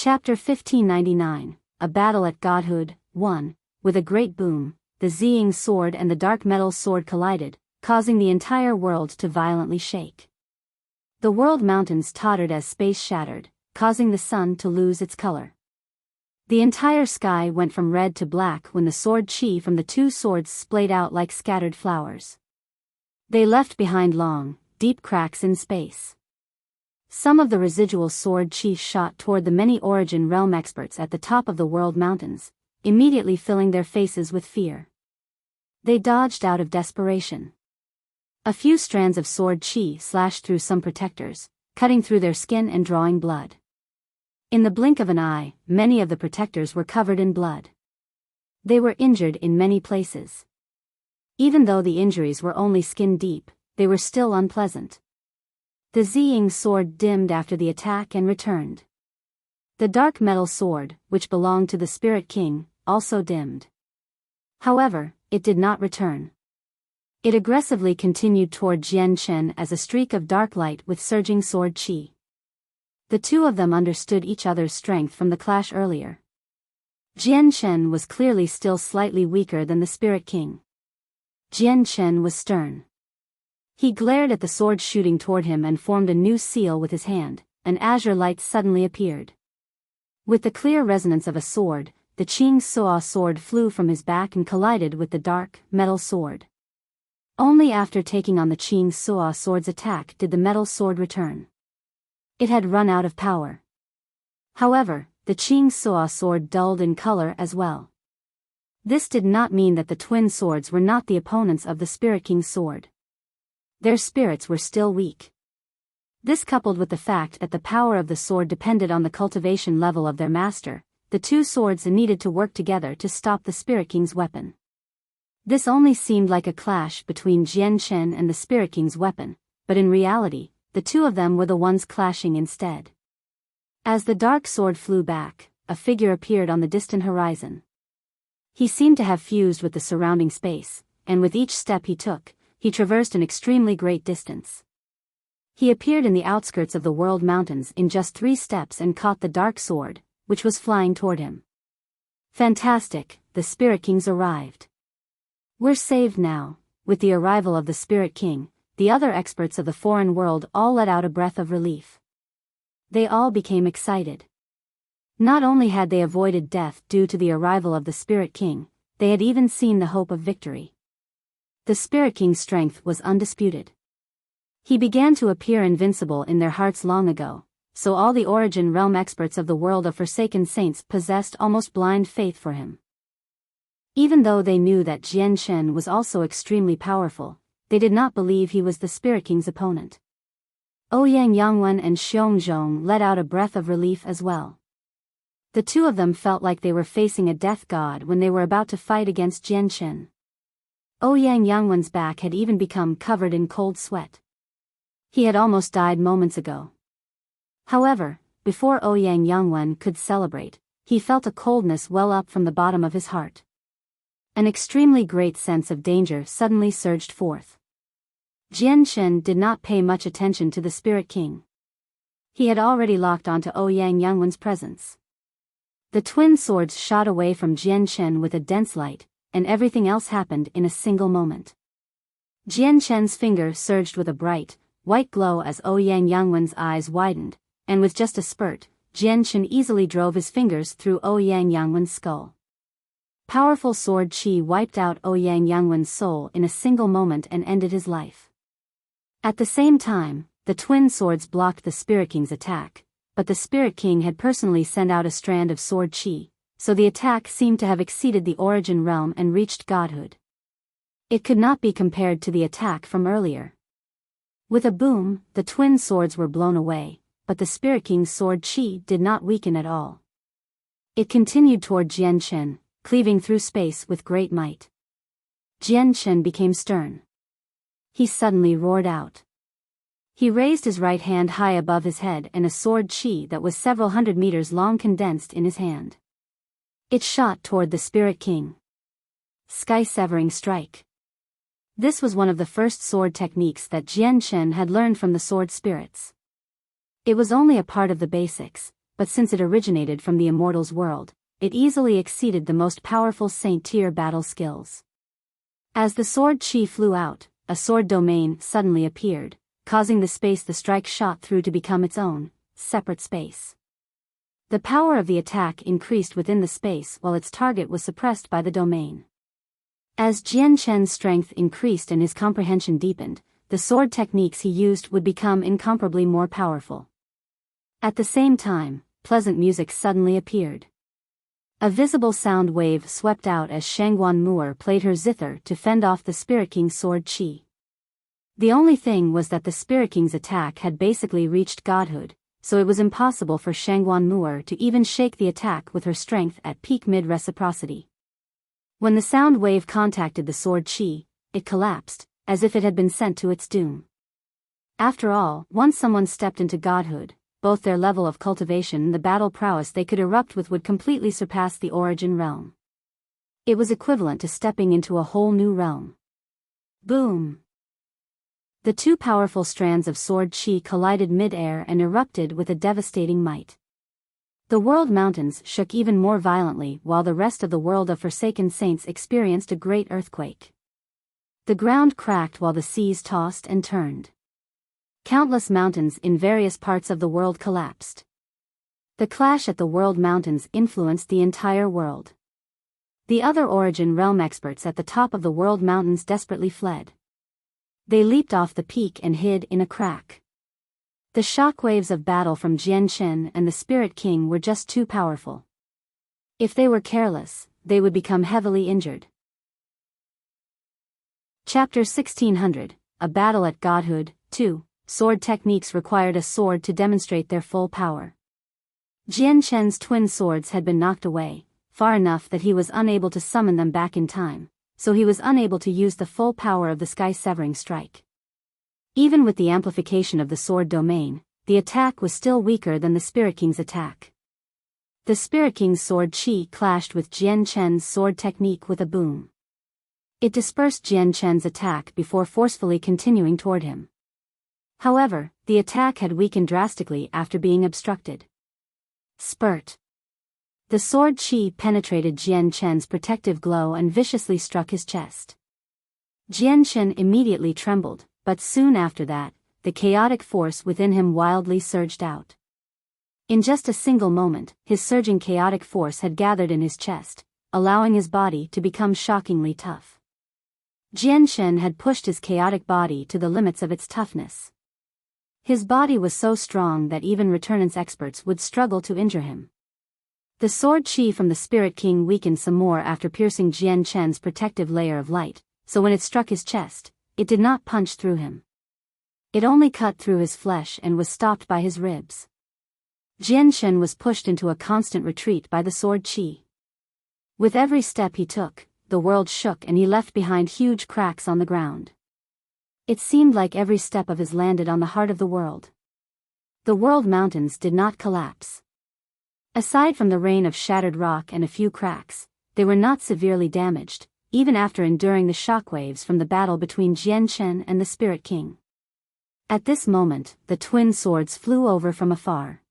Chapter 1599, A Battle at Godhood, 1. With a great boom, the Ziying sword and the dark metal sword collided, causing the entire world to violently shake. The world mountains tottered as space shattered, causing the sun to lose its color. The entire sky went from red to black when the sword chi from the two swords splayed out like scattered flowers. They left behind long, deep cracks in space. Some of the residual sword chi shot toward the many origin realm experts at the top of the world mountains, immediately filling their faces with fear. They dodged out of desperation. A few strands of sword chi slashed through some protectors, cutting through their skin and drawing blood. In the blink of an eye, many of the protectors were covered in blood. They were injured in many places. Even though the injuries were only skin deep, they were still unpleasant. The Ziying sword dimmed after the attack and returned. The dark metal sword, which belonged to the Spirit King, also dimmed. However, it did not return. It aggressively continued toward Jian Chen as a streak of dark light with surging sword chi. The two of them understood each other's strength from the clash earlier. Jian Chen was clearly still slightly weaker than the Spirit King. Jian Chen was stern. He glared at the sword shooting toward him and formed a new seal with his hand. An azure light suddenly appeared. With the clear resonance of a sword, the Qing Suo sword flew from his back and collided with the dark, metal sword. Only after taking on the Qing Suo sword's attack did the metal sword return. It had run out of power. However, the Qing Suo sword dulled in color as well. This did not mean that the twin swords were not the opponents of the Spirit King's sword. Their spirits were still weak. This, coupled with the fact that the power of the sword depended on the cultivation level of their master, the two swords needed to work together to stop the Spirit King's weapon. This only seemed like a clash between Jian Chen and the Spirit King's weapon, but in reality, the two of them were the ones clashing instead. As the dark sword flew back, a figure appeared on the distant horizon. He seemed to have fused with the surrounding space, and with each step he took, he traversed an extremely great distance. He appeared in the outskirts of the world mountains in just 3 steps and caught the dark sword, which was flying toward him. Fantastic, the Spirit Kings arrived. We're saved now. With the arrival of the Spirit King, the other experts of the foreign world all let out a breath of relief. They all became excited. Not only had they avoided death due to the arrival of the Spirit King, they had even seen the hope of victory. The Spirit King's strength was undisputed. He began to appear invincible in their hearts long ago, so all the origin realm experts of the world of Forsaken Saints possessed almost blind faith for him. Even though they knew that Jian Chen was also extremely powerful, they did not believe he was the Spirit King's opponent. Ouyang Yangwen and Xiong Zhong let out a breath of relief as well. The two of them felt like they were facing a death god when they were about to fight against Jian Chen. Ouyang Yangwen's back had even become covered in cold sweat. He had almost died moments ago. However, before Ouyang Yangwen could celebrate, he felt a coldness well up from the bottom of his heart. An extremely great sense of danger suddenly surged forth. Jian Chen did not pay much attention to the Spirit King. He had already locked onto Ouyang Yangwen's presence. The twin swords shot away from Jian Chen with a dense light, and everything else happened in a single moment. Jian Chen's finger surged with a bright, white glow as Ouyang Yangwen's eyes widened, and with just a spurt, Jian Chen easily drove his fingers through Ouyang Yangwen's skull. Powerful sword chi wiped out Ouyang Yangwen's soul in a single moment and ended his life. At the same time, the twin swords blocked the Spirit King's attack, but the Spirit King had personally sent out a strand of sword chi, so the attack seemed to have exceeded the origin realm and reached godhood. It could not be compared to the attack from earlier. With a boom, the twin swords were blown away, but the Spirit King's sword chi did not weaken at all. It continued toward Jian Chen, cleaving through space with great might. Jian Chen became stern. He suddenly roared out. He raised his right hand high above his head and a sword chi that was several hundred meters long condensed in his hand. It shot toward the Spirit King. Sky-severing strike. This was one of the first sword techniques that Jian Chen had learned from the sword spirits. It was only a part of the basics, but since it originated from the immortal's world, it easily exceeded the most powerful Saint-tier battle skills. As the sword chi flew out, a sword domain suddenly appeared, causing the space the strike shot through to become its own, separate space. The power of the attack increased within the space while its target was suppressed by the domain. As Jian Chen's strength increased and his comprehension deepened, the sword techniques he used would become incomparably more powerful. At the same time, pleasant music suddenly appeared. A visible sound wave swept out as Shangguan Mu'er played her zither to fend off the Spirit King's sword chi. The only thing was that the Spirit King's attack had basically reached godhood, so it was impossible for Shangguan Mu'er to even shake the attack with her strength at peak mid-reciprocity. When the sound wave contacted the sword chi, it collapsed, as if it had been sent to its doom. After all, once someone stepped into godhood, both their level of cultivation and the battle prowess they could erupt with would completely surpass the origin realm. It was equivalent to stepping into a whole new realm. Boom! The two powerful strands of sword chi collided mid-air and erupted with a devastating might. The world mountains shook even more violently while the rest of the world of Forsaken Saints experienced a great earthquake. The ground cracked while the seas tossed and turned. Countless mountains in various parts of the world collapsed. The clash at the world mountains influenced the entire world. The other origin realm experts at the top of the world mountains desperately fled. They leaped off the peak and hid in a crack. The shockwaves of battle from Jian Chen and the Spirit King were just too powerful. If they were careless, they would become heavily injured. Chapter 1600, A Battle at Godhood, 2. Sword techniques required a sword to demonstrate their full power. Jian Chen's twin swords had been knocked away, far enough that he was unable to summon them back in time, so he was unable to use the full power of the sky-severing strike. Even with the amplification of the sword domain, the attack was still weaker than the Spirit King's attack. The Spirit King's sword chi clashed with Jian Chen's sword technique with a boom. It dispersed Jian Chen's attack before forcefully continuing toward him. However, the attack had weakened drastically after being obstructed. Spurt. The sword chi penetrated Jian Chen's protective glow and viciously struck his chest. Jian Chen immediately trembled, but soon after that, the chaotic force within him wildly surged out. In just a single moment, his surging chaotic force had gathered in his chest, allowing his body to become shockingly tough. Jian Chen had pushed his chaotic body to the limits of its toughness. His body was so strong that even returnance experts would struggle to injure him. The sword chi from the Spirit King weakened some more after piercing Jian Chen's protective layer of light, so when it struck his chest, it did not punch through him. It only cut through his flesh and was stopped by his ribs. Jian Chen was pushed into a constant retreat by the sword chi. With every step he took, the world shook and he left behind huge cracks on the ground. It seemed like every step of his landed on the heart of the world. The world mountains did not collapse. Aside from the rain of shattered rock and a few cracks, they were not severely damaged, even after enduring the shockwaves from the battle between Jian Chen and the Spirit King. At this moment, the twin swords flew over from afar.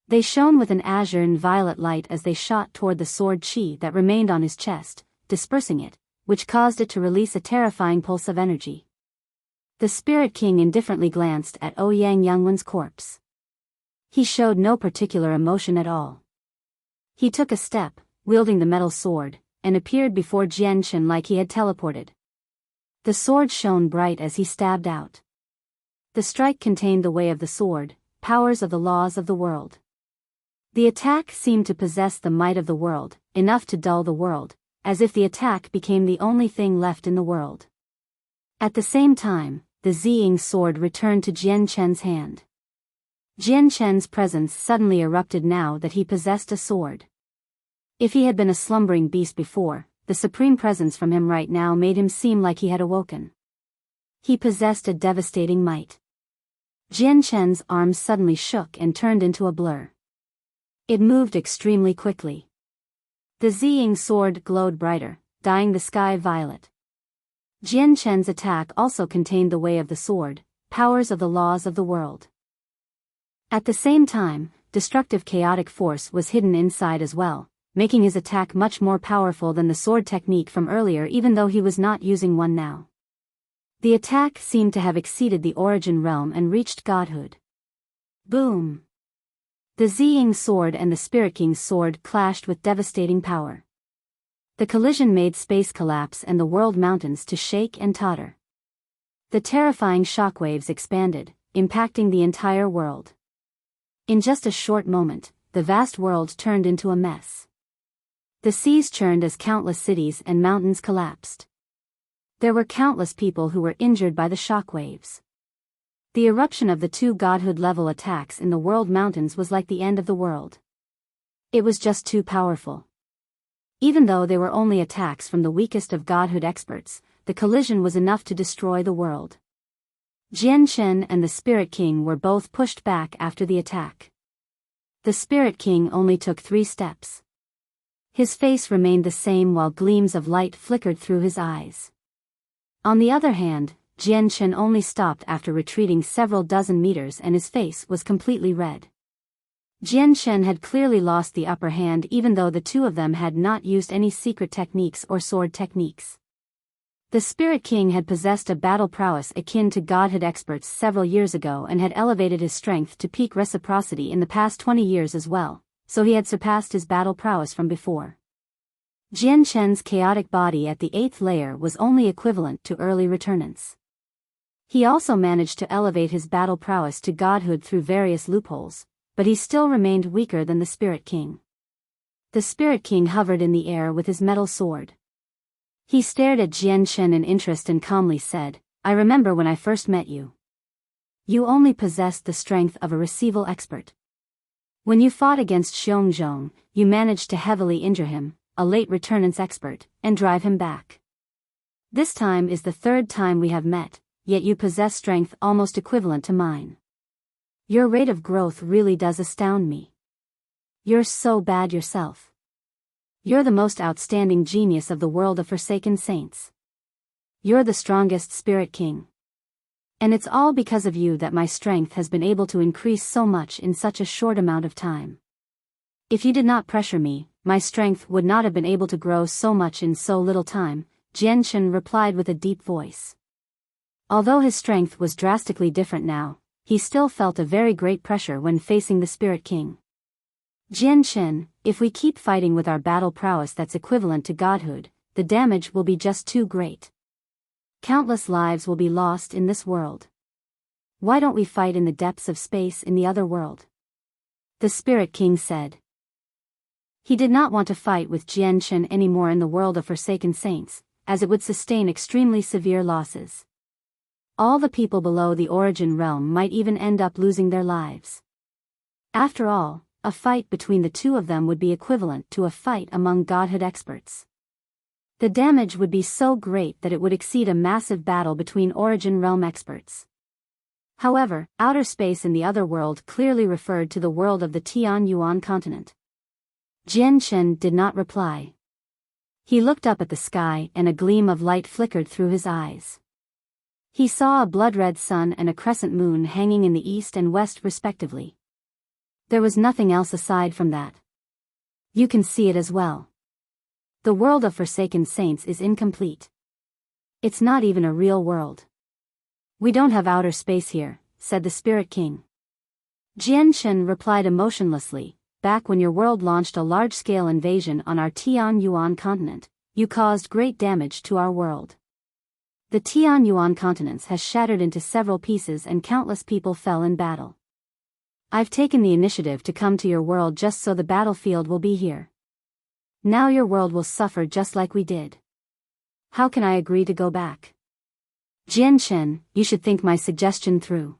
They shone with an azure and violet light as they shot toward the sword chi that remained on his chest, dispersing it, which caused it to release a terrifying pulse of energy. The Spirit King indifferently glanced at Ouyang Yangwen's corpse. He showed no particular emotion at all. He took a step, wielding the metal sword, and appeared before Jian Chen like he had teleported. The sword shone bright as he stabbed out. The strike contained the way of the sword, powers of the laws of the world. The attack seemed to possess the might of the world, enough to dull the world, as if the attack became the only thing left in the world. At the same time, the Ziying sword returned to Jian Chen's hand. Jian Chen's presence suddenly erupted now that he possessed a sword. If he had been a slumbering beast before, the supreme presence from him right now made him seem like he had awoken. He possessed a devastating might. Jian Chen's arms suddenly shook and turned into a blur. It moved extremely quickly. The Ziying sword glowed brighter, dyeing the sky violet. Jian Chen's attack also contained the way of the sword, powers of the laws of the world. At the same time, destructive chaotic force was hidden inside as well, making his attack much more powerful than the sword technique from earlier even though he was not using one now. The attack seemed to have exceeded the origin realm and reached godhood. Boom! The Ziying sword and the Spirit King's sword clashed with devastating power. The collision made space collapse and the world mountains to shake and totter. The terrifying shockwaves expanded, impacting the entire world. In just a short moment, the vast world turned into a mess. The seas churned as countless cities and mountains collapsed. There were countless people who were injured by the shockwaves. The eruption of the two godhood-level attacks in the world mountains was like the end of the world. It was just too powerful. Even though they were only attacks from the weakest of godhood experts, the collision was enough to destroy the world. Jian Shen and the Spirit King were both pushed back after the attack. The Spirit King only took 3 steps. His face remained the same while gleams of light flickered through his eyes. On the other hand, Jian Shen only stopped after retreating several dozen meters and his face was completely red. Jian Shen had clearly lost the upper hand even though the two of them had not used any secret techniques or sword techniques. The Spirit King had possessed a battle prowess akin to godhood experts several years ago and had elevated his strength to peak reciprocity in the past 20 years as well, so he had surpassed his battle prowess from before. Jian Shen's chaotic body at the 8th layer was only equivalent to early returnants. He also managed to elevate his battle prowess to godhood through various loopholes, but he still remained weaker than the Spirit King. The Spirit King hovered in the air with his metal sword. He stared at Jian Shen in interest and calmly said, "I remember when I first met you. You only possessed the strength of a receival expert. When you fought against Xiongzhong, you managed to heavily injure him, a late returnance expert, and drive him back. This time is the 3rd time we have met, yet you possess strength almost equivalent to mine. Your rate of growth really does astound me. You're so bad yourself. You're the most outstanding genius of the world of Forsaken Saints. You're the strongest Spirit King. And it's all because of you that my strength has been able to increase so much in such a short amount of time. If you did not pressure me, my strength would not have been able to grow so much in so little time," Jian Shen replied with a deep voice. Although his strength was drastically different now, he still felt a very great pressure when facing the Spirit King. "Jian Shen, if we keep fighting with our battle prowess that's equivalent to godhood, the damage will be just too great. Countless lives will be lost in this world. Why don't we fight in the depths of space in the other world?" The Spirit King said. He did not want to fight with Jian Shen anymore in the world of Forsaken Saints, as it would sustain extremely severe losses. All the people below the origin realm might even end up losing their lives. After all, a fight between the two of them would be equivalent to a fight among godhood experts. The damage would be so great that it would exceed a massive battle between origin realm experts. However, outer space in the other world clearly referred to the world of the Tian Yuan continent. Jian Shen did not reply. He looked up at the sky and a gleam of light flickered through his eyes. He saw a blood-red sun and a crescent moon hanging in the east and west respectively. There was nothing else aside from that. You can see it as well. The world of Forsaken Saints is incomplete. It's not even a real world. We don't have outer space here, said the Spirit King. Jian Shen replied emotionlessly, back when your world launched a large-scale invasion on our Tian Yuan continent, you caused great damage to our world. The Tian Yuan continents has shattered into several pieces and countless people fell in battle. I've taken the initiative to come to your world just so the battlefield will be here. Now your world will suffer just like we did. How can I agree to go back? Jian Shen, you should think my suggestion through.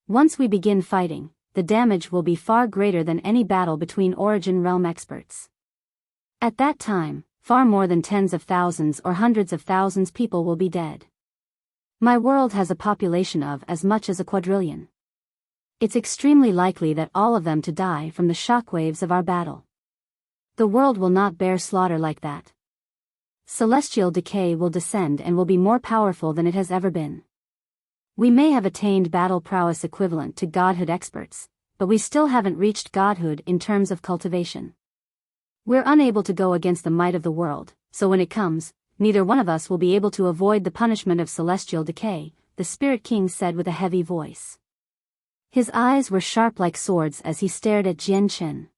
Once we begin fighting, the damage will be far greater than any battle between origin realm experts. At that time, far more than tens of thousands or hundreds of thousands people will be dead. My world has a population of as much as a quadrillion. It's extremely likely that all of them to die from the shockwaves of our battle. The world will not bear slaughter like that. Celestial decay will descend and will be more powerful than it has ever been. We may have attained battle prowess equivalent to godhood experts, but we still haven't reached godhood in terms of cultivation. We're unable to go against the might of the world, so when it comes, neither one of us will be able to avoid the punishment of celestial decay, the Spirit King said with a heavy voice. His eyes were sharp like swords as he stared at Jian Chen.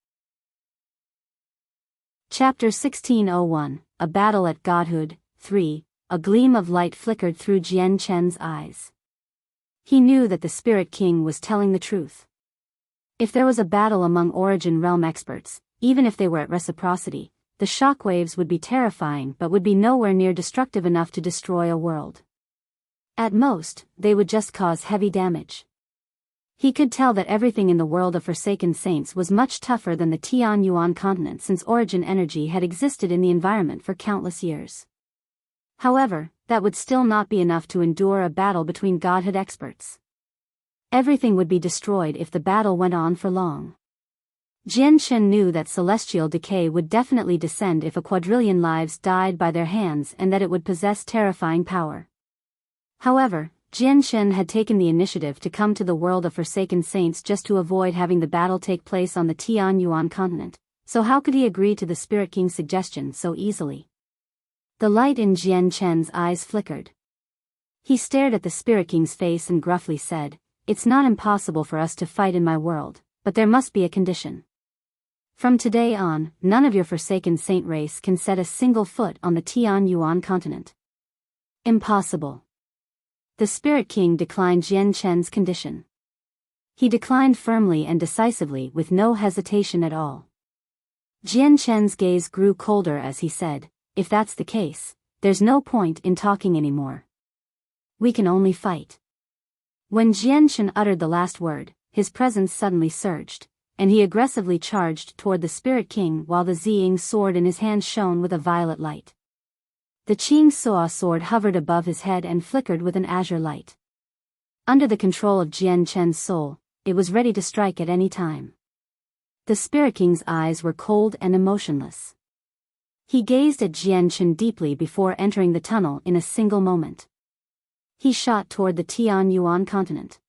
Chapter 1601, A Battle at Godhood, 3. A gleam of light flickered through Jian Chen's eyes. He knew that the Spirit King was telling the truth. If there was a battle among Origin Realm experts, even if they were at reciprocity, the shockwaves would be terrifying but would be nowhere near destructive enough to destroy a world. At most, they would just cause heavy damage. He could tell that everything in the world of Forsaken Saints was much tougher than the Tian Yuan continent since origin energy had existed in the environment for countless years. However, that would still not be enough to endure a battle between godhood experts. Everything would be destroyed if the battle went on for long. Jian Chen knew that celestial decay would definitely descend if a quadrillion lives died by their hands and that it would possess terrifying power. However, Jian Chen had taken the initiative to come to the world of Forsaken Saints just to avoid having the battle take place on the Tian Yuan continent, so how could he agree to the Spirit King's suggestion so easily? The light in Jian Chen's eyes flickered. He stared at the Spirit King's face and gruffly said, "It's not impossible for us to fight in my world, but there must be a condition. From today on, none of your Forsaken Saint race can set a single foot on the Tian Yuan continent." Impossible. The Spirit King declined Jian Chen's condition. He declined firmly and decisively with no hesitation at all. Jian Chen's gaze grew colder as he said, "If that's the case, there's no point in talking anymore. We can only fight." When Jian Chen uttered the last word, his presence suddenly surged, and he aggressively charged toward the Spirit King while the Ziying sword in his hand shone with a violet light. The Qing Suo sword hovered above his head and flickered with an azure light. Under the control of Jian Chen's soul, it was ready to strike at any time. The Spirit King's eyes were cold and emotionless. He gazed at Jian Chen deeply before entering the tunnel in a single moment. He shot toward the Tian Yuan continent.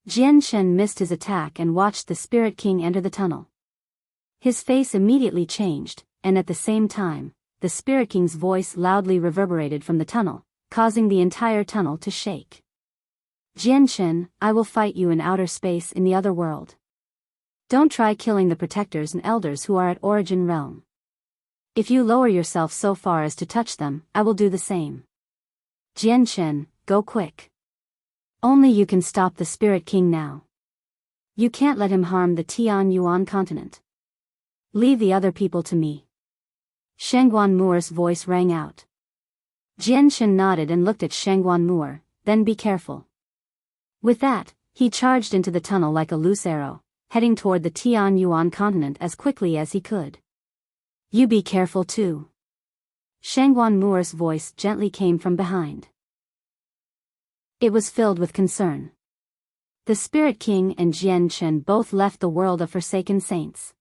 Jian Chen missed his attack and watched the Spirit King enter the tunnel. His face immediately changed, and at the same time, the Spirit King's voice loudly reverberated from the tunnel, causing the entire tunnel to shake. "Jian Chen, I will fight you in outer space in the other world. Don't try killing the protectors and elders who are at Origin Realm. If you lower yourself so far as to touch them, I will do the same. Jian Chen, go quick. Only you can stop the Spirit King now. You can't let him harm the Tian Yuan continent. Leave the other people to me." Shengguan Mu'er's voice rang out. Jian Chen nodded and looked at Shengguan Mu'er, "Then be careful." With that, he charged into the tunnel like a loose arrow, heading toward the Tian Yuan continent as quickly as he could. "You be careful too." Shengguan Mu'er's voice gently came from behind. It was filled with concern. The Spirit King and Jian Chen both left the world of Forsaken Saints.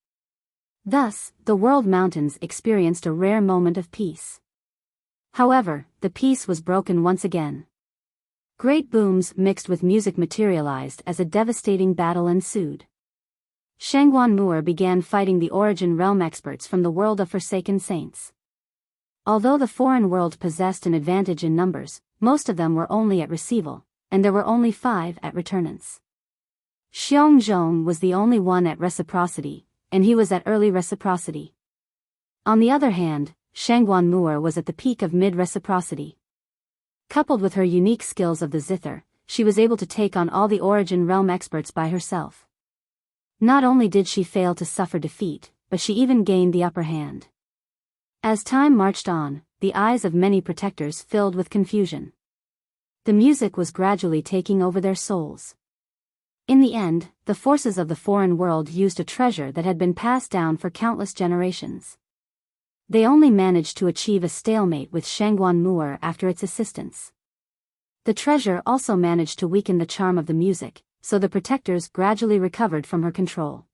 Thus, the world mountains experienced a rare moment of peace. However, the peace was broken once again. Great booms mixed with music materialized as a devastating battle ensued. Shengguan Mu'er began fighting the Origin Realm experts from the world of Forsaken Saints. Although the foreign world possessed an advantage in numbers, most of them were only at receival, and there were only 5 at returnance. Xiongzhong was the only one at reciprocity, and he was at early reciprocity. On the other hand, Shengguan Mu'er was at the peak of mid-reciprocity. Coupled with her unique skills of the zither, she was able to take on all the Origin Realm experts by herself. Not only did she fail to suffer defeat, but she even gained the upper hand. As time marched on, the eyes of many protectors filled with confusion. The music was gradually taking over their souls. In the end, the forces of the foreign world used a treasure that had been passed down for countless generations. They only managed to achieve a stalemate with Shengguan Mu'er after its assistance. The treasure also managed to weaken the charm of the music, so the protectors gradually recovered from her control.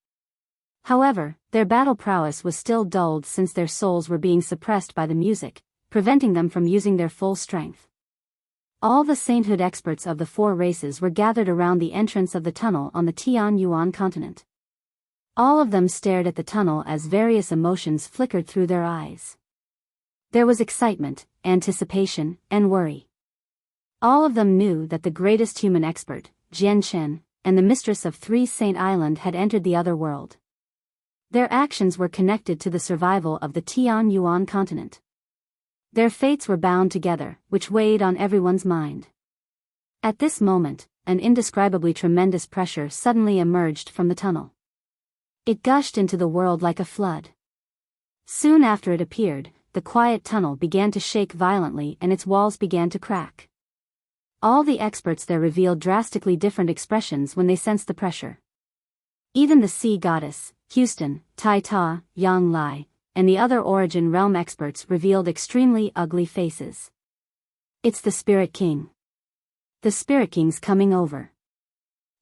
However, their battle prowess was still dulled since their souls were being suppressed by the music, preventing them from using their full strength. All the sainthood experts of the four races were gathered around the entrance of the tunnel on the Tianyuan continent. All of them stared at the tunnel as various emotions flickered through their eyes. There was excitement, anticipation, and worry. All of them knew that the greatest human expert, Jian Chen, and the mistress of Three Saint Island had entered the other world. Their actions were connected to the survival of the Tianyuan continent. Their fates were bound together, which weighed on everyone's mind. At this moment, an indescribably tremendous pressure suddenly emerged from the tunnel. It gushed into the world like a flood. Soon after it appeared, the quiet tunnel began to shake violently and its walls began to crack. All the experts there revealed drastically different expressions when they sensed the pressure. Even the sea goddess, Houston, Tai Ta, Yang Lai, and the other Origin Realm experts revealed extremely ugly faces. It's the Spirit King. The Spirit King's coming over.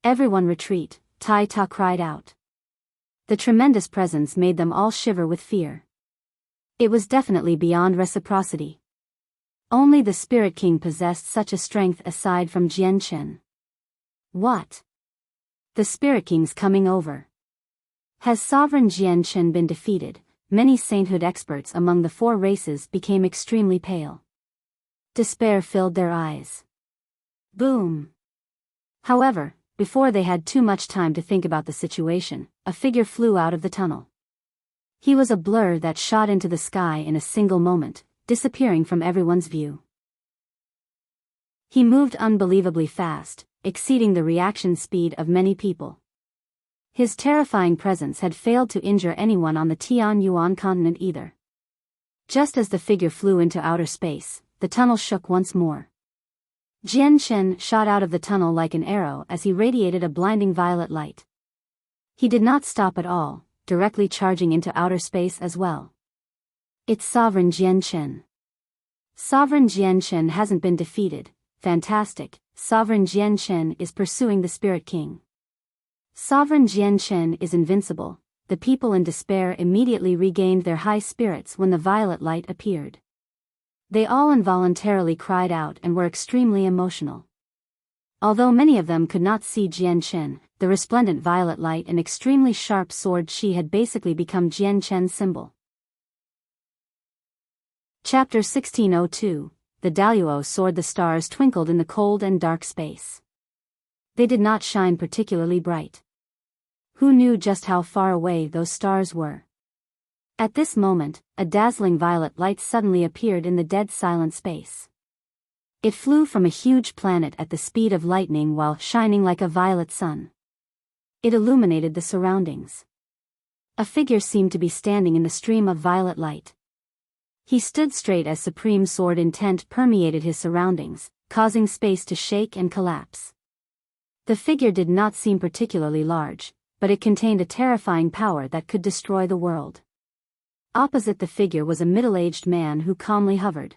Everyone retreat, Tai Ta cried out. The tremendous presence made them all shiver with fear. It was definitely beyond reciprocity. Only the Spirit King possessed such a strength aside from Jian Chen. What? The Spirit King's coming over. Has Sovereign Jian Chen been defeated? Many sainthood experts among the four races became extremely pale. Despair filled their eyes. Boom! However, before they had too much time to think about the situation, a figure flew out of the tunnel. He was a blur that shot into the sky in a single moment, disappearing from everyone's view. He moved unbelievably fast, exceeding the reaction speed of many people. His terrifying presence had failed to injure anyone on the Tianyuan continent either. Just as the figure flew into outer space, the tunnel shook once more. Jian Chen shot out of the tunnel like an arrow as he radiated a blinding violet light. He did not stop at all, directly charging into outer space as well. It's Sovereign Jian Chen. Sovereign Jian Chen hasn't been defeated. Fantastic, Sovereign Jian Chen is pursuing the Spirit King. Sovereign Jian Chen is invincible. The people in despair immediately regained their high spirits when the violet light appeared. They all involuntarily cried out and were extremely emotional. Although many of them could not see Jian Chen, the resplendent violet light and extremely sharp sword she had basically become Jian Chen's symbol. Chapter 1602, The Daluo Sword. The stars twinkled in the cold and dark space. They did not shine particularly bright. Who knew just how far away those stars were? At this moment, a dazzling violet light suddenly appeared in the dead silent space. It flew from a huge planet at the speed of lightning while shining like a violet sun. It illuminated the surroundings. A figure seemed to be standing in the stream of violet light. He stood straight as supreme sword intent permeated his surroundings, causing space to shake and collapse. The figure did not seem particularly large, but it contained a terrifying power that could destroy the world. Opposite the figure was a middle-aged man who calmly hovered.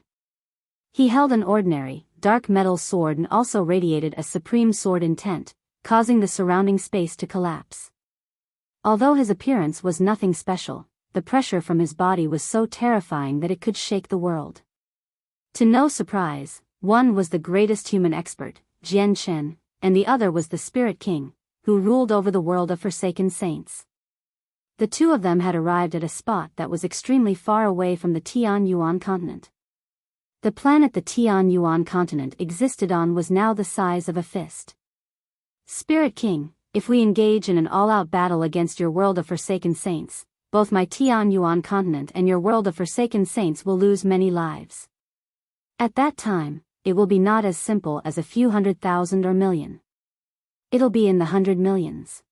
He held an ordinary, dark metal sword and also radiated a supreme sword intent, causing the surrounding space to collapse. Although his appearance was nothing special, the pressure from his body was so terrifying that it could shake the world. To no surprise, one was the greatest human expert, Jian Chen, and the other was the Spirit King, who ruled over the world of forsaken saints. The two of them had arrived at a spot that was extremely far away from the Tianyuan continent. The planet the Tianyuan continent existed on was now the size of a fist. Spirit King, if we engage in an all-out battle against your world of forsaken saints, both my Tianyuan continent and your world of forsaken saints will lose many lives. At that time, it will be not as simple as a few 100,000 or million. It'll be in the 100 millions.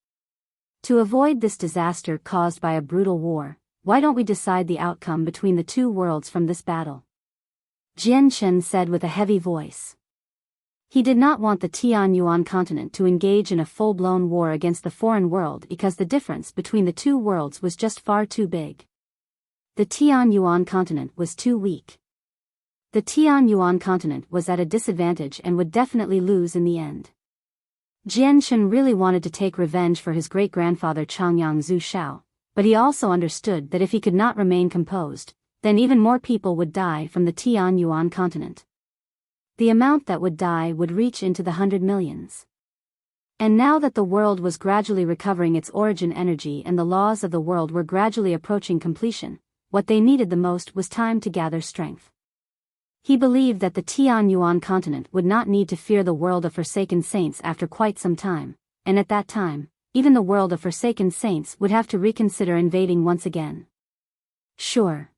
To avoid this disaster caused by a brutal war, why don't we decide the outcome between the two worlds from this battle? Jian Chen said with a heavy voice. He did not want the Tianyuan continent to engage in a full-blown war against the foreign world because the difference between the two worlds was just far too big. The Tianyuan continent was too weak. The Tianyuan continent was at a disadvantage and would definitely lose in the end. Jian Chen really wanted to take revenge for his great-grandfather Changyang Zhu Shao, but he also understood that if he could not remain composed, then even more people would die from the Tianyuan continent. The amount that would die would reach into the 100 millions. And now that the world was gradually recovering its origin energy and the laws of the world were gradually approaching completion, what they needed the most was time to gather strength. He believed that the Tianyuan continent would not need to fear the world of Forsaken Saints after quite some time, and at that time, even the world of Forsaken Saints would have to reconsider invading once again. Sure.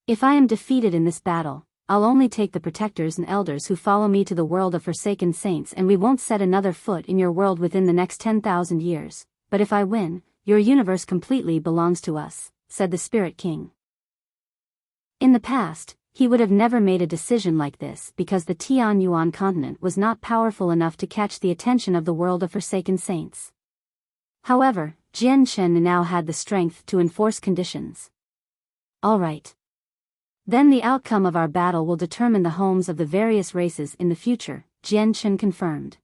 If I am defeated in this battle, I'll only take the protectors and elders who follow me to the world of Forsaken Saints, and we won't set another foot in your world within the next 10,000 years, but if I win, your universe completely belongs to us, said the Spirit King. In the past, he would have never made a decision like this because the Tianyuan continent was not powerful enough to catch the attention of the world of Forsaken Saints. However, Jian Shen now had the strength to enforce conditions. All right. Then the outcome of our battle will determine the homes of the various races in the future, Jian Shen confirmed.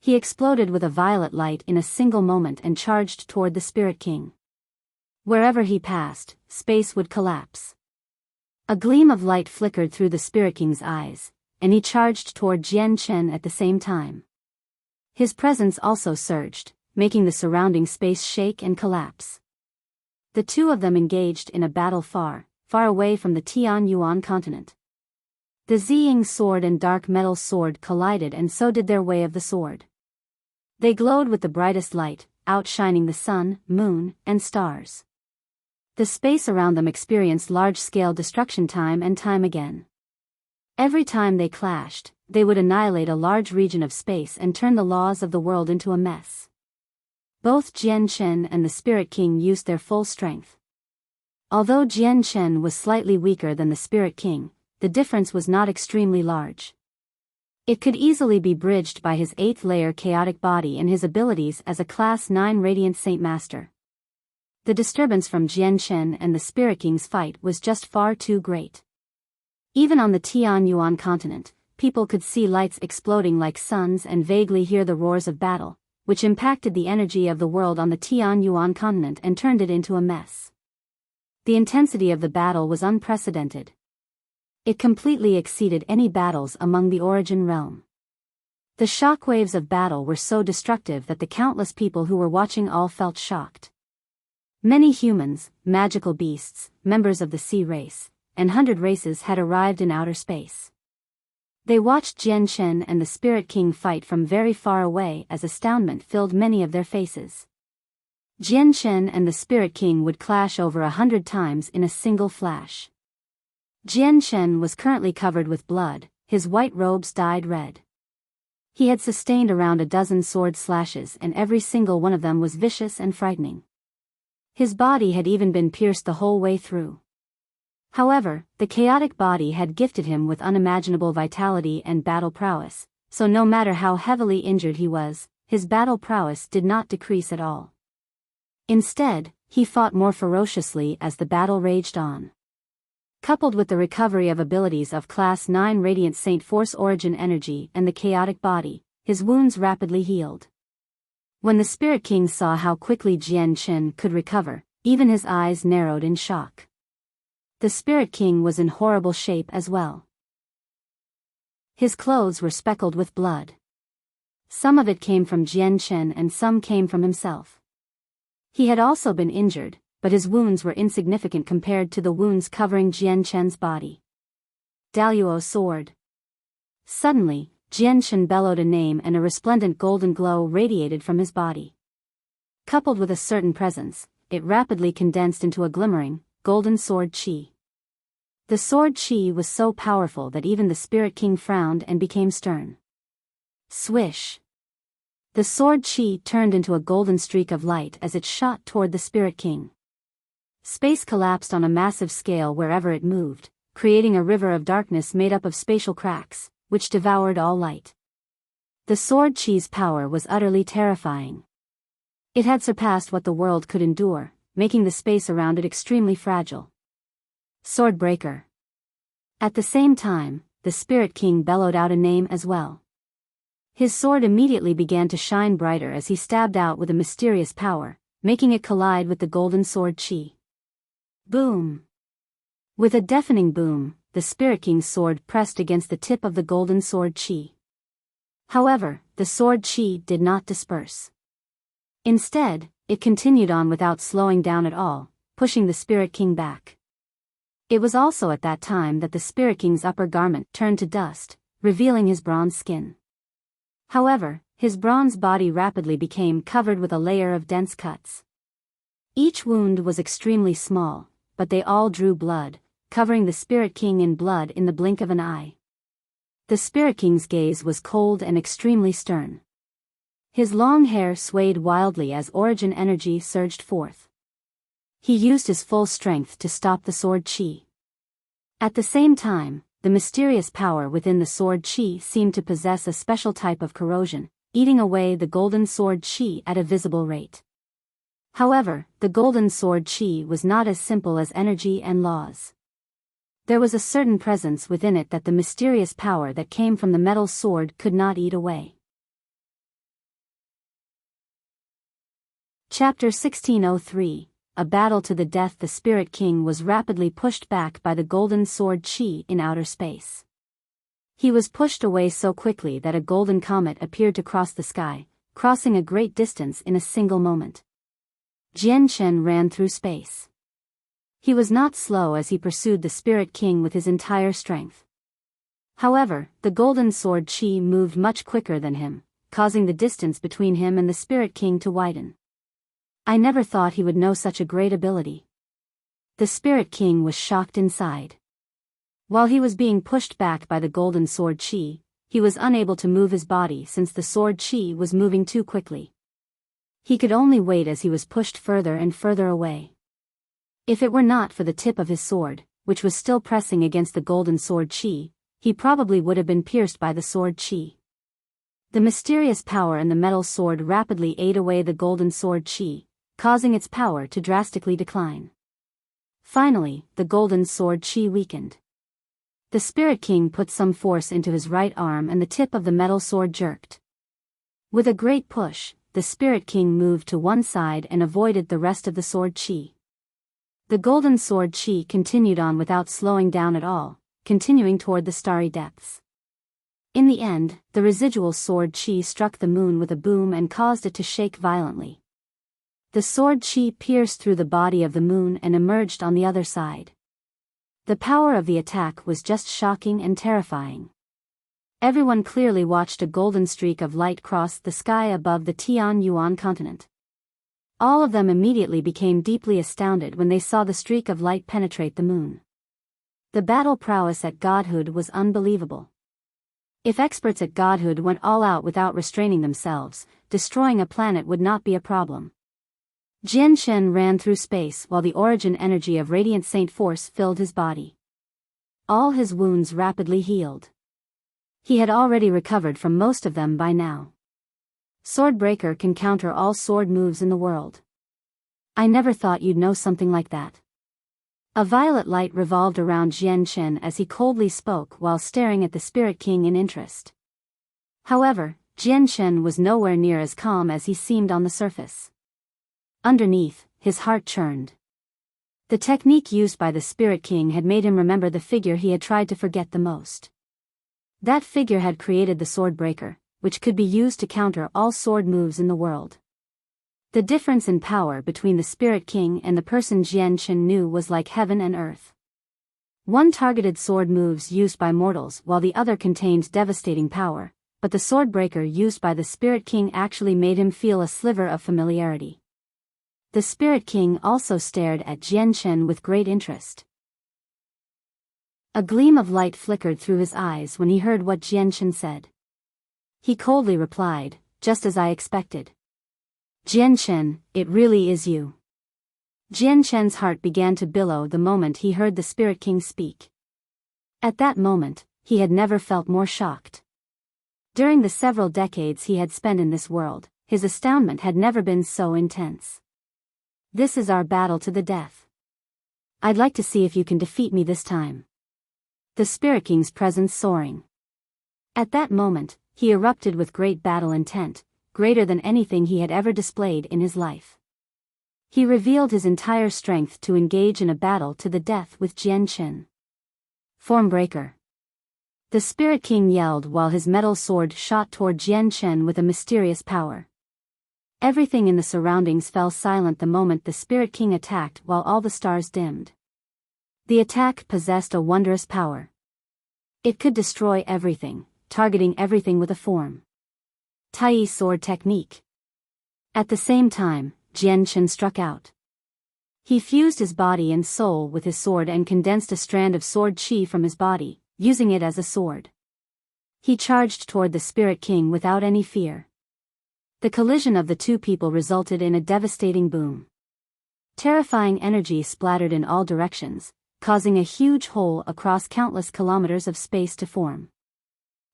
He exploded with a violet light in a single moment and charged toward the Spirit King. Wherever he passed, space would collapse. A gleam of light flickered through the Spirit King's eyes, and he charged toward Jian Shen at the same time. His presence also surged, making the surrounding space shake and collapse. The two of them engaged in a battle far away from the Tianyuan continent. The Ziying sword and dark metal sword collided, and so did their way of the sword. They glowed with the brightest light, outshining the sun, moon, and stars. The space around them experienced large-scale destruction time and time again. Every time they clashed, they would annihilate a large region of space and turn the laws of the world into a mess. Both Jian Shen and the Spirit King used their full strength. Although Jian Shen was slightly weaker than the Spirit King, the difference was not extremely large. It could easily be bridged by his 8th-layer chaotic body and his abilities as a Class 9 Radiant Saint Master. The disturbance from Jian Shen and the Spirit King's fight was just far too great. Even on the Tianyuan continent, people could see lights exploding like suns and vaguely hear the roars of battle, which impacted the energy of the world on the Tianyuan continent and turned it into a mess. The intensity of the battle was unprecedented. It completely exceeded any battles among the Origin realm. The shockwaves of battle were so destructive that the countless people who were watching all felt shocked. Many humans, magical beasts, members of the sea race, and 100 races had arrived in outer space. They watched Jian Shen and the Spirit King fight from very far away as astoundment filled many of their faces. Jian Shen and the Spirit King would clash over 100 times in a single flash. Jian Shen was currently covered with blood, his white robes dyed red. He had sustained around a dozen sword slashes, and every single one of them was vicious and frightening. His body had even been pierced the whole way through. However, the chaotic body had gifted him with unimaginable vitality and battle prowess, so no matter how heavily injured he was, his battle prowess did not decrease at all. Instead, he fought more ferociously as the battle raged on. Coupled with the recovery of abilities of Class 9 Radiant Saint Force Origin Energy and the chaotic body, his wounds rapidly healed. When the Spirit King saw how quickly Jian Shen could recover, even his eyes narrowed in shock. The Spirit King was in horrible shape as well. His clothes were speckled with blood. Some of it came from Jian Shen and some came from himself. He had also been injured, but his wounds were insignificant compared to the wounds covering Jian Shen's body. Daluo sword. Suddenly, Jian Shen bellowed a name and a resplendent golden glow radiated from his body. Coupled with a certain presence, it rapidly condensed into a glimmering, golden sword chi. The sword chi was so powerful that even the Spirit King frowned and became stern. Swish! The sword chi turned into a golden streak of light as it shot toward the Spirit King. Space collapsed on a massive scale wherever it moved, creating a river of darkness made up of spatial cracks, which devoured all light. The sword chi's power was utterly terrifying. It had surpassed what the world could endure, making the space around it extremely fragile. Swordbreaker. At the same time, the Spirit King bellowed out a name as well. His sword immediately began to shine brighter as he stabbed out with a mysterious power, making it collide with the golden sword chi. Boom! With a deafening boom, the Spirit King's sword pressed against the tip of the golden sword chi. However, the sword chi did not disperse. Instead, it continued on without slowing down at all, pushing the Spirit King back. It was also at that time that the Spirit King's upper garment turned to dust, revealing his bronze skin. However, his bronze body rapidly became covered with a layer of dense cuts. Each wound was extremely small, but they all drew blood, covering the Spirit King in blood in the blink of an eye. The Spirit King's gaze was cold and extremely stern. His long hair swayed wildly as origin energy surged forth. He used his full strength to stop the sword chi. At the same time, the mysterious power within the sword chi seemed to possess a special type of corrosion, eating away the golden sword chi at a visible rate. However, the golden sword chi was not as simple as energy and laws. There was a certain presence within it that the mysterious power that came from the metal sword could not eat away. Chapter 1603, A Battle to the Death. The Spirit King was rapidly pushed back by the golden sword chi in outer space. He was pushed away so quickly that a golden comet appeared to cross the sky, crossing a great distance in a single moment. Jian Shen ran through space. He was not slow as he pursued the Spirit King with his entire strength. However, the golden sword chi moved much quicker than him, causing the distance between him and the Spirit King to widen. I never thought he would know such a great ability. The Spirit King was shocked inside. While he was being pushed back by the golden sword chi, he was unable to move his body since the sword chi was moving too quickly. He could only wait as he was pushed further and further away. If it were not for the tip of his sword, which was still pressing against the golden sword chi, he probably would have been pierced by the sword chi. The mysterious power in the metal sword rapidly ate away the golden sword chi, causing its power to drastically decline. Finally, the golden sword chi weakened. The Spirit King put some force into his right arm and the tip of the metal sword jerked. With a great push, the Spirit King moved to one side and avoided the rest of the sword chi. The golden sword chi continued on without slowing down at all, continuing toward the starry depths. In the end, the residual sword chi struck the moon with a boom and caused it to shake violently. The sword chi pierced through the body of the moon and emerged on the other side. The power of the attack was just shocking and terrifying. Everyone clearly watched a golden streak of light cross the sky above the Tianyuan continent. All of them immediately became deeply astounded when they saw the streak of light penetrate the moon. The battle prowess at godhood was unbelievable. If experts at godhood went all out without restraining themselves, destroying a planet would not be a problem. Jian Shen ran through space while the origin energy of Radiant Saint Force filled his body. All his wounds rapidly healed. He had already recovered from most of them by now. Swordbreaker can counter all sword moves in the world. I never thought you'd know something like that. A violet light revolved around Jian Shen as he coldly spoke while staring at the Spirit King in interest. However, Jian Shen was nowhere near as calm as he seemed on the surface. Underneath, his heart churned. The technique used by the Spirit King had made him remember the figure he had tried to forget the most. That figure had created the Swordbreaker, which could be used to counter all sword moves in the world. The difference in power between the Spirit King and the person Jian Shen knew was like heaven and earth. One targeted sword moves used by mortals while the other contained devastating power, but the Swordbreaker used by the Spirit King actually made him feel a sliver of familiarity. The Spirit King also stared at Jian Shen with great interest. A gleam of light flickered through his eyes when he heard what Jian Shen said. He coldly replied, "Just as I expected. Jian Shen, it really is you." Jian Shen's heart began to billow the moment he heard the Spirit King speak. At that moment, he had never felt more shocked. During the several decades he had spent in this world, his astoundment had never been so intense. "This is our battle to the death. I'd like to see if you can defeat me this time." The Spirit King's presence soaring. At that moment, he erupted with great battle intent, greater than anything he had ever displayed in his life. He revealed his entire strength to engage in a battle to the death with Jian Shen. Formbreaker. The Spirit King yelled while his metal sword shot toward Jian Chen with a mysterious power. Everything in the surroundings fell silent the moment the Spirit King attacked while all the stars dimmed. The attack possessed a wondrous power. It could destroy everything, targeting everything with a form. Tai sword technique. At the same time, Jian Chen struck out. He fused his body and soul with his sword and condensed a strand of sword chi from his body, using it as a sword. He charged toward the Spirit King without any fear. The collision of the two people resulted in a devastating boom. Terrifying energy splattered in all directions, causing a huge hole across countless kilometers of space to form.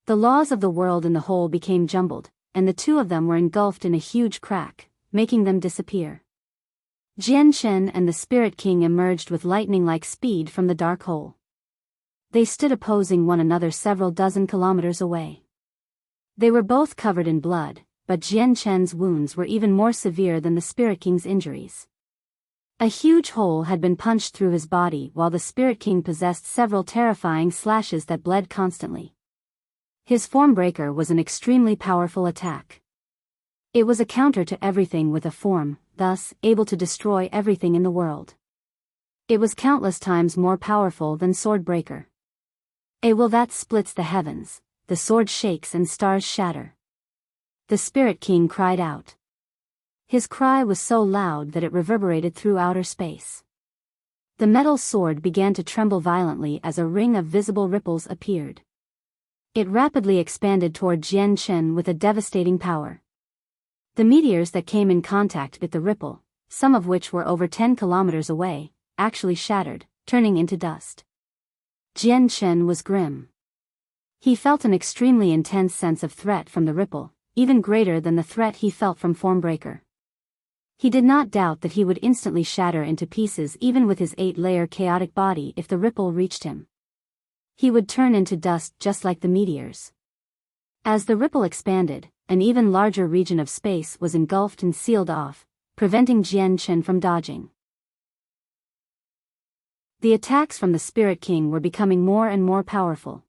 The laws of the world in the hole became jumbled, and the two of them were engulfed in a huge crack, making them disappear. Jian Chen and the Spirit King emerged with lightning-like speed from the dark hole. They stood opposing one another several dozen kilometers away. They were both covered in blood, but Jian Chen's wounds were even more severe than the Spirit King's injuries. A huge hole had been punched through his body while the Spirit King possessed several terrifying slashes that bled constantly. His Formbreaker was an extremely powerful attack. It was a counter to everything with a form, thus able to destroy everything in the world. It was countless times more powerful than Swordbreaker. A will that splits the heavens, the sword shakes and stars shatter. The Spirit King cried out. His cry was so loud that it reverberated through outer space. The metal sword began to tremble violently as a ring of visible ripples appeared. It rapidly expanded toward Jian Chen with a devastating power. The meteors that came in contact with the ripple, some of which were over 10 kilometers away, actually shattered, turning into dust. Jian Chen was grim. He felt an extremely intense sense of threat from the ripple, even greater than the threat he felt from Formbreaker. He did not doubt that he would instantly shatter into pieces even with his 8-layer chaotic body if the ripple reached him. He would turn into dust just like the meteors. As the ripple expanded, an even larger region of space was engulfed and sealed off, preventing Jian Chen from dodging. The attacks from the Spirit King were becoming more and more powerful.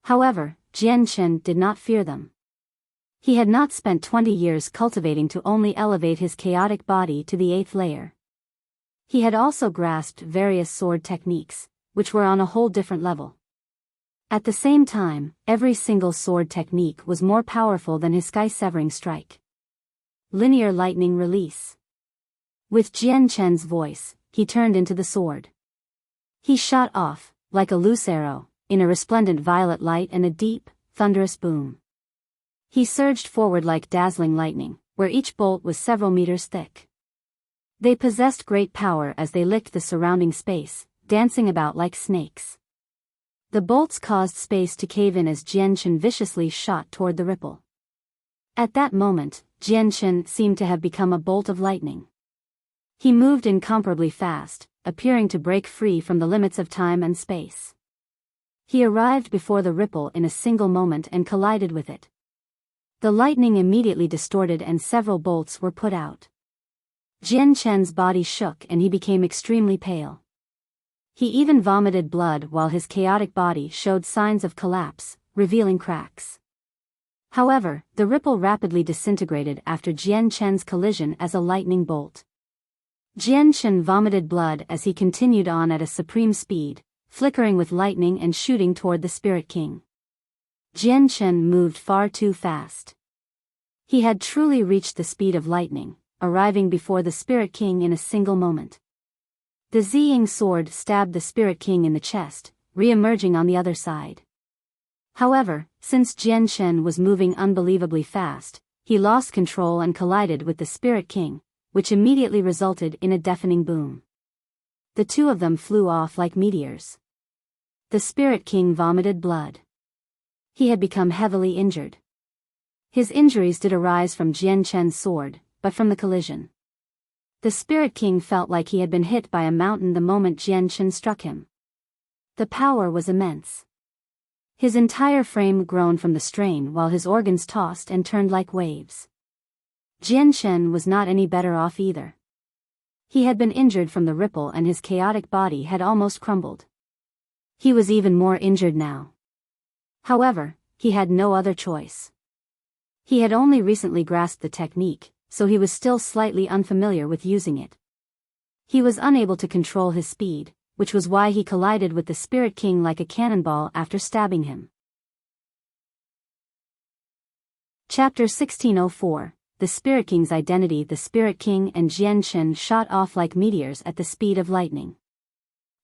However, Jian Chen did not fear them. He had not spent 20 years cultivating to only elevate his chaotic body to the 8th layer. He had also grasped various sword techniques, which were on a whole different level. At the same time, every single sword technique was more powerful than his sky-severing strike. Linear lightning release. With Jian Chen's voice, he turned into the sword. He shot off, like a loose arrow, in a resplendent violet light and a deep, thunderous boom. He surged forward like dazzling lightning, where each bolt was several meters thick. They possessed great power as they licked the surrounding space, dancing about like snakes. The bolts caused space to cave in as Jian Chen viciously shot toward the ripple. At that moment, Jian Chen seemed to have become a bolt of lightning. He moved incomparably fast, appearing to break free from the limits of time and space. He arrived before the ripple in a single moment and collided with it. The lightning immediately distorted and several bolts were put out. Jian Chen's body shook and he became extremely pale. He even vomited blood while his chaotic body showed signs of collapse, revealing cracks. However, the ripple rapidly disintegrated after Jian Chen's collision as a lightning bolt. Jian Chen vomited blood as he continued on at a supreme speed, flickering with lightning and shooting toward the Spirit King. Jian Chen moved far too fast. He had truly reached the speed of lightning, arriving before the Spirit King in a single moment. The Ziying sword stabbed the Spirit King in the chest, re-emerging on the other side. However, since Jian Chen was moving unbelievably fast, he lost control and collided with the Spirit King, which immediately resulted in a deafening boom. The two of them flew off like meteors. The Spirit King vomited blood. He had become heavily injured. His injuries did arise from Jian Chen's sword, but from the collision. The Spirit King felt like he had been hit by a mountain the moment Jian Chen struck him. The power was immense. His entire frame groaned from the strain while his organs tossed and turned like waves. Jian Chen was not any better off either. He had been injured from the ripple and his chaotic body had almost crumbled. He was even more injured now. However, he had no other choice. He had only recently grasped the technique, so he was still slightly unfamiliar with using it. He was unable to control his speed, which was why he collided with the Spirit King like a cannonball after stabbing him. Chapter 1604, The Spirit King's Identity. The Spirit King and Jian Chen shot off like meteors at the speed of lightning.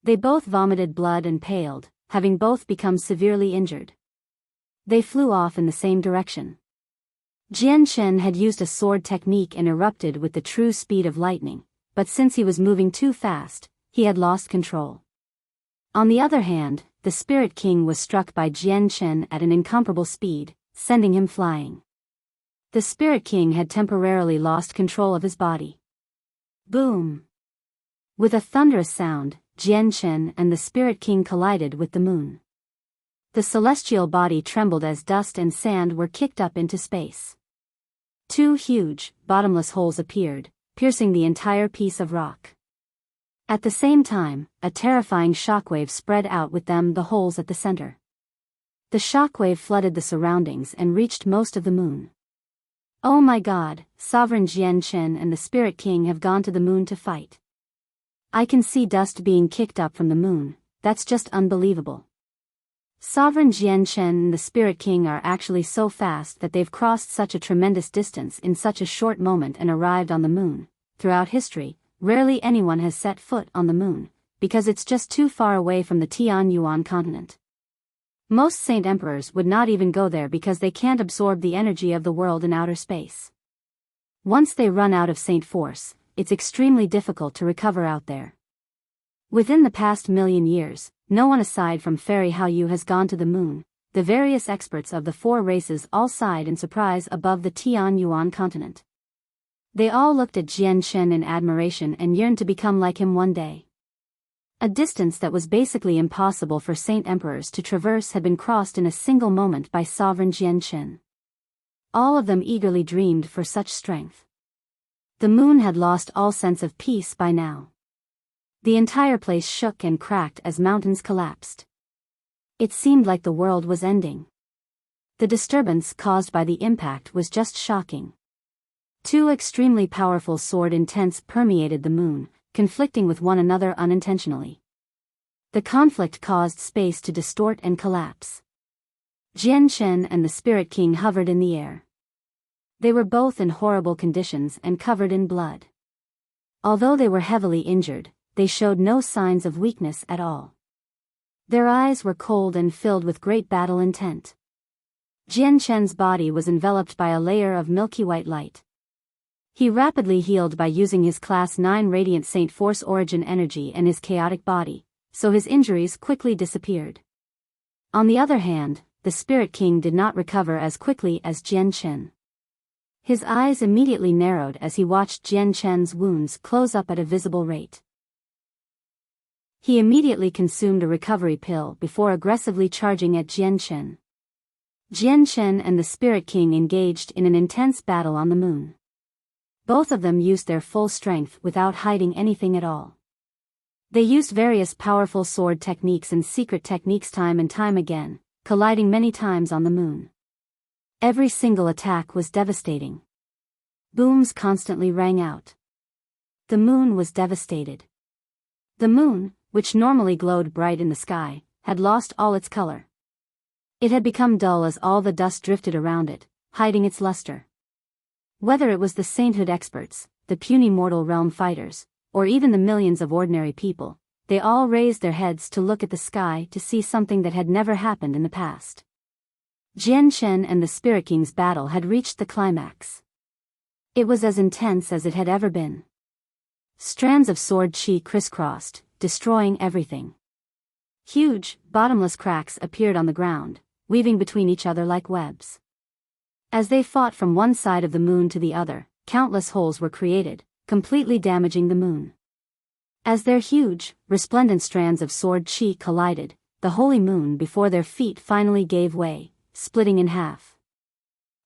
They both vomited blood and paled, having both become severely injured. They flew off in the same direction. Jian Chen had used a sword technique and erupted with the true speed of lightning, but since he was moving too fast, he had lost control. On the other hand, the Spirit King was struck by Jian Chen at an incomparable speed, sending him flying. The Spirit King had temporarily lost control of his body. Boom! With a thunderous sound, Jian Chen and the Spirit King collided with the moon. The celestial body trembled as dust and sand were kicked up into space. Two huge, bottomless holes appeared, piercing the entire piece of rock. At the same time, a terrifying shockwave spread out with them the holes at the center. The shockwave flooded the surroundings and reached most of the moon. Oh my God, Sovereign Jian Chen and the Spirit King have gone to the moon to fight. I can see dust being kicked up from the moon, that's just unbelievable. Sovereign Jian Chen and the Spirit King are actually so fast that they've crossed such a tremendous distance in such a short moment and arrived on the moon. Throughout history, rarely anyone has set foot on the moon, because it's just too far away from the Tianyuan continent. Most Saint Emperors would not even go there because they can't absorb the energy of the world in outer space. Once they run out of Saint Force, it's extremely difficult to recover out there. Within the past million years, no one aside from Fairy Hao Yu has gone to the moon. The various experts of the four races all sighed in surprise above the Tianyuan continent. They all looked at Jian Chen in admiration and yearned to become like him one day. A distance that was basically impossible for Saint Emperors to traverse had been crossed in a single moment by Sovereign Jian Chen. All of them eagerly dreamed for such strength. The moon had lost all sense of peace by now. The entire place shook and cracked as mountains collapsed. It seemed like the world was ending. The disturbance caused by the impact was just shocking. Two extremely powerful sword intents permeated the moon, conflicting with one another unintentionally. The conflict caused space to distort and collapse. Jian Chen and the Spirit King hovered in the air. They were both in horrible conditions and covered in blood. Although they were heavily injured, they showed no signs of weakness at all. Their eyes were cold and filled with great battle intent. Jian Chen's body was enveloped by a layer of milky white light. He rapidly healed by using his Class 9 Radiant Saint Force Origin energy and his chaotic body, so his injuries quickly disappeared. On the other hand, the Spirit King did not recover as quickly as Jian Chen. His eyes immediately narrowed as he watched Jian Chen's wounds close up at a visible rate. He immediately consumed a recovery pill before aggressively charging at Jian Chen. Jian Chen and the Spirit King engaged in an intense battle on the moon. Both of them used their full strength without hiding anything at all. They used various powerful sword techniques and secret techniques time and time again, colliding many times on the moon. Every single attack was devastating. Booms constantly rang out. The moon was devastated. The moon, which normally glowed bright in the sky, had lost all its color. It had become dull as all the dust drifted around it, hiding its luster. Whether it was the sainthood experts, the puny mortal realm fighters, or even the millions of ordinary people, they all raised their heads to look at the sky to see something that had never happened in the past. Jian Chen and the Spirit King's battle had reached the climax. It was as intense as it had ever been. Strands of sword chi crisscrossed, destroying everything. Huge, bottomless cracks appeared on the ground, weaving between each other like webs. As they fought from one side of the moon to the other, countless holes were created, completely damaging the moon. As their huge, resplendent strands of sword chi collided, the holy moon before their feet finally gave way, splitting in half.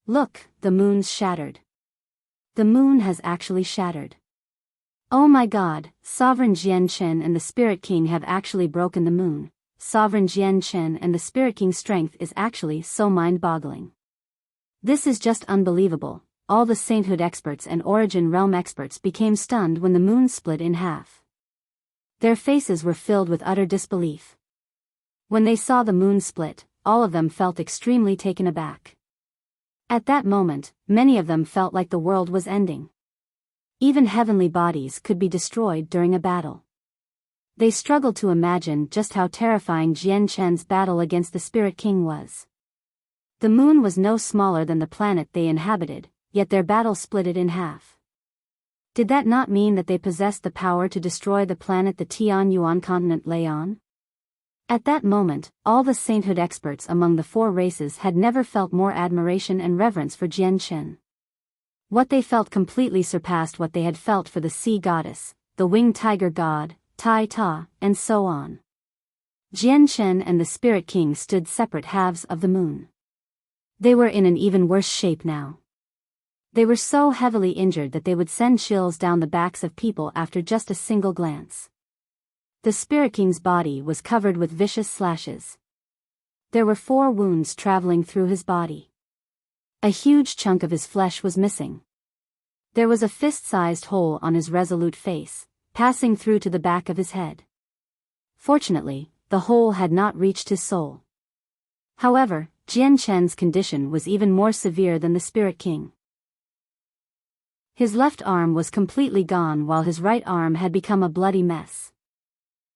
Look, the moon's shattered. The moon has actually shattered. Oh my God, Sovereign Jian Chen and the Spirit King have actually broken the moon. Sovereign Jian Chen and the Spirit King's strength is actually so mind-boggling. This is just unbelievable. All the sainthood experts and origin realm experts became stunned when the moon split in half. Their faces were filled with utter disbelief. When they saw the moon split, all of them felt extremely taken aback. At that moment, many of them felt like the world was ending. Even heavenly bodies could be destroyed during a battle. They struggled to imagine just how terrifying Jian Chen's battle against the Spirit King was. The moon was no smaller than the planet they inhabited, yet their battle split it in half. Did that not mean that they possessed the power to destroy the planet the Tian Yuan continent lay on? At that moment, all the sainthood experts among the four races had never felt more admiration and reverence for Jian Chen. What they felt completely surpassed what they had felt for the sea goddess, the winged tiger god, Tai Ta, and so on. Jian Chen and the Spirit King stood separate halves of the moon. They were in an even worse shape now. They were so heavily injured that they would send chills down the backs of people after just a single glance. The Spirit King's body was covered with vicious slashes. There were 4 wounds traveling through his body. A huge chunk of his flesh was missing. There was a fist-sized hole on his resolute face, passing through to the back of his head. Fortunately, the hole had not reached his soul. However, Jian Chen's condition was even more severe than the Spirit King. His left arm was completely gone while his right arm had become a bloody mess.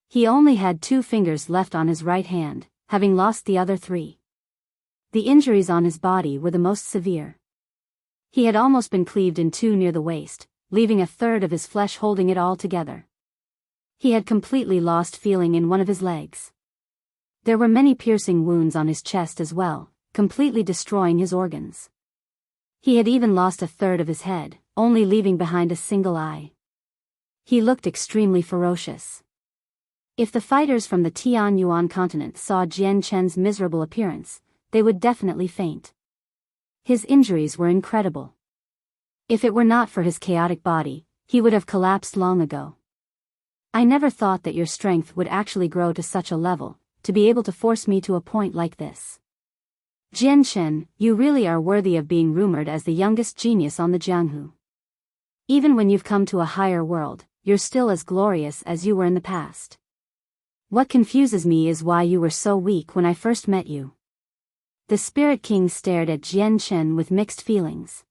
He only had 2 fingers left on his right hand, having lost the other 3. The injuries on his body were the most severe. He had almost been cleaved in 2 near the waist, leaving a third of his flesh holding it all together. He had completely lost feeling in one of his legs. There were many piercing wounds on his chest as well, completely destroying his organs. He had even lost a third of his head, only leaving behind a single eye. He looked extremely ferocious. If the fighters from the Tian Yuan continent saw Jian Chen's miserable appearance, they would definitely faint. His injuries were incredible. If it were not for his chaotic body, he would have collapsed long ago. I never thought that your strength would actually grow to such a level, to be able to force me to a point like this. Jian Chen, you really are worthy of being rumored as the youngest genius on the Jianghu. Even when you've come to a higher world, you're still as glorious as you were in the past. What confuses me is why you were so weak when I first met you. The Spirit King stared at Jian Chen with mixed feelings.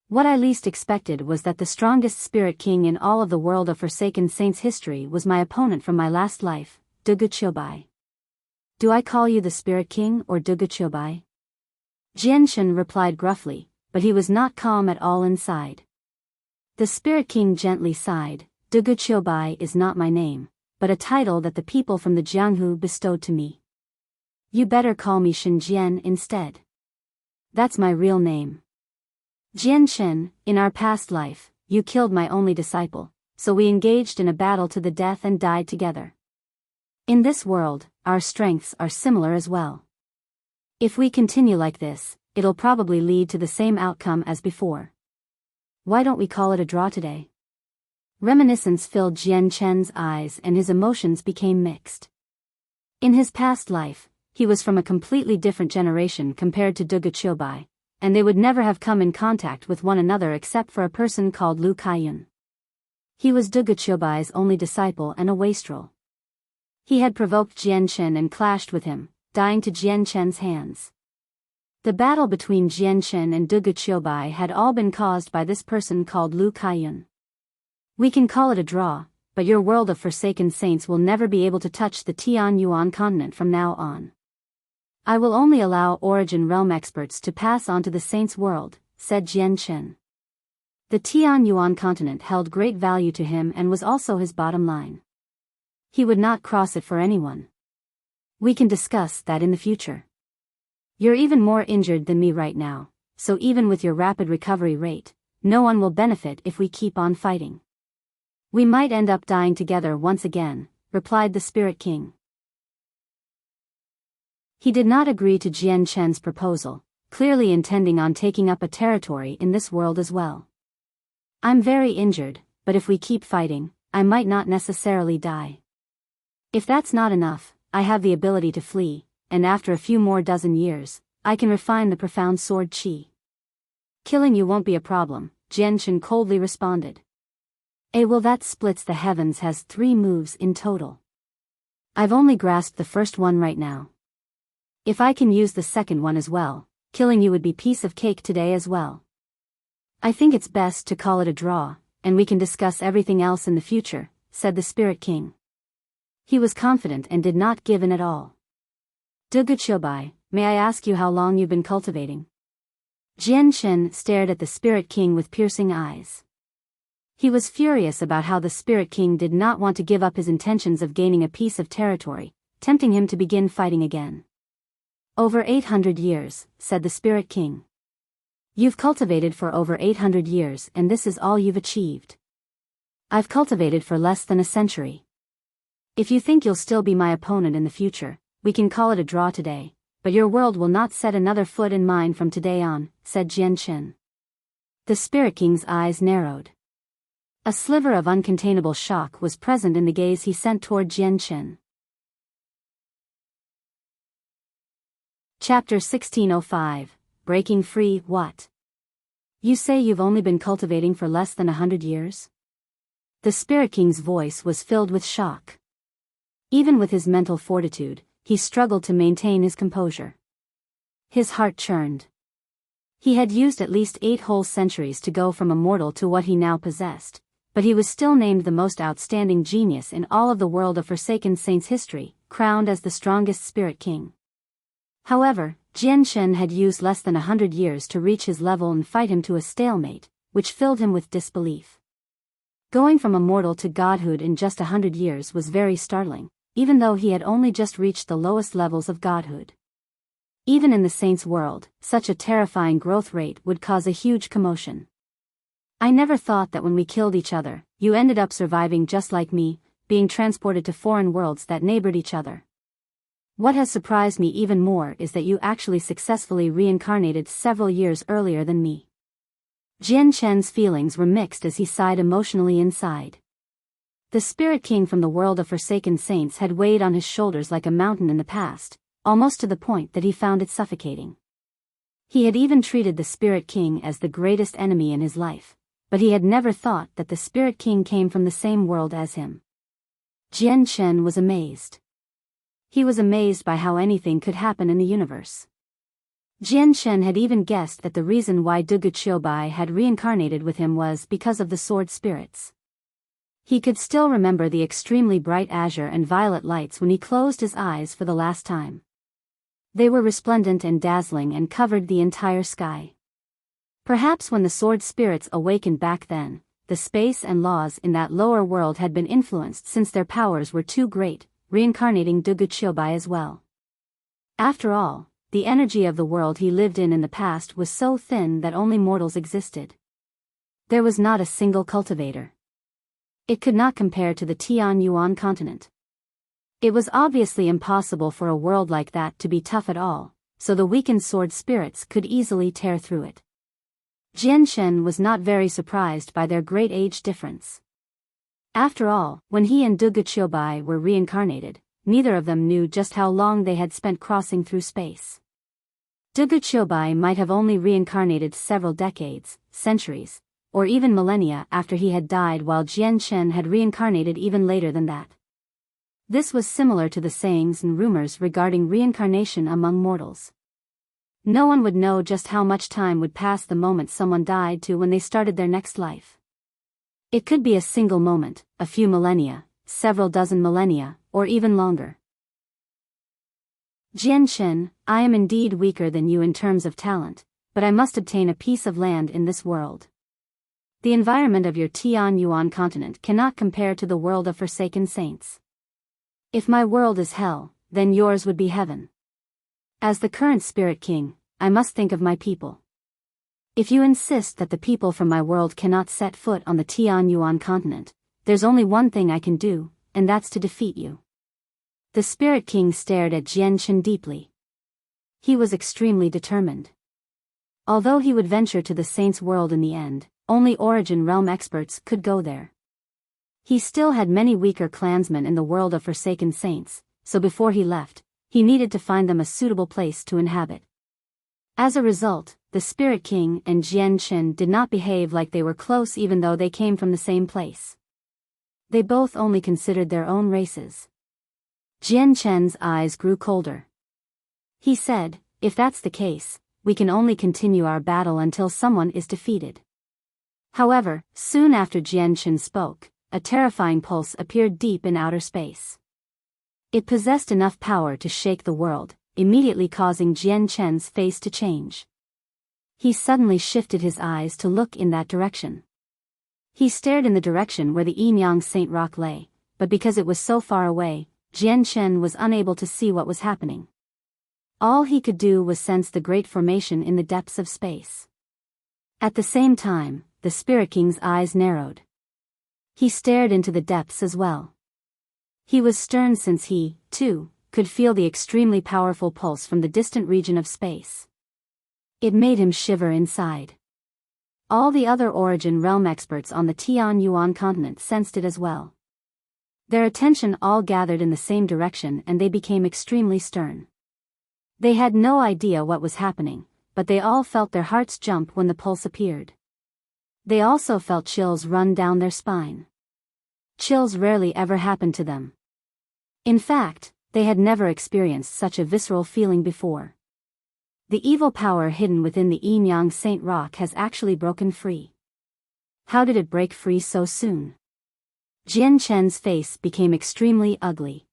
What I least expected was that the strongest Spirit King in all of the world of Forsaken Saints history was my opponent from my last life, Dugu Qiubai. Do I call you the Spirit King or Dugu Qiubai? Jian Chen replied gruffly, but he was not calm at all inside. The Spirit King gently sighed. Dugu Qiubai is not my name, but a title that the people from the Jianghu bestowed to me. You better call me Shen Jian instead. That's my real name. Jian Chen, in our past life, you killed my only disciple, so we engaged in a battle to the death and died together. In this world, our strengths are similar as well. If we continue like this, it'll probably lead to the same outcome as before. Why don't we call it a draw today? Reminiscence filled Jian Chen's eyes and his emotions became mixed. In his past life, he was from a completely different generation compared to Dugu Qiubai, and they would never have come in contact with one another except for a person called Lu Kaiyun. He was Dugu Qiubai's only disciple and a wastrel. He had provoked Jian Chen and clashed with him, dying to Jian Chen's hands. The battle between Jian Chen and Dugu Qiubai had all been caused by this person called Lu Kaiyun. We can call it a draw, but your world of Forsaken Saints will never be able to touch the Tian Yuan continent from now on. I will only allow Origin Realm experts to pass on to the Saints' world, said Jian Chen. The Tian Yuan continent held great value to him and was also his bottom line. He would not cross it for anyone. We can discuss that in the future. You're even more injured than me right now, so even with your rapid recovery rate, no one will benefit if we keep on fighting. We might end up dying together once again, replied the Spirit King. He did not agree to Jian Chen's proposal, clearly intending on taking up a territory in this world as well. I'm very injured, but if we keep fighting, I might not necessarily die. If that's not enough, I have the ability to flee, and after a few more dozen years, I can refine the profound sword chi. Killing you won't be a problem, Jianchen coldly responded. Well, that splits the heavens has 3 moves in total. I've only grasped the first one right now. If I can use the second one as well, killing you would be piece of cake today as well. I think it's best to call it a draw, and we can discuss everything else in the future, said the Spirit King. He was confident and did not give in at all. Duguchobai, may I ask you how long you've been cultivating? Jianchen stared at the Spirit King with piercing eyes. He was furious about how the Spirit King did not want to give up his intentions of gaining a piece of territory, tempting him to begin fighting again. Over 800 years, said the Spirit King. You've cultivated for over 800 years and this is all you've achieved. I've cultivated for less than a century. If you think you'll still be my opponent in the future, we can call it a draw today, but your world will not set another foot in mine from today on, said Jianchen. The Spirit King's eyes narrowed. A sliver of uncontainable shock was present in the gaze he sent toward Jianchen. Chapter 1605, Breaking Free. What? You say you've only been cultivating for less than 100 years? The Spirit King's voice was filled with shock. Even with his mental fortitude, he struggled to maintain his composure. His heart churned. He had used at least 8 whole centuries to go from a mortal to what he now possessed, but he was still named the most outstanding genius in all of the world of Forsaken Saints history, crowned as the strongest Spirit King. However, Jianchen had used less than 100 years to reach his level and fight him to a stalemate, which filled him with disbelief. Going from a mortal to godhood in just 100 years was very startling, even though he had only just reached the lowest levels of godhood. Even in the saints' world, such a terrifying growth rate would cause a huge commotion. I never thought that when we killed each other, you ended up surviving just like me, being transported to foreign worlds that neighbored each other. What has surprised me even more is that you actually successfully reincarnated several years earlier than me. Jianchen's feelings were mixed as he sighed emotionally inside. The Spirit King from the world of Forsaken Saints had weighed on his shoulders like a mountain in the past, almost to the point that he found it suffocating. He had even treated the Spirit King as the greatest enemy in his life, but he had never thought that the Spirit King came from the same world as him. Jianchen was amazed. He was amazed by how anything could happen in the universe. Jianchen had even guessed that the reason why Duguchobai had reincarnated with him was because of the sword spirits. He could still remember the extremely bright azure and violet lights when he closed his eyes for the last time. They were resplendent and dazzling and covered the entire sky. Perhaps when the sword spirits awakened back then, the space and laws in that lower world had been influenced since their powers were too great, reincarnating Duguchobai as well. After all, the energy of the world he lived in the past was so thin that only mortals existed. There was not a single cultivator. It could not compare to the Tianyuan continent. It was obviously impossible for a world like that to be tough at all, so the weakened sword spirits could easily tear through it. Jianchen was not very surprised by their great age difference. After all, when he and Duguchobai were reincarnated, neither of them knew just how long they had spent crossing through space. Duguchobai might have only reincarnated several decades, centuries, or even millennia after he had died, while Jianchen had reincarnated even later than that. This was similar to the sayings and rumors regarding reincarnation among mortals. No one would know just how much time would pass the moment someone died to when they started their next life. It could be a single moment, a few millennia, several dozen millennia, or even longer. Jianchen, I am indeed weaker than you in terms of talent, but I must obtain a piece of land in this world. The environment of your Tianyuan continent cannot compare to the world of Forsaken Saints. If my world is hell, then yours would be heaven. As the current Spirit King, I must think of my people. If you insist that the people from my world cannot set foot on the Tianyuan continent, there's only one thing I can do, and that's to defeat you. The Spirit King stared at Jianchen deeply. He was extremely determined. Although he would venture to the Saints' world in the end, only Origin Realm experts could go there. He still had many weaker clansmen in the world of Forsaken Saints, so before he left, he needed to find them a suitable place to inhabit. As a result, the Spirit King and Jian Chen did not behave like they were close even though they came from the same place. They both only considered their own races. Jian Chen's eyes grew colder. He said, "If that's the case, we can only continue our battle until someone is defeated." However, soon after Jian Chen spoke, a terrifying pulse appeared deep in outer space. It possessed enough power to shake the world, immediately causing Jian Chen's face to change. He suddenly shifted his eyes to look in that direction. He stared in the direction where the Embark Saint Rock lay, but because it was so far away, Jian Chen was unable to see what was happening. All he could do was sense the great formation in the depths of space. At the same time, the Spirit King's eyes narrowed. He stared into the depths as well. He was stern since he, too, could feel the extremely powerful pulse from the distant region of space. It made him shiver inside. All the other Origin Realm experts on the Tianyuan continent sensed it as well. Their attention all gathered in the same direction and they became extremely stern. They had no idea what was happening, but they all felt their hearts jump when the pulse appeared. They also felt chills run down their spine. Chills rarely ever happened to them. In fact, they had never experienced such a visceral feeling before. The evil power hidden within the Embark Saint Rock has actually broken free. How did it break free so soon? Jian Chen's face became extremely ugly.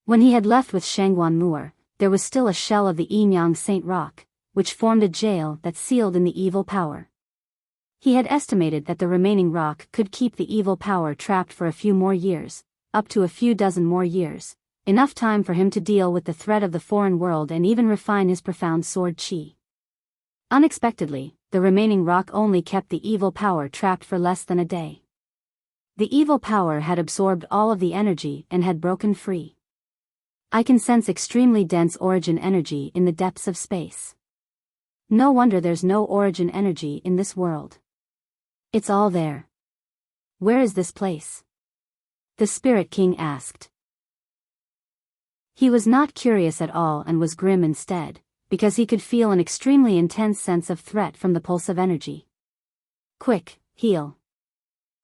When he had left with Shangguan Moor, there was still a shell of the Embark Saint Rock, which formed a jail that sealed in the evil power. He had estimated that the remaining rock could keep the evil power trapped for a few more years, up to a few dozen more years, enough time for him to deal with the threat of the foreign world and even refine his profound sword qi. Unexpectedly, the remaining rock only kept the evil power trapped for less than a day. The evil power had absorbed all of the energy and had broken free. I can sense extremely dense origin energy in the depths of space. No wonder there's no origin energy in this world. It's all there. Where is this place? The Spirit King asked. He was not curious at all and was grim instead, because he could feel an extremely intense sense of threat from the pulse of energy. Quick, heal.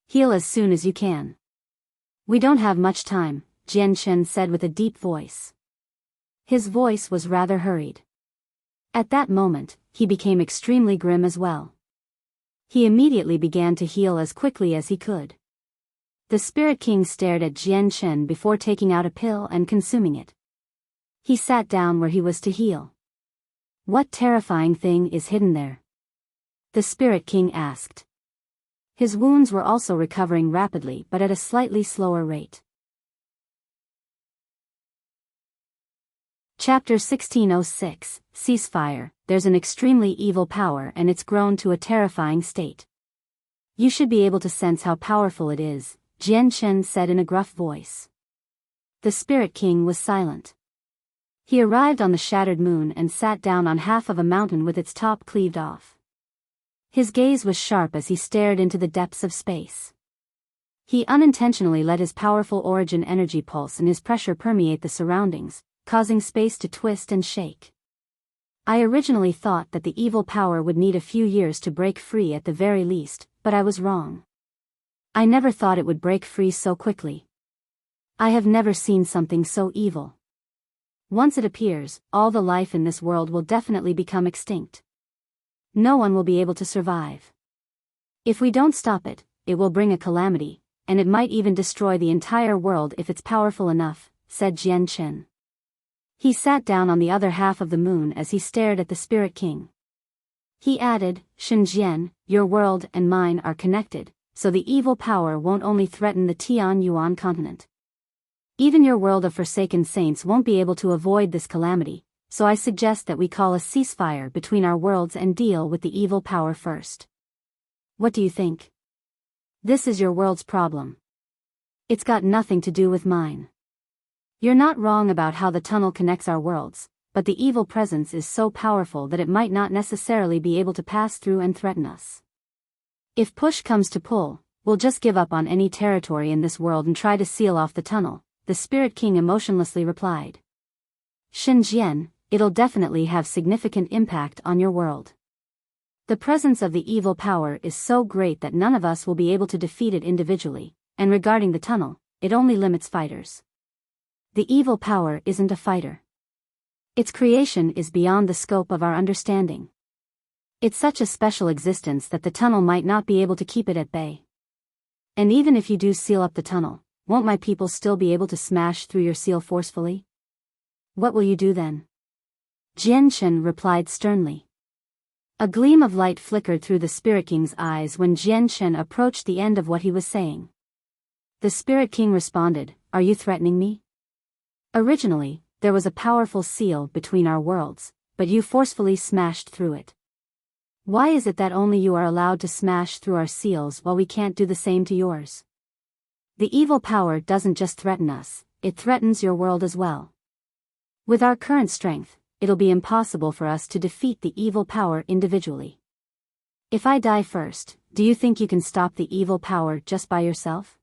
Heal as soon as you can. We don't have much time, Jian Chen said with a deep voice. His voice was rather hurried. At that moment, he became extremely grim as well. He immediately began to heal as quickly as he could. The Spirit King stared at Jian Chen before taking out a pill and consuming it. He sat down where he was to heal. What terrifying thing is hidden there? The Spirit King asked. His wounds were also recovering rapidly but at a slightly slower rate. Chapter 1606, Ceasefire. There's an extremely evil power and it's grown to a terrifying state. You should be able to sense how powerful it is, Jian Chen said in a gruff voice. The Spirit King was silent. He arrived on the shattered moon and sat down on half of a mountain with its top cleaved off. His gaze was sharp as he stared into the depths of space. He unintentionally let his powerful origin energy pulse and his pressure permeate the surroundings, causing space to twist and shake. I originally thought that the evil power would need a few years to break free at the very least, but I was wrong. I never thought it would break free so quickly. I have never seen something so evil. Once it appears, all the life in this world will definitely become extinct. No one will be able to survive. If we don't stop it, it will bring a calamity, and it might even destroy the entire world if it's powerful enough, said Jian Chen. He sat down on the other half of the moon as he stared at the Spirit King. He added, Shenzhen, your world and mine are connected, so the evil power won't only threaten the Tianyuan continent. Even your world of forsaken saints won't be able to avoid this calamity, so I suggest that we call a ceasefire between our worlds and deal with the evil power first. What do you think? This is your world's problem. It's got nothing to do with mine. You're not wrong about how the tunnel connects our worlds, but the evil presence is so powerful that it might not necessarily be able to pass through and threaten us. If push comes to pull, we'll just give up on any territory in this world and try to seal off the tunnel, the Spirit King emotionlessly replied. Shen Jian, it'll definitely have significant impact on your world. The presence of the evil power is so great that none of us will be able to defeat it individually, and regarding the tunnel, it only limits fighters. The evil power isn't a fighter. Its creation is beyond the scope of our understanding. It's such a special existence that the tunnel might not be able to keep it at bay. And even if you do seal up the tunnel, won't my people still be able to smash through your seal forcefully? What will you do then? Jian Chen replied sternly. A gleam of light flickered through the Spirit King's eyes when Jian Chen approached the end of what he was saying. The Spirit King responded, "Are you threatening me? Originally, there was a powerful seal between our worlds, but you forcefully smashed through it. Why is it that only you are allowed to smash through our seals while we can't do the same to yours? The evil power doesn't just threaten us, it threatens your world as well. With our current strength, it'll be impossible for us to defeat the evil power individually. If I die first, do you think you can stop the evil power just by yourself?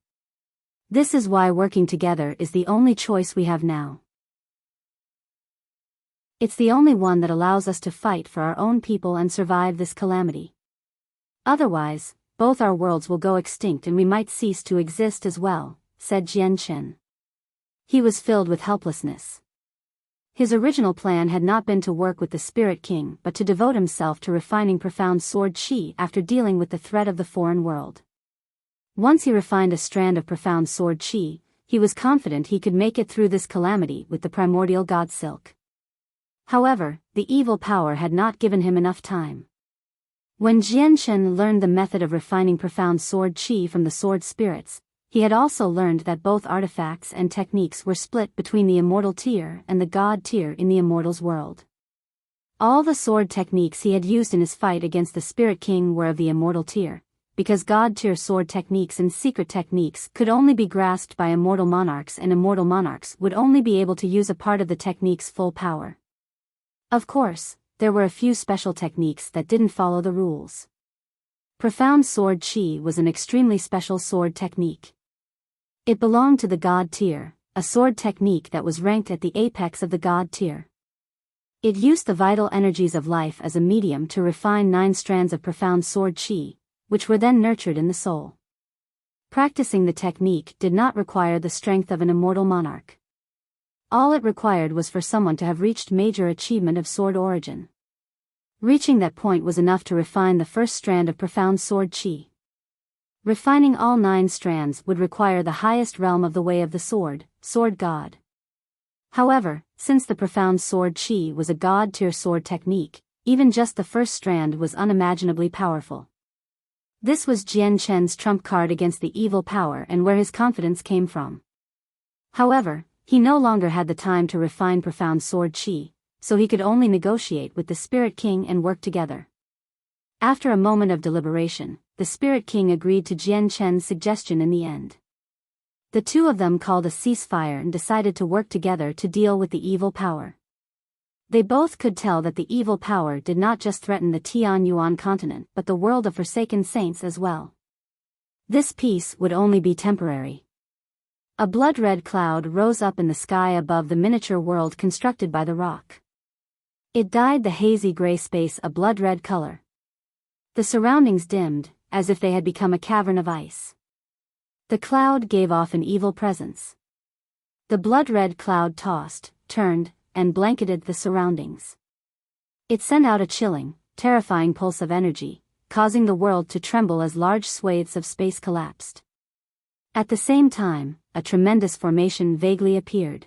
This is why working together is the only choice we have now. It's the only one that allows us to fight for our own people and survive this calamity. Otherwise, both our worlds will go extinct and we might cease to exist as well," said Jian Chen. He was filled with helplessness. His original plan had not been to work with the Spirit King but to devote himself to refining profound sword qi after dealing with the threat of the foreign world. Once he refined a strand of profound sword qi, he was confident he could make it through this calamity with the primordial god silk. However, the evil power had not given him enough time. When Jian Chen learned the method of refining profound sword qi from the sword spirits, he had also learned that both artifacts and techniques were split between the immortal tier and the god tier in the immortals world. All the sword techniques he had used in his fight against the Spirit King were of the immortal tier, because god tier sword techniques and secret techniques could only be grasped by immortal monarchs, and immortal monarchs would only be able to use a part of the technique's full power. Of course, there were a few special techniques that didn't follow the rules. Profound sword qi was an extremely special sword technique. It belonged to the god tier, a sword technique that was ranked at the apex of the god tier. It used the vital energies of life as a medium to refine 9 strands of profound sword qi, which were then nurtured in the soul. Practicing the technique did not require the strength of an immortal monarch. All it required was for someone to have reached major achievement of sword origin. Reaching that point was enough to refine the first strand of profound sword qi. Refining all 9 strands would require the highest realm of the way of the sword god. However, since the profound sword qi was a god tier sword technique, even just the first strand was unimaginably powerful. This was Jian Chen's trump card against the evil power and where his confidence came from. However, he no longer had the time to refine profound sword qi, so he could only negotiate with the Spirit King and work together. After a moment of deliberation, the Spirit King agreed to Jian Chen's suggestion in the end. The two of them called a ceasefire and decided to work together to deal with the evil power. They both could tell that the evil power did not just threaten the Tianyuan continent but the world of Forsaken Saints as well. This peace would only be temporary. A blood-red cloud rose up in the sky above the miniature world constructed by the rock. It dyed the hazy gray space a blood-red color. The surroundings dimmed, as if they had become a cavern of ice. The cloud gave off an evil presence. The blood-red cloud tossed, turned, and blanketed the surroundings. It sent out a chilling, terrifying pulse of energy, causing the world to tremble as large swathes of space collapsed. At the same time, a tremendous formation vaguely appeared.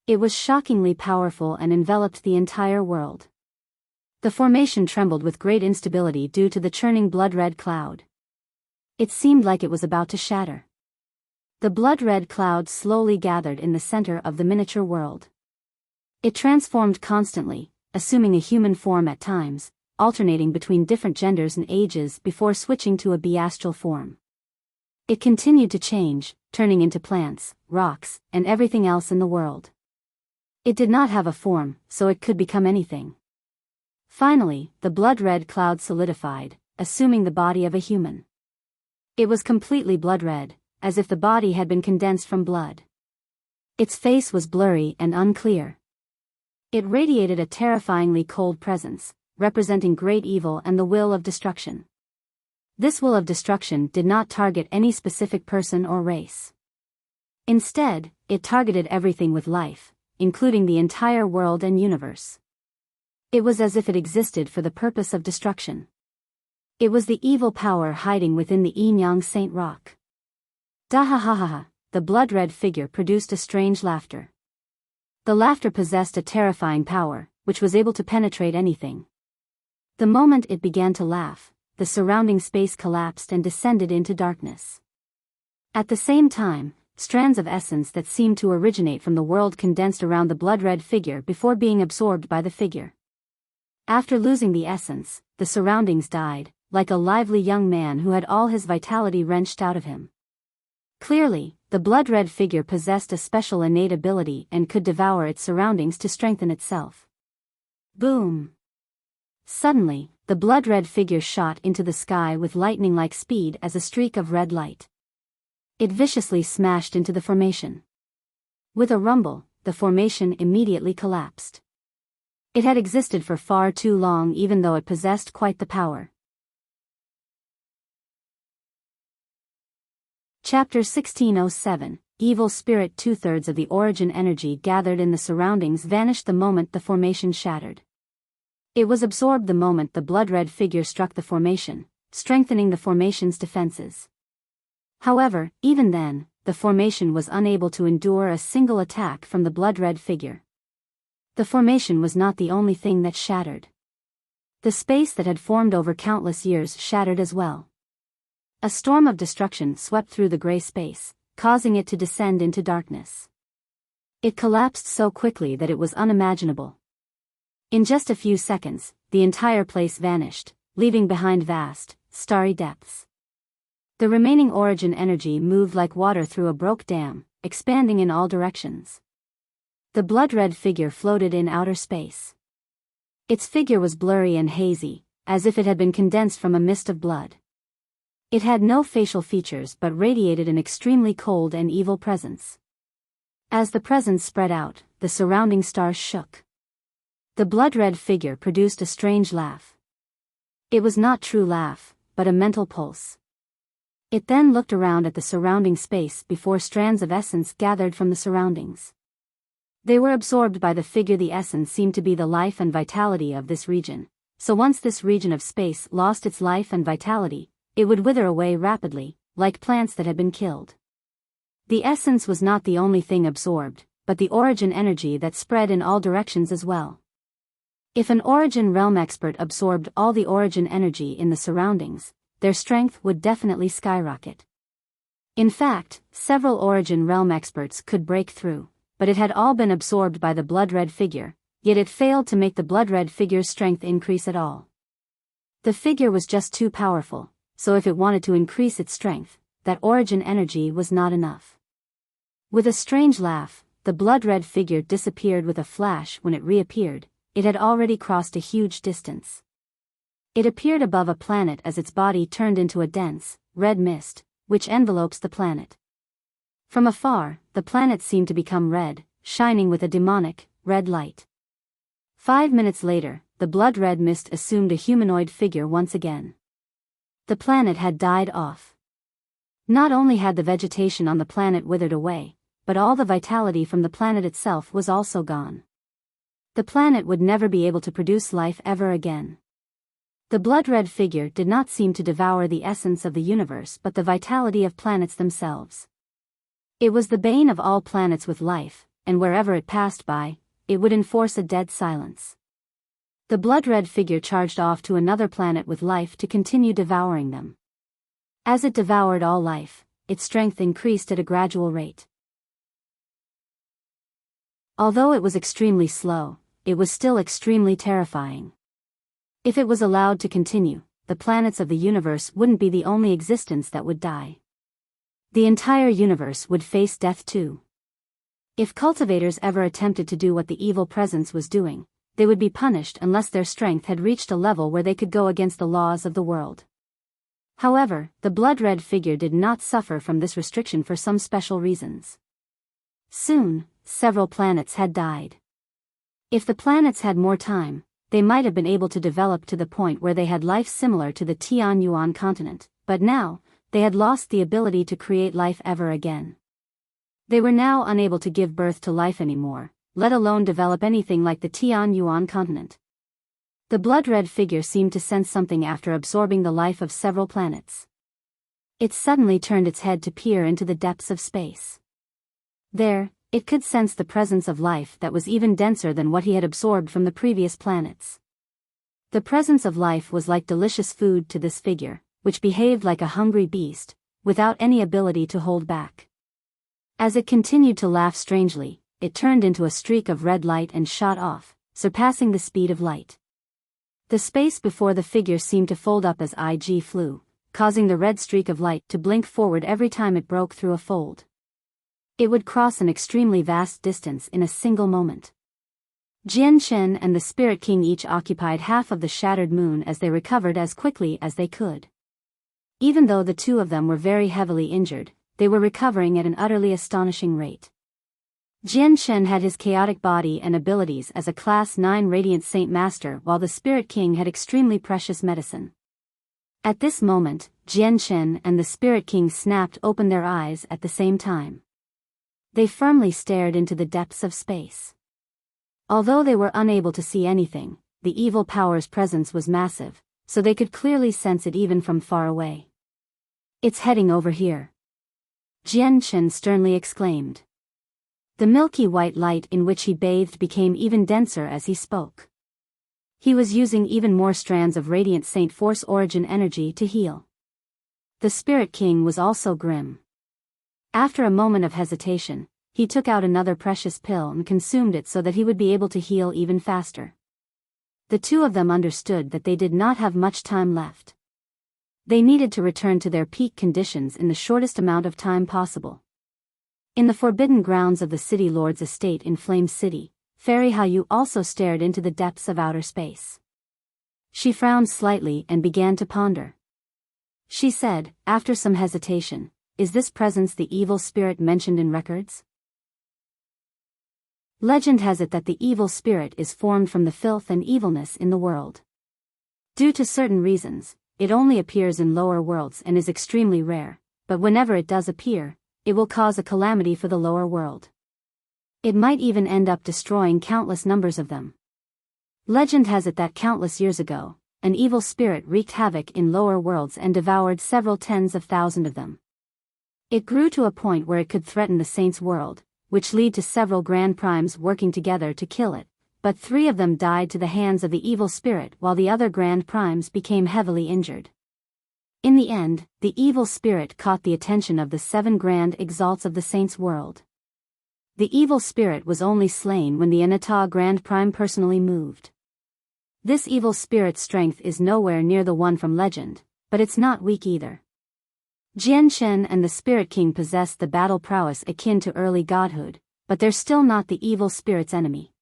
It was shockingly powerful and enveloped the entire world. The formation trembled with great instability due to the churning blood-red cloud. It seemed like it was about to shatter. The blood-red cloud slowly gathered in the center of the miniature world. It transformed constantly, assuming a human form at times, alternating between different genders and ages before switching to a biastral form. It continued to change, turning into plants, rocks, and everything else in the world. It did not have a form, so it could become anything. Finally, the blood-red cloud solidified, assuming the body of a human. It was completely blood-red, as if the body had been condensed from blood. Its face was blurry and unclear. It radiated a terrifyingly cold presence, representing great evil and the will of destruction. This will of destruction did not target any specific person or race. Instead, it targeted everything with life, including the entire world and universe. It was as if it existed for the purpose of destruction. It was the evil power hiding within the Yin-Yang Saint Rock. Dahahaha, the blood-red figure produced a strange laughter. The laughter possessed a terrifying power, which was able to penetrate anything. The moment it began to laugh, the surrounding space collapsed and descended into darkness. At the same time, strands of essence that seemed to originate from the world condensed around the blood-red figure before being absorbed by the figure. After losing the essence, the surroundings died, like a lively young man who had all his vitality wrenched out of him. Clearly, the blood-red figure possessed a special innate ability and could devour its surroundings to strengthen itself. Boom! Suddenly, the blood-red figure shot into the sky with lightning-like speed as a streak of red light. It viciously smashed into the formation. With a rumble, the formation immediately collapsed. It had existed for far too long even though it possessed quite the power. Chapter 1607, Evil Spirit. 2/3 of the origin energy gathered in the surroundings vanished the moment the formation shattered. It was absorbed the moment the blood-red figure struck the formation, strengthening the formation's defenses. However, even then, the formation was unable to endure a single attack from the blood-red figure. The formation was not the only thing that shattered. The space that had formed over countless years shattered as well. A storm of destruction swept through the gray space, causing it to descend into darkness. It collapsed so quickly that it was unimaginable. In just a few seconds, the entire place vanished, leaving behind vast, starry depths. The remaining origin energy moved like water through a broke dam, expanding in all directions. The blood-red figure floated in outer space. Its figure was blurry and hazy, as if it had been condensed from a mist of blood. It had no facial features but radiated an extremely cold and evil presence. As the presence spread out, the surrounding stars shook. The blood-red figure produced a strange laugh. It was not true laugh, but a mental pulse. It then looked around at the surrounding space before strands of essence gathered from the surroundings. They were absorbed by the figure. The essence seemed to be the life and vitality of this region, so once this region of space lost its life and vitality, it would wither away rapidly, like plants that had been killed. The essence was not the only thing absorbed, but the origin energy that spread in all directions as well. If an origin realm expert absorbed all the origin energy in the surroundings, their strength would definitely skyrocket. In fact, several origin realm experts could break through, but it had all been absorbed by the blood-red figure, yet it failed to make the blood-red figure's strength increase at all. The figure was just too powerful, so if it wanted to increase its strength, that origin energy was not enough. With a strange laugh, the blood-red figure disappeared with a flash. When it reappeared, it had already crossed a huge distance. It appeared above a planet as its body turned into a dense, red mist, which envelopes the planet. From afar, the planet seemed to become red, shining with a demonic, red light. 5 minutes later, the blood-red mist assumed a humanoid figure once again. The planet had died off. Not only had the vegetation on the planet withered away, but all the vitality from the planet itself was also gone. The planet would never be able to produce life ever again. The blood-red figure did not seem to devour the essence of the universe but the vitality of planets themselves. It was the bane of all planets with life, and wherever it passed by, it would enforce a dead silence. The blood-red figure charged off to another planet with life to continue devouring them. As it devoured all life, its strength increased at a gradual rate. Although it was extremely slow, it was still extremely terrifying. If it was allowed to continue, the planets of the universe wouldn't be the only existence that would die. The entire universe would face death too. If cultivators ever attempted to do what the evil presence was doing, they would be punished unless their strength had reached a level where they could go against the laws of the world. However, the blood-red figure did not suffer from this restriction for some special reasons. Soon, several planets had died. If the planets had more time, they might have been able to develop to the point where they had life similar to the Tianyuan continent, but now, they had lost the ability to create life ever again. They were now unable to give birth to life anymore, let alone develop anything like the Tianyuan continent. The blood-red figure seemed to sense something after absorbing the life of several planets. It suddenly turned its head to peer into the depths of space. There, it could sense the presence of life that was even denser than what he had absorbed from the previous planets. The presence of life was like delicious food to this figure, which behaved like a hungry beast, without any ability to hold back. As it continued to laugh strangely, it turned into a streak of red light and shot off, surpassing the speed of light. The space before the figure seemed to fold up as it flew, causing the red streak of light to blink forward every time it broke through a fold. It would cross an extremely vast distance in a single moment. Jian Shen and the Spirit King each occupied half of the shattered moon as they recovered as quickly as they could. Even though the two of them were very heavily injured, they were recovering at an utterly astonishing rate. Jian Shen had his chaotic body and abilities as a Class 9 Radiant Saint Master, while the Spirit King had extremely precious medicine. At this moment, Jian Shen and the Spirit King snapped open their eyes at the same time. They firmly stared into the depths of space. Although they were unable to see anything, the evil power's presence was massive, so they could clearly sense it even from far away. "It's heading over here," Jian Shen sternly exclaimed. The milky white light in which he bathed became even denser as he spoke. He was using even more strands of Radiant Saint Force origin energy to heal. The Spirit King was also grim. After a moment of hesitation, he took out another precious pill and consumed it so that he would be able to heal even faster. The two of them understood that they did not have much time left. They needed to return to their peak conditions in the shortest amount of time possible. In the forbidden grounds of the City Lord's estate in Flame City, Fairy Hayu also stared into the depths of outer space. She frowned slightly and began to ponder. She said, after some hesitation, "Is this presence the evil spirit mentioned in records?" Legend has it that the evil spirit is formed from the filth and evilness in the world. Due to certain reasons, it only appears in lower worlds and is extremely rare, but whenever it does appear, it will cause a calamity for the lower world. It might even end up destroying countless numbers of them. Legend has it that countless years ago, an evil spirit wreaked havoc in lower worlds and devoured several tens of thousands of them. It grew to a point where it could threaten the Saints' world, which led to several Grand Primes working together to kill it, but 3 of them died to the hands of the evil spirit while the other Grand Primes became heavily injured. In the end, the evil spirit caught the attention of the 7 Grand Exalts of the Saints' world. The evil spirit was only slain when the Anata Grand Prime personally moved. This evil spirit's strength is nowhere near the one from legend, but it's not weak either. Jian Shen and the Spirit King possess the battle prowess akin to early godhood, but they're still not the evil spirit's enemy.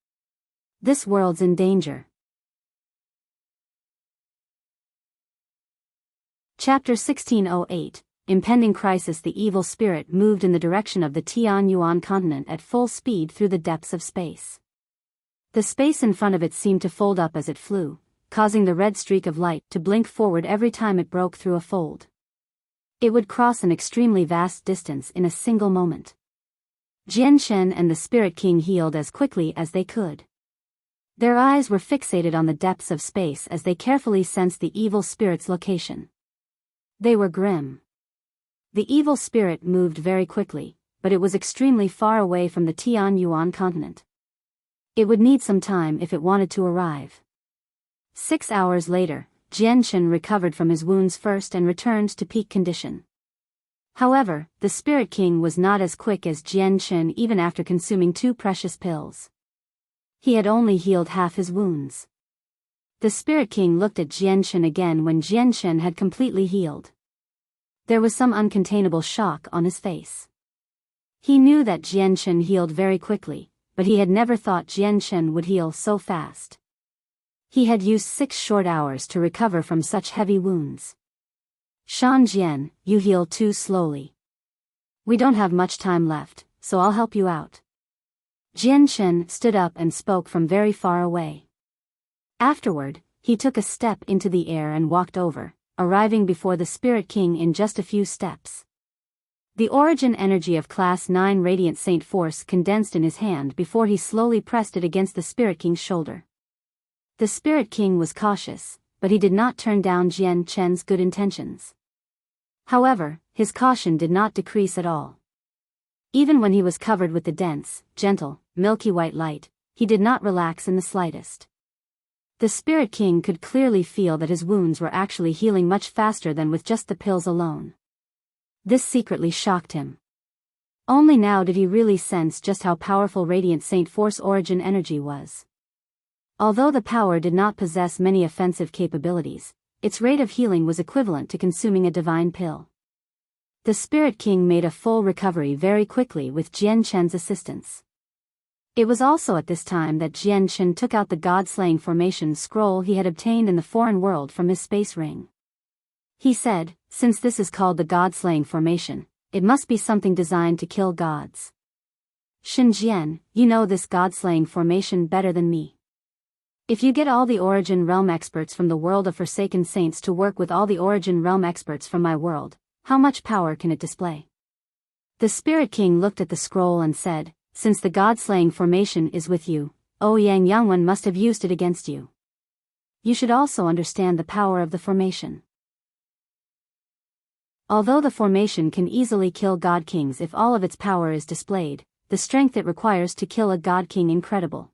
This world's in danger. Chapter 1608, Impending Crisis. The evil spirit moved in the direction of the Tianyuan continent at full speed through the depths of space. The space in front of it seemed to fold up as it flew, causing the red streak of light to blink forward every time it broke through a fold. It would cross an extremely vast distance in a single moment. Jian Shen and the Spirit King healed as quickly as they could. Their eyes were fixated on the depths of space as they carefully sensed the evil spirit's location. They were grim. The evil spirit moved very quickly, but it was extremely far away from the Tianyuan continent. It would need some time if it wanted to arrive. 6 hours later, Jian Shen recovered from his wounds first and returned to peak condition. However, the Spirit King was not as quick as Jian Shen even after consuming 2 precious pills. He had only healed half his wounds. The Spirit King looked at Jian Shen again when Jian Shen had completely healed. There was some uncontainable shock on his face. He knew that Jian Shen healed very quickly, but he had never thought Jian Shen would heal so fast. He had used 6 short hours to recover from such heavy wounds. Shan Jian, you heal too slowly. We don't have much time left, so I'll help you out. Jian Shen stood up and spoke from very far away. Afterward, he took a step into the air and walked over, arriving before the Spirit King in just a few steps. The origin energy of Class 9 Radiant Saint Force condensed in his hand before he slowly pressed it against the Spirit King's shoulder. The Spirit King was cautious, but he did not turn down Jian Shen's good intentions. However, his caution did not decrease at all. Even when he was covered with the dense, gentle, milky white light, he did not relax in the slightest. The Spirit King could clearly feel that his wounds were actually healing much faster than with just the pills alone. This secretly shocked him. Only now did he really sense just how powerful Radiant Saint Force origin energy was. Although the power did not possess many offensive capabilities, its rate of healing was equivalent to consuming a divine pill. The Spirit King made a full recovery very quickly with Jian Shen's assistance. It was also at this time that Jian Shen took out the God-slaying formation scroll he had obtained in the foreign world from his space ring. He said, since this is called the God-slaying formation, it must be something designed to kill gods. Shen Jian, you know this God-slaying formation better than me. If you get all the Origin Realm experts from the world of Forsaken Saints to work with all the Origin Realm experts from my world, how much power can it display? The Spirit King looked at the scroll and said, since the God-slaying formation is with you, Ouyang Yangwen must have used it against you. You should also understand the power of the formation. Although the formation can easily kill God Kings if all of its power is displayed, the strength it requires to kill a God King incredible.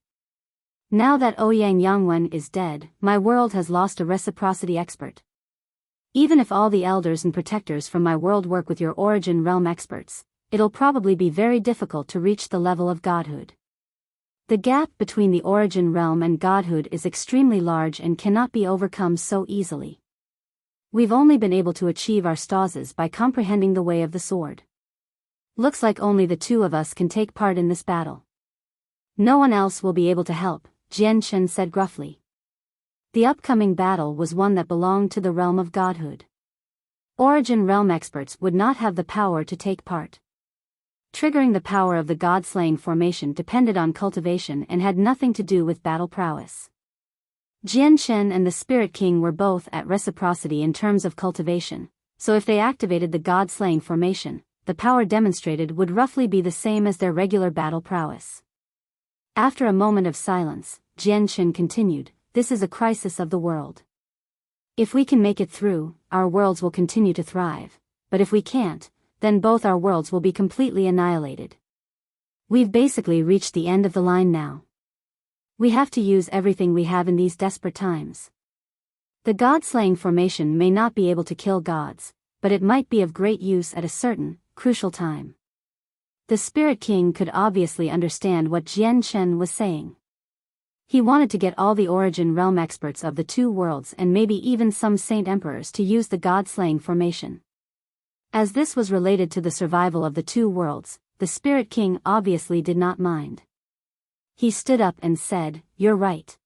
Now that Ouyang Yangwen is dead, my world has lost a reciprocity expert. Even if all the elders and protectors from my world work with your Origin Realm experts, it'll probably be very difficult to reach the level of godhood. The gap between the Origin Realm and godhood is extremely large and cannot be overcome so easily. We've only been able to achieve our stasis by comprehending the way of the sword. Looks like only the two of us can take part in this battle. No one else will be able to help, Jian Shen said gruffly. The upcoming battle was one that belonged to the realm of godhood. Origin Realm experts would not have the power to take part. Triggering the power of the God-slaying formation depended on cultivation and had nothing to do with battle prowess. Jian Shen and the Spirit King were both at reciprocity in terms of cultivation, so if they activated the God-slaying formation, the power demonstrated would roughly be the same as their regular battle prowess. After a moment of silence, Jian Shen continued, this is a crisis of the world. If we can make it through, our worlds will continue to thrive, but if we can't, then both our worlds will be completely annihilated. We've basically reached the end of the line now. We have to use everything we have in these desperate times. The God-slaying formation may not be able to kill gods, but it might be of great use at a certain, crucial time. The Spirit King could obviously understand what Jian Shen was saying. He wanted to get all the Origin Realm experts of the two worlds and maybe even some Saint Emperors to use the God-slaying formation. As this was related to the survival of the two worlds, the Spirit King obviously did not mind. He stood up and said, you're right.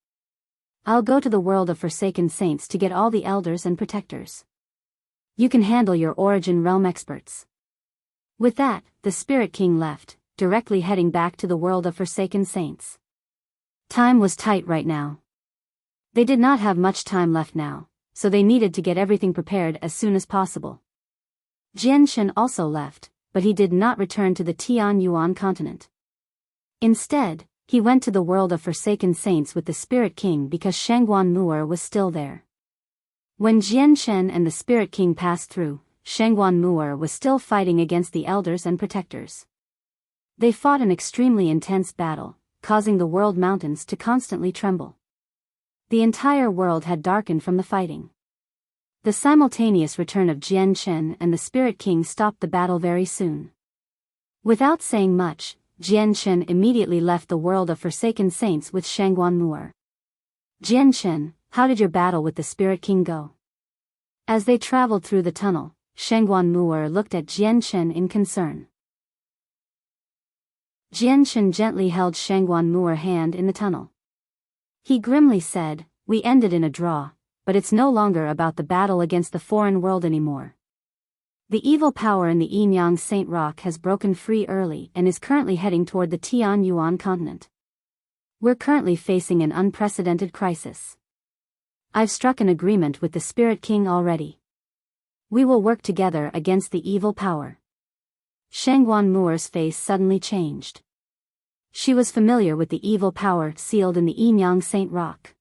I'll go to the world of Forsaken Saints to get all the elders and protectors. You can handle your Origin Realm experts. With that, the Spirit King left, directly heading back to the world of Forsaken Saints. Time was tight right now. They did not have much time left now, so they needed to get everything prepared as soon as possible. Jian Shen also left, but he did not return to the Tian Yuan continent. Instead, he went to the world of Forsaken Saints with the Spirit King because Shangguan Mu'er was still there. When Jian Shen and the Spirit King passed through, Shangguan Mu'er was still fighting against the elders and protectors. They fought an extremely intense battle, causing the world mountains to constantly tremble. The entire world had darkened from the fighting. The simultaneous return of Jian Shen and the Spirit King stopped the battle very soon. Without saying much, Jian Shen immediately left the world of Forsaken Saints with Shangguan Mu'er. Jian Shen, how did your battle with the Spirit King go? As they traveled through the tunnel, Shangguan Mu'er looked at Jian Shen in concern. Jian Shen gently held Shangguan Mu'er's hand in the tunnel. He grimly said, we ended in a draw, but it's no longer about the battle against the foreign world anymore. The evil power in the Yinyang Saint Rock has broken free early and is currently heading toward the Tian Yuan continent. We're currently facing an unprecedented crisis. I've struck an agreement with the Spirit King already. We will work together against the evil power. Shangguan Muer's face suddenly changed. She was familiar with the evil power sealed in the Yinyang Saint Rock.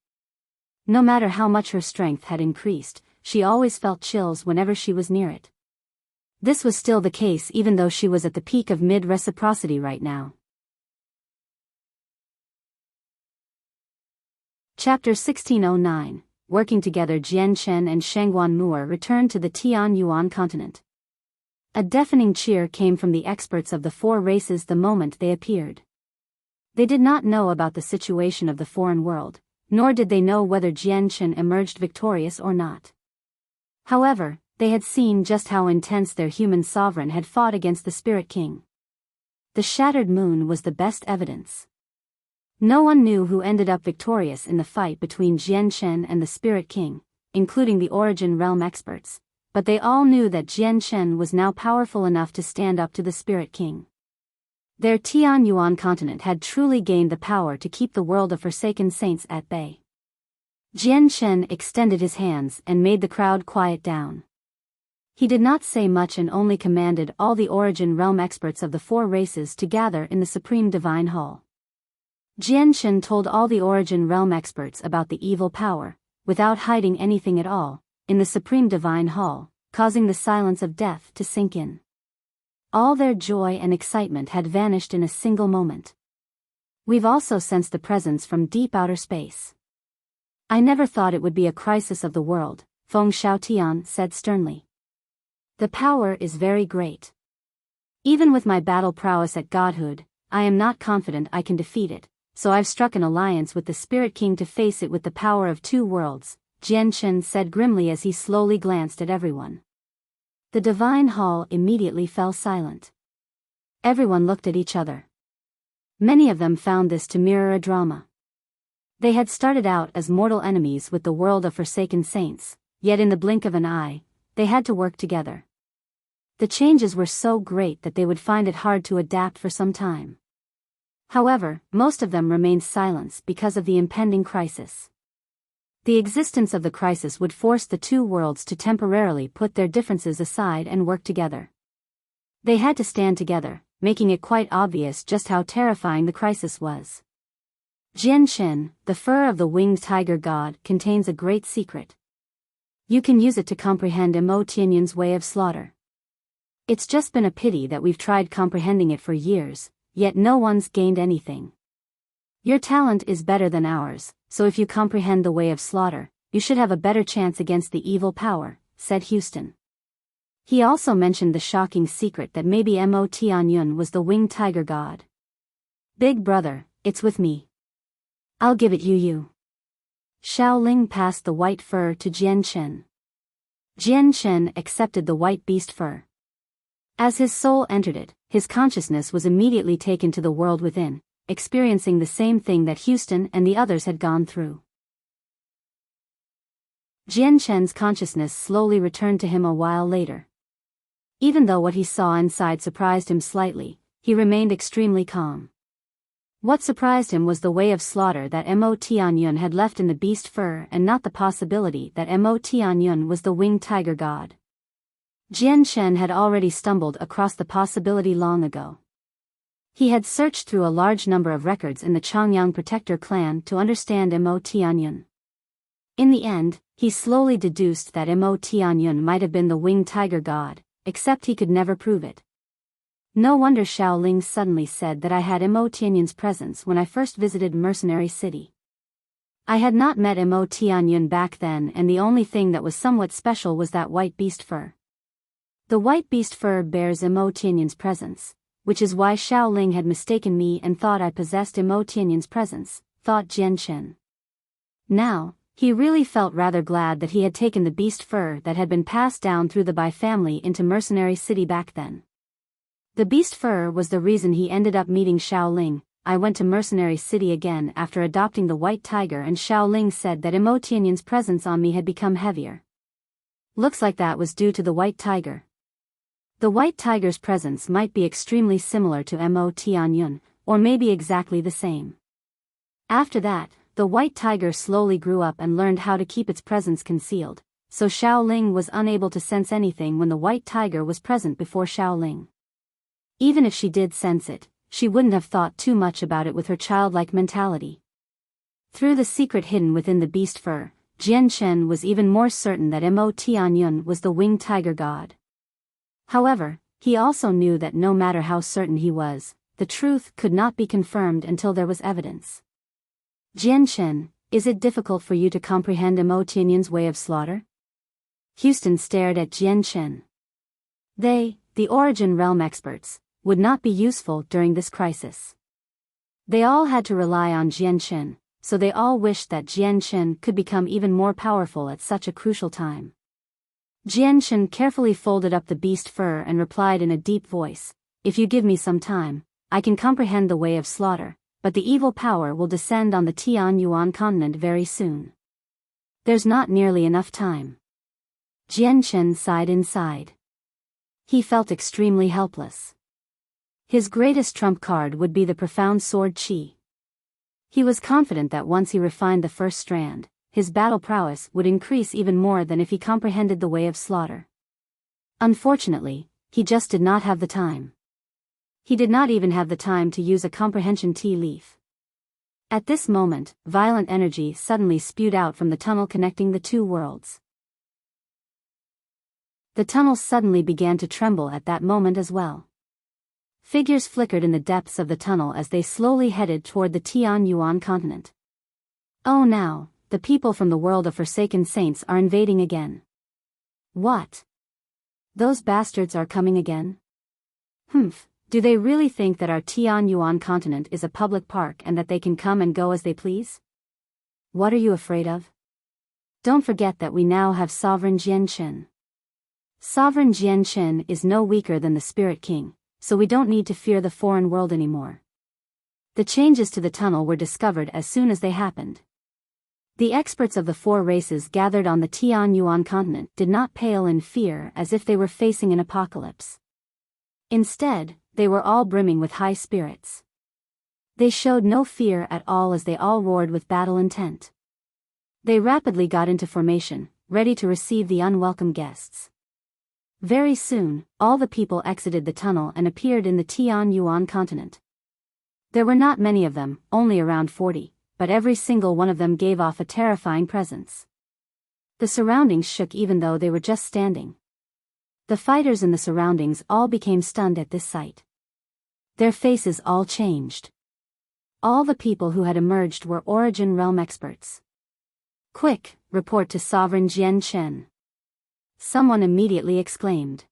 No matter how much her strength had increased, she always felt chills whenever she was near it. This was still the case even though she was at the peak of mid-reciprocity right now. Chapter 1609. Working together, Jian Chen and Shangguan Muer returned to the Tian Yuan continent. A deafening cheer came from the experts of the four races the moment they appeared. They did not know about the situation of the foreign world, nor did they know whether Jian Chen emerged victorious or not. However, they had seen just how intense their human sovereign had fought against the Spirit King. The shattered moon was the best evidence. No one knew who ended up victorious in the fight between Jian Chen and the Spirit King, including the Origin Realm experts, but they all knew that Jian Chen was now powerful enough to stand up to the Spirit King. Their Tian Yuan continent had truly gained the power to keep the world of Forsaken Saints at bay. Jian Chen extended his hands and made the crowd quiet down. He did not say much and only commanded all the Origin Realm experts of the four races to gather in the Supreme Divine Hall. Jian Chen told all the Origin Realm experts about the evil power, without hiding anything at all, in the Supreme Divine Hall, causing the silence of death to sink in. All their joy and excitement had vanished in a single moment. We've also sensed the presence from deep outer space. I never thought it would be a crisis of the world, Feng Xiaotian said sternly. The power is very great. Even with my battle prowess at godhood, I am not confident I can defeat it, so I've struck an alliance with the Spirit King to face it with the power of two worlds, Jian Chen said grimly as he slowly glanced at everyone. The Divine Hall immediately fell silent. Everyone looked at each other. Many of them found this to mirror a drama. They had started out as mortal enemies with the world of Forsaken Saints, yet in the blink of an eye, they had to work together. The changes were so great that they would find it hard to adapt for some time. However, most of them remained silent because of the impending crisis. The existence of the crisis would force the two worlds to temporarily put their differences aside and work together. They had to stand together, making it quite obvious just how terrifying the crisis was. Jian Chen, the fur of the winged tiger god, contains a great secret. You can use it to comprehend Mo Tianyun's way of slaughter. It's just been a pity that we've tried comprehending it for years, yet no one's gained anything. Your talent is better than ours, so if you comprehend the way of slaughter, you should have a better chance against the evil power, said Houston. He also mentioned the shocking secret that maybe Mo Tianyun was the winged tiger god. Big brother, it's with me. I'll give it you. Xiaoling passed the white fur to Jian Chen. Jian Chen accepted the white beast fur. As his soul entered it, his consciousness was immediately taken to the world within, experiencing the same thing that Houston and the others had gone through. Jian Chen's consciousness slowly returned to him a while later. Even though what he saw inside surprised him slightly, he remained extremely calm. What surprised him was the way of slaughter that Mo Tianyun had left in the beast fur and not the possibility that Mo Tianyun was the winged tiger god. Jian Chen had already stumbled across the possibility long ago. He had searched through a large number of records in the Changyang Protector clan to understand Mo Tianyun. In the end, he slowly deduced that Mo Tianyun might have been the winged tiger god, except he could never prove it. No wonder Xiaoling suddenly said that I had Mo Tianyun's presence when I first visited Mercenary City. I had not met Mo Tianyun back then, and the only thing that was somewhat special was that white beast fur. The white beast fur bears Mo Tianyun's presence, which is why Xiaoling had mistaken me and thought I possessed Mo Tianyun's presence, thought Jian Chen. Now, he really felt rather glad that he had taken the beast fur that had been passed down through the Bai family into Mercenary City back then. The beast fur was the reason he ended up meeting Xiaoling, I went to Mercenary City again after adopting the white tiger, and Xiaoling said that Mo Tianyun's presence on me had become heavier. Looks like that was due to the white tiger. The white tiger's presence might be extremely similar to Mo Tianyun, or maybe exactly the same. After that, the white tiger slowly grew up and learned how to keep its presence concealed, so Xiaoling was unable to sense anything when the white tiger was present before Xiaoling. Even if she did sense it, she wouldn't have thought too much about it with her childlike mentality. Through the secret hidden within the beast fur, Jian Shen was even more certain that Mo Tianyun was the winged tiger god. However, he also knew that no matter how certain he was, the truth could not be confirmed until there was evidence. Jian Shen, is it difficult for you to comprehend Mo Tianyun's way of slaughter? Houston stared at Jian Shen. They, the Origin Realm experts, would not be useful during this crisis. They all had to rely on Jian Shen, so they all wished that Jian Shen could become even more powerful at such a crucial time. Jian Shen carefully folded up the beast fur and replied in a deep voice, "If you give me some time, I can comprehend the way of slaughter, but the evil power will descend on the Tianyuan continent very soon. There's not nearly enough time." Jian Shen sighed inside. He felt extremely helpless. His greatest trump card would be the profound sword qi. He was confident that once he refined the first strand, his battle prowess would increase even more than if he comprehended the way of slaughter. Unfortunately, he just did not have the time. He did not even have the time to use a comprehension tea leaf. At this moment, violent energy suddenly spewed out from the tunnel connecting the two worlds. The tunnel suddenly began to tremble at that moment as well. Figures flickered in the depths of the tunnel as they slowly headed toward the Tianyuan continent. Oh now, the people from the world of Forsaken Saints are invading again. What? Those bastards are coming again? Do they really think that our Tianyuan continent is a public park and that they can come and go as they please? What are you afraid of? Don't forget that we now have Sovereign Jian Shen. Sovereign Jian Shen is no weaker than the Spirit King, so we don't need to fear the foreign world anymore. The changes to the tunnel were discovered as soon as they happened. The experts of the four races gathered on the Tianyuan continent did not pale in fear as if they were facing an apocalypse. Instead, they were all brimming with high spirits. They showed no fear at all as they all roared with battle intent. They rapidly got into formation, ready to receive the unwelcome guests. Very soon, all the people exited the tunnel and appeared in the Tianyuan continent. There were not many of them, only around 40, but every single one of them gave off a terrifying presence. The surroundings shook even though they were just standing. The fighters in the surroundings all became stunned at this sight. Their faces all changed. All the people who had emerged were Origin Realm experts. "Quick, report to Sovereign Jian Shen," someone immediately exclaimed.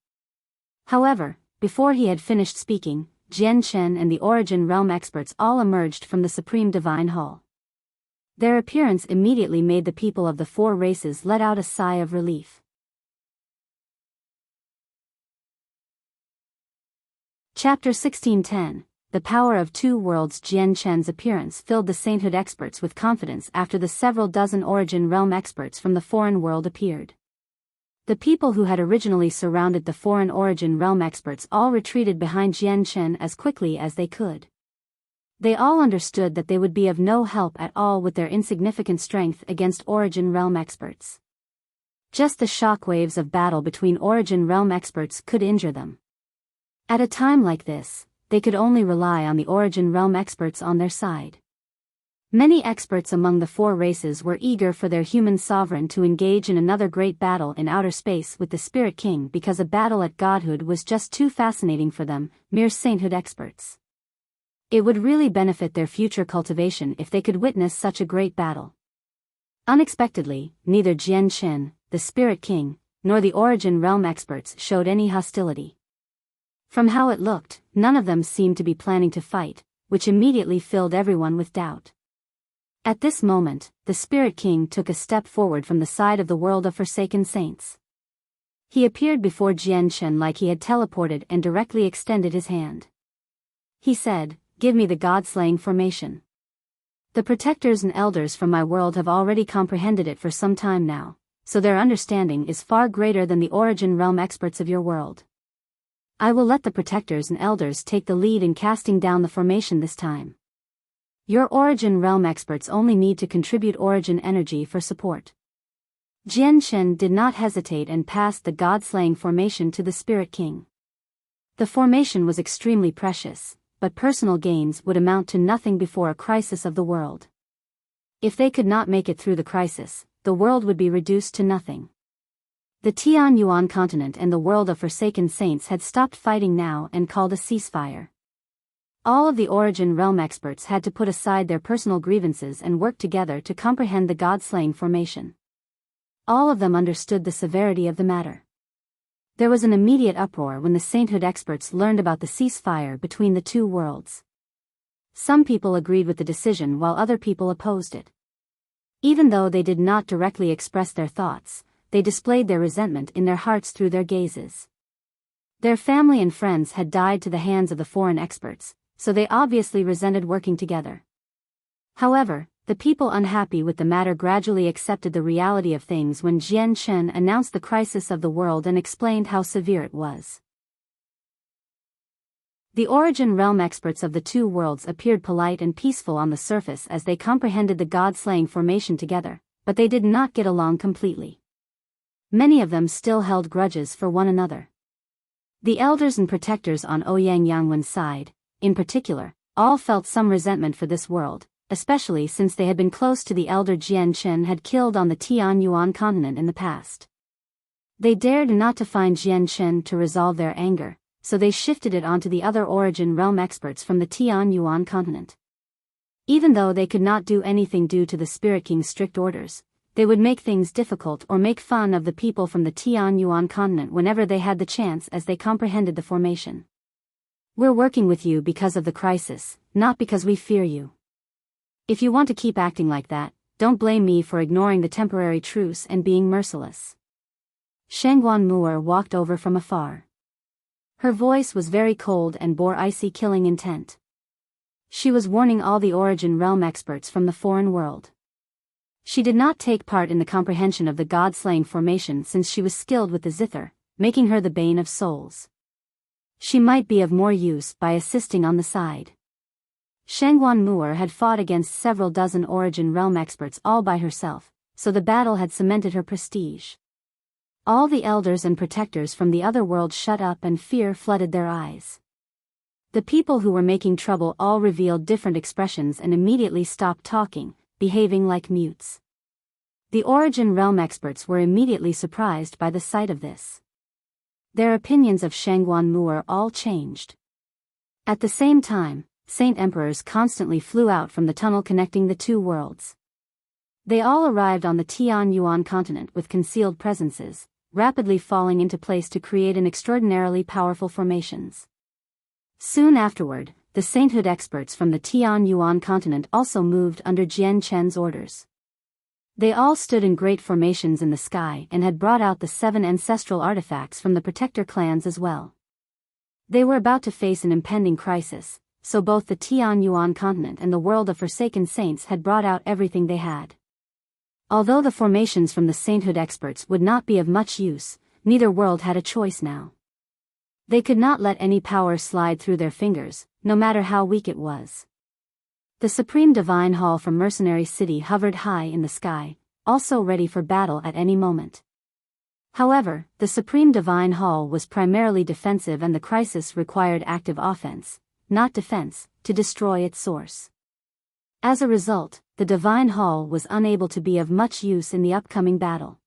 However, before he had finished speaking, Jian Shen and the Origin Realm experts all emerged from the Supreme Divine Hall. Their appearance immediately made the people of the four races let out a sigh of relief. Chapter 1610, The Power of Two Worlds. Jian Shen's appearance filled the sainthood experts with confidence after the several dozen Origin Realm experts from the foreign world appeared. The people who had originally surrounded the foreign Origin Realm experts all retreated behind Jian Shen as quickly as they could. They all understood that they would be of no help at all with their insignificant strength against Origin Realm experts. Just the shockwaves of battle between Origin Realm experts could injure them. At a time like this, they could only rely on the Origin Realm experts on their side. Many experts among the four races were eager for their human sovereign to engage in another great battle in outer space with the Spirit King because a battle at godhood was just too fascinating for them, mere sainthood experts. It would really benefit their future cultivation if they could witness such a great battle. Unexpectedly, neither Jian Shen, the Spirit King, nor the Origin Realm experts showed any hostility. From how it looked, none of them seemed to be planning to fight, which immediately filled everyone with doubt. At this moment, the Spirit King took a step forward from the side of the world of Forsaken Saints. He appeared before Jian Shen like he had teleported and directly extended his hand. He said, give me the god-slaying formation. The protectors and elders from my world have already comprehended it for some time now, so their understanding is far greater than the origin realm experts of your world. I will let the protectors and elders take the lead in casting down the formation this time. Your origin realm experts only need to contribute origin energy for support. Jian Shen did not hesitate and passed the god-slaying formation to the Spirit King. The formation was extremely precious, but personal gains would amount to nothing before a crisis of the world. If they could not make it through the crisis, the world would be reduced to nothing. The Tian Yuan continent and the world of Forsaken Saints had stopped fighting now and called a ceasefire. All of the origin realm experts had to put aside their personal grievances and work together to comprehend the god-slaying formation. All of them understood the severity of the matter. There was an immediate uproar when the sainthood experts learned about the ceasefire between the two worlds. Some people agreed with the decision while other people opposed it. Even though they did not directly express their thoughts, they displayed their resentment in their hearts through their gazes. Their family and friends had died to the hands of the foreign experts, so they obviously resented working together. However, the people unhappy with the matter gradually accepted the reality of things when Jian Shen announced the crisis of the world and explained how severe it was. The origin realm experts of the two worlds appeared polite and peaceful on the surface as they comprehended the god-slaying formation together, but they did not get along completely. Many of them still held grudges for one another. The elders and protectors on Ouyang Yangwen's side, in particular, all felt some resentment for this world, especially since they had been close to the elder Jian Shen had killed on the Tian Yuan continent in the past. They dared not to find Jian Shen to resolve their anger, so they shifted it onto the other origin realm experts from the Tian Yuan continent. Even though they could not do anything due to the Spirit King's strict orders, they would make things difficult or make fun of the people from the Tian Yuan continent whenever they had the chance as they comprehended the formation. We're working with you because of the crisis, not because we fear you. If you want to keep acting like that, don't blame me for ignoring the temporary truce and being merciless. Shangguan Mu'er walked over from afar. Her voice was very cold and bore icy killing intent. She was warning all the origin realm experts from the foreign world. She did not take part in the comprehension of the god-slaying formation since she was skilled with the zither, making her the bane of souls. She might be of more use by assisting on the side. Shangguan Mu'er had fought against several dozen origin realm experts all by herself, so the battle had cemented her prestige. All the elders and protectors from the other world shut up and fear flooded their eyes. The people who were making trouble all revealed different expressions and immediately stopped talking, behaving like mutes. The origin realm experts were immediately surprised by the sight of this. Their opinions of Shangguan Mu'er all changed. At the same time, Saint Emperors constantly flew out from the tunnel connecting the two worlds. They all arrived on the Tian Yuan continent with concealed presences, rapidly falling into place to create an extraordinarily powerful formations. Soon afterward, the sainthood experts from the Tian Yuan continent also moved under Jian Chen's orders. They all stood in great formations in the sky and had brought out the 7 ancestral artifacts from the protector clans as well. They were about to face an impending crisis, so both the Tian Yuan continent and the world of Forsaken Saints had brought out everything they had. Although the formations from the sainthood experts would not be of much use, neither world had a choice now. They could not let any power slide through their fingers, no matter how weak it was. The Supreme Divine Hall from Mercenary City hovered high in the sky, also ready for battle at any moment. However, the Supreme Divine Hall was primarily defensive and the crisis required active offense, not defense, to destroy its source. As a result, the Divine Hall was unable to be of much use in the upcoming battle.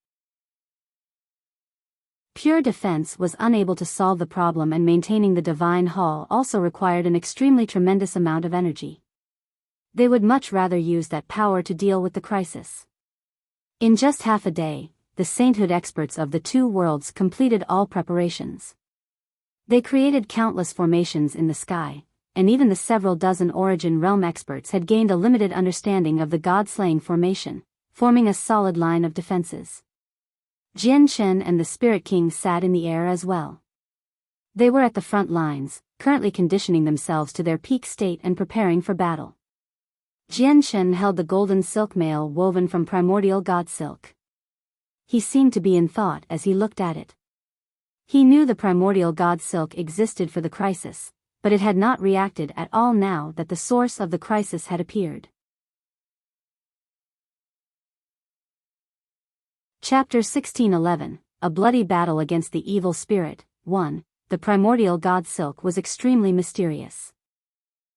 Pure defense was unable to solve the problem, and maintaining the Divine Hall also required an extremely tremendous amount of energy. They would much rather use that power to deal with the crisis. In just half a day, the sainthood experts of the two worlds completed all preparations. They created countless formations in the sky, and even the several dozen origin realm experts had gained a limited understanding of the god-slaying formation, forming a solid line of defenses. Jian Shen and the Spirit King sat in the air as well. They were at the front lines, currently conditioning themselves to their peak state and preparing for battle. Jianshen held the golden silk mail woven from primordial god silk. He seemed to be in thought as he looked at it. He knew the primordial god silk existed for the crisis, but it had not reacted at all now that the source of the crisis had appeared. Chapter 1611, A Bloody Battle Against the Evil Spirit. 1. The primordial god silk was extremely mysterious.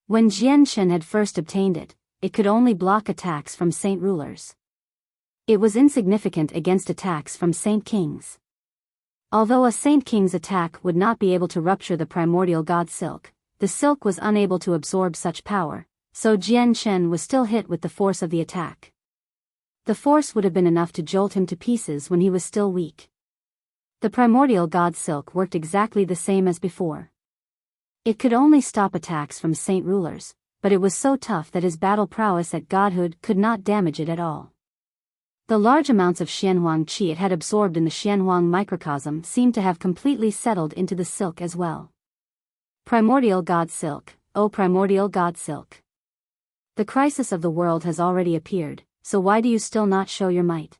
When Jianshen had first obtained it, it could only block attacks from saint rulers. It was insignificant against attacks from saint kings. Although a saint king's attack would not be able to rupture the primordial god silk, the silk was unable to absorb such power, so Jianshen was still hit with the force of the attack. The force would have been enough to jolt him to pieces when he was still weak. The primordial god silk worked exactly the same as before. It could only stop attacks from saint rulers, but it was so tough that his battle prowess at godhood could not damage it at all. The large amounts of Xianhuang qi it had absorbed in the Xianhuang microcosm seemed to have completely settled into the silk as well. Primordial god silk, O primordial god silk. The crisis of the world has already appeared, so why do you still not show your might?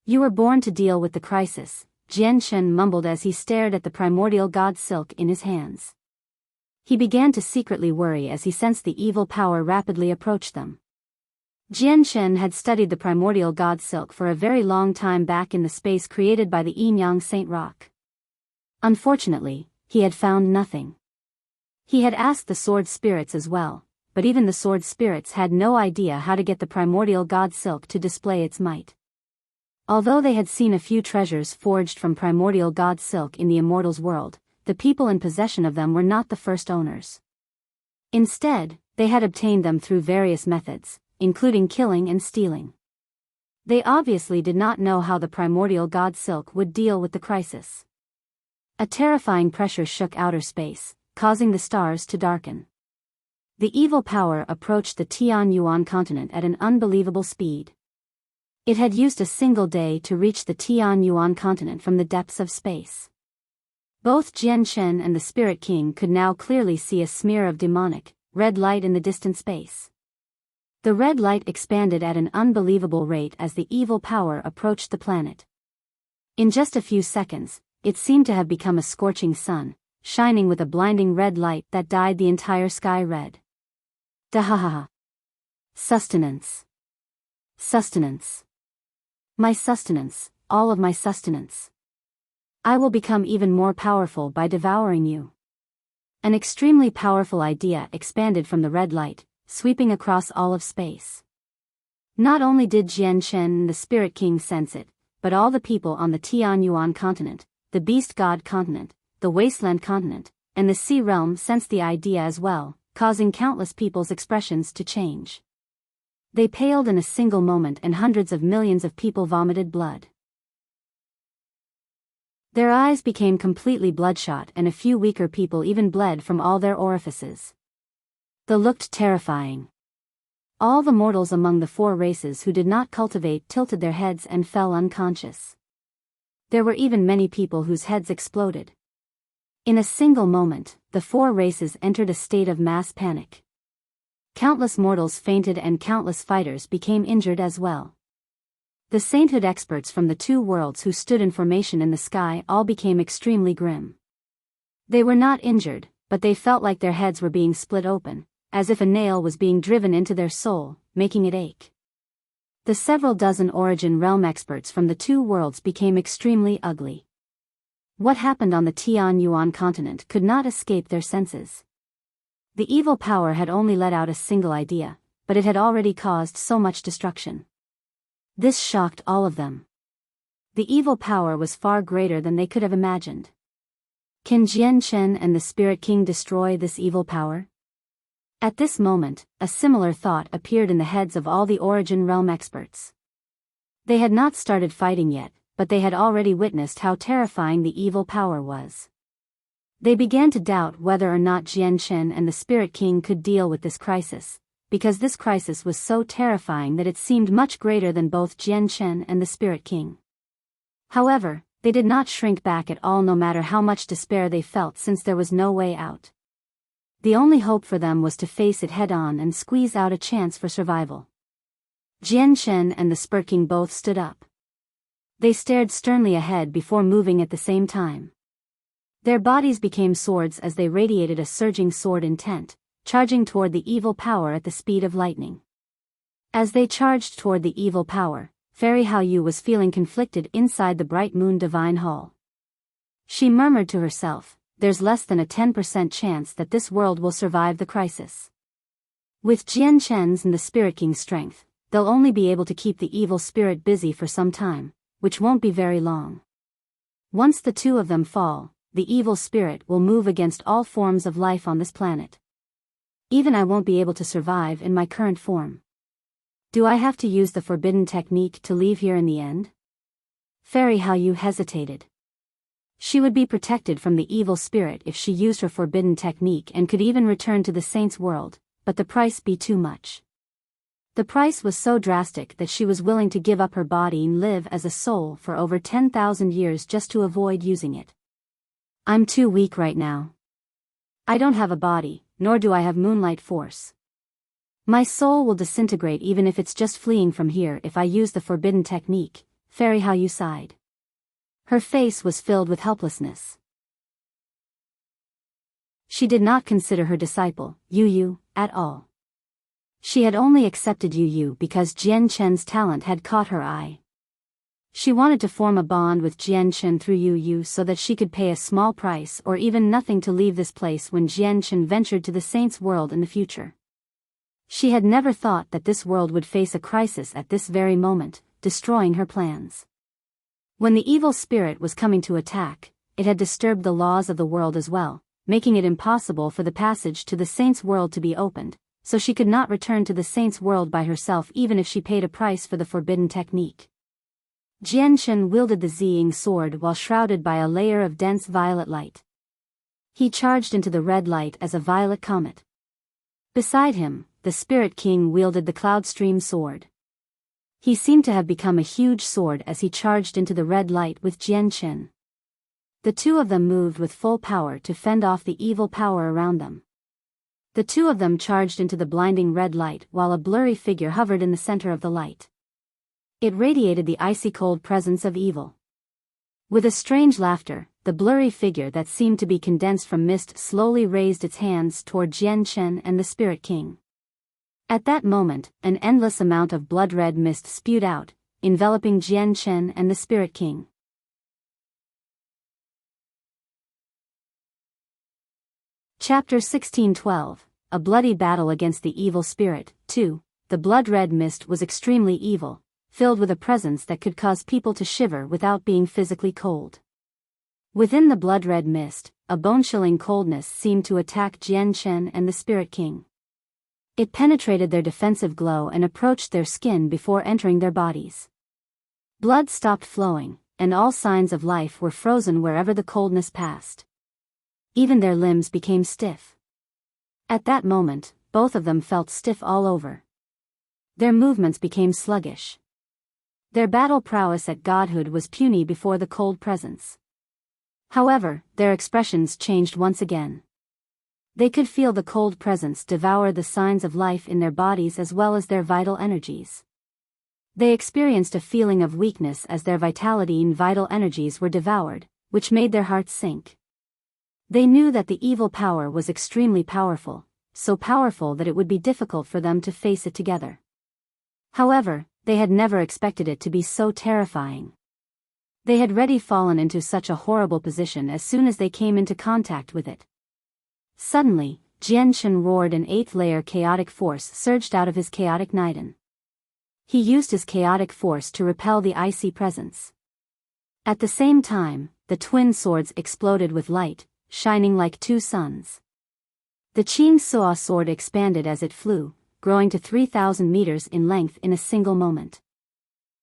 You were born to deal with the crisis, Jianshen mumbled as he stared at the primordial god silk in his hands. He began to secretly worry as he sensed the evil power rapidly approach them. Jianshen had studied the primordial god silk for a very long time back in the space created by the Yinyang Saint Rock. Unfortunately, he had found nothing. He had asked the sword spirits as well, but even the sword spirits had no idea how to get the primordial god silk to display its might. Although they had seen a few treasures forged from primordial god silk in the immortals' world, the people in possession of them were not the first owners. Instead, they had obtained them through various methods, including killing and stealing. They obviously did not know how the primordial god silk would deal with the crisis. A terrifying pressure shook outer space, causing the stars to darken. The evil power approached the Tianyuan continent at an unbelievable speed. It had used a single day to reach the Tianyuan continent from the depths of space. Both Jianshen and the Spirit King could now clearly see a smear of demonic, red light in the distant space. The red light expanded at an unbelievable rate as the evil power approached the planet. In just a few seconds, it seemed to have become a scorching sun, shining with a blinding red light that dyed the entire sky red. Dahaha. Sustenance. Sustenance. My sustenance, all of my sustenance. I will become even more powerful by devouring you. An extremely powerful idea expanded from the red light, sweeping across all of space. Not only did Jianshen and the Spirit King sense it, but all the people on the Tianyuan continent, the Beast God continent, the Wasteland continent, and the Sea Realm sensed the idea as well, causing countless people's expressions to change. They paled in a single moment and hundreds of millions of people vomited blood. Their eyes became completely bloodshot and a few weaker people even bled from all their orifices. They looked terrifying. All the mortals among the four races who did not cultivate tilted their heads and fell unconscious. There were even many people whose heads exploded. In a single moment, the four races entered a state of mass panic. Countless mortals fainted and countless fighters became injured as well. The sainthood experts from the two worlds who stood in formation in the sky all became extremely grim. They were not injured, but they felt like their heads were being split open, as if a nail was being driven into their soul, making it ache. The several dozen origin realm experts from the two worlds became extremely ugly. What happened on the Tianyuan continent could not escape their senses. The evil power had only let out a single idea, but it had already caused so much destruction. This shocked all of them. The evil power was far greater than they could have imagined. Can Jianshen and the Spirit King destroy this evil power? At this moment, a similar thought appeared in the heads of all the Origin Realm experts. They had not started fighting yet, but they had already witnessed how terrifying the evil power was. They began to doubt whether or not Jianshen and the Spirit King could deal with this crisis, because this crisis was so terrifying that it seemed much greater than both Jianshen and the Spirit King. However, They did not shrink back at all, no matter how much despair they felt, since there was no way out. The only hope for them was to face it head-on and squeeze out a chance for survival. Jian Shen and the Spirit King both stood up. They stared sternly ahead before moving at the same time. Their bodies became swords as they radiated a surging sword intent, charging toward the evil power at the speed of lightning. As they charged toward the evil power, Fairy Hao Yu was feeling conflicted inside the Bright Moon Divine Hall. She murmured to herself, "There's less than a 10% chance that this world will survive the crisis. With Jian Shen's and the Spirit King's strength, they'll only be able to keep the evil spirit busy for some time, which won't be very long. Once the two of them fall, the evil spirit will move against all forms of life on this planet. Even I won't be able to survive in my current form. Do I have to use the forbidden technique to leave here in the end?" Fairy Hao Yu hesitated. She would be protected from the evil spirit if she used her forbidden technique and could even return to the saint's world, but the price be too much. The price was so drastic that she was willing to give up her body and live as a soul for over 10,000 years just to avoid using it. "I'm too weak right now. I don't have a body, nor do I have moonlight force. My soul will disintegrate even if it's just fleeing from here if I use the forbidden technique," Fairy Hao Yu sighed. Her face was filled with helplessness. She did not consider her disciple, Yu Yu, at all. She had only accepted Yu Yu because Jian Chen's talent had caught her eye. She wanted to form a bond with Jian Chen through Yu Yu so that she could pay a small price or even nothing to leave this place when Jian Chen ventured to the saint's world in the future. She had never thought that this world would face a crisis at this very moment, destroying her plans. When the evil spirit was coming to attack, it had disturbed the laws of the world as well, making it impossible for the passage to the saint's world to be opened, so she could not return to the saint's world by herself even if she paid a price for the forbidden technique. Jian Shen wielded the Ziying sword while shrouded by a layer of dense violet light. He charged into the red light as a violet comet. Beside him, the Spirit King wielded the Cloud Stream sword. He seemed to have become a huge sword as he charged into the red light with Jian Shen. The two of them moved with full power to fend off the evil power around them. The two of them charged into the blinding red light while a blurry figure hovered in the center of the light. It radiated the icy cold presence of evil. With a strange laughter, the blurry figure that seemed to be condensed from mist slowly raised its hands toward Jian Shen and the Spirit King. At that moment, an endless amount of blood-red mist spewed out, enveloping Jian Shen and the Spirit King. Chapter 16:12, A Bloody Battle Against the Evil Spirit. 2. The blood-red mist was extremely evil, filled with a presence that could cause people to shiver without being physically cold. Within the blood-red mist, a bone-chilling coldness seemed to attack Jian Shen and the Spirit King. It penetrated their defensive glow and approached their skin before entering their bodies. Blood stopped flowing, and all signs of life were frozen wherever the coldness passed. Even their limbs became stiff. At that moment, both of them felt stiff all over. Their movements became sluggish. Their battle prowess at godhood was puny before the cold presence. However, their expressions changed once again. They could feel the cold presence devour the signs of life in their bodies as well as their vital energies. They experienced a feeling of weakness as their vitality and vital energies were devoured, which made their hearts sink. They knew that the evil power was extremely powerful, so powerful that it would be difficult for them to face it together. However, they had never expected it to be so terrifying. They had already fallen into such a horrible position as soon as they came into contact with it. Suddenly, Jian Shen roared and eighth-layer chaotic force surged out of his chaotic Niden. He used his chaotic force to repel the icy presence. At the same time, the twin swords exploded with light, shining like two suns. The Qing Suo sword expanded as it flew, growing to 3,000 meters in length in a single moment.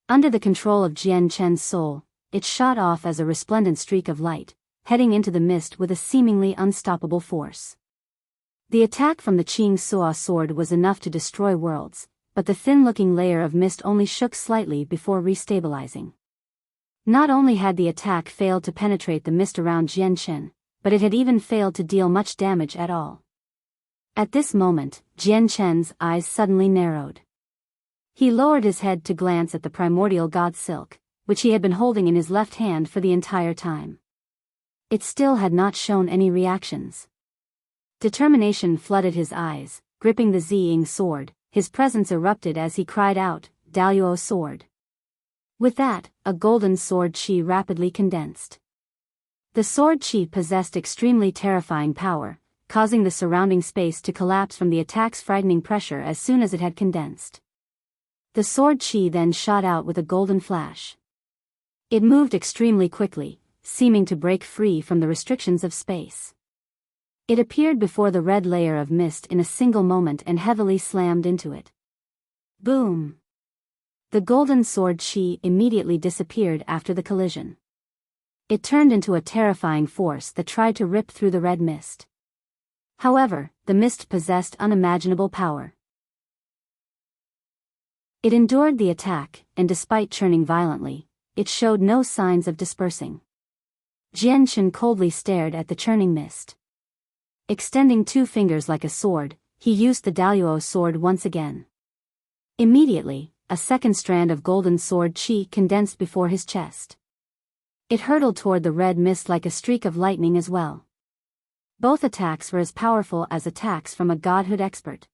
Under the control of Jian Chen's soul, it shot off as a resplendent streak of light, heading into the mist with a seemingly unstoppable force. The attack from the Qing Suo sword was enough to destroy worlds, but the thin-looking layer of mist only shook slightly before restabilizing. Not only had the attack failed to penetrate the mist around Jian Chen, but it had even failed to deal much damage at all. At this moment, Jian Chen's eyes suddenly narrowed. He lowered his head to glance at the primordial god silk, which he had been holding in his left hand for the entire time. It still had not shown any reactions. Determination flooded his eyes. Gripping the Ziying sword, his presence erupted as he cried out, Daluo sword. With that, a golden sword chi rapidly condensed. The sword chi possessed extremely terrifying power, causing the surrounding space to collapse from the attack's frightening pressure as soon as it had condensed. The sword chi then shot out with a golden flash. It moved extremely quickly, seeming to break free from the restrictions of space. It appeared before the red layer of mist in a single moment and heavily slammed into it. Boom! The golden sword chi immediately disappeared after the collision. It turned into a terrifying force that tried to rip through the red mist. However, the mist possessed unimaginable power. It endured the attack, and despite churning violently, it showed no signs of dispersing. Jian Chen coldly stared at the churning mist. Extending two fingers like a sword, he used the Daluo sword once again. Immediately, a second strand of golden sword chi condensed before his chest. It hurtled toward the red mist like a streak of lightning as well. Both attacks were as powerful as attacks from a godhood expert.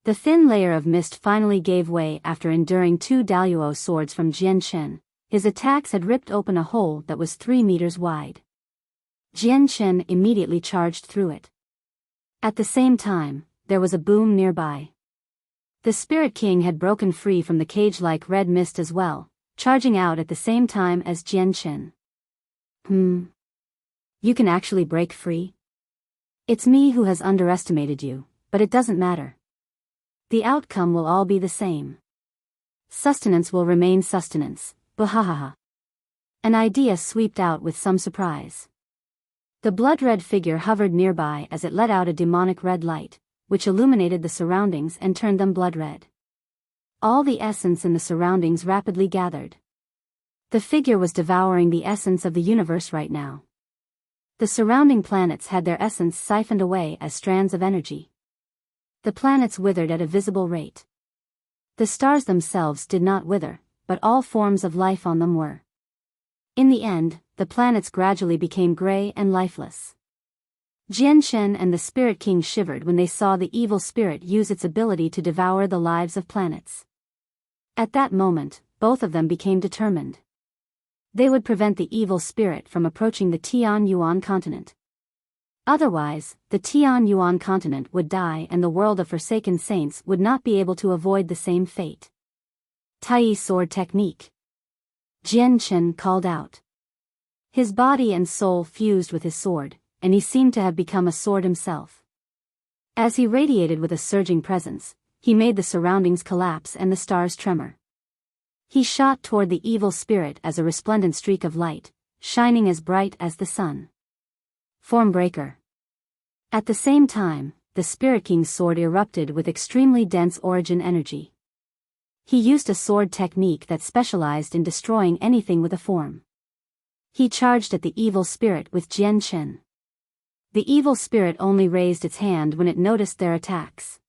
The thin layer of mist finally gave way after enduring two Daluo swords from Jian Chen. His attacks had ripped open a hole that was 3 meters wide. Jian Chen immediately charged through it. At the same time, there was a boom nearby. The Spirit King had broken free from the cage-like red mist as well, charging out at the same time as Jian Chen. You can actually break free? It's me who has underestimated you, but it doesn't matter. The outcome will all be the same. Sustenance will remain sustenance, buhahaha. An idea swept out with some surprise. The blood-red figure hovered nearby as it let out a demonic red light, which illuminated the surroundings and turned them blood-red. All the essence in the surroundings rapidly gathered. The figure was devouring the essence of the universe right now. The surrounding planets had their essence siphoned away as strands of energy. The planets withered at a visible rate. The stars themselves did not wither, but all forms of life on them were. In the end, the planets gradually became gray and lifeless. Jian Chen and the Spirit King shivered when they saw the evil spirit use its ability to devour the lives of planets. At that moment, both of them became determined. They would prevent the evil spirit from approaching the Tian Yuan continent. Otherwise, the Tian Yuan continent would die and the world of Forsaken Saints would not be able to avoid the same fate. Tai sword technique. Jian Chen called out. His body and soul fused with his sword, and he seemed to have become a sword himself. As he radiated with a surging presence, he made the surroundings collapse and the stars tremor. He shot toward the evil spirit as a resplendent streak of light, shining as bright as the sun. Formbreaker. At the same time, the Spirit King's sword erupted with extremely dense origin energy. He used a sword technique that specialized in destroying anything with a form. He charged at the evil spirit with Jian Chen. The evil spirit only raised its hand when it noticed their attacks.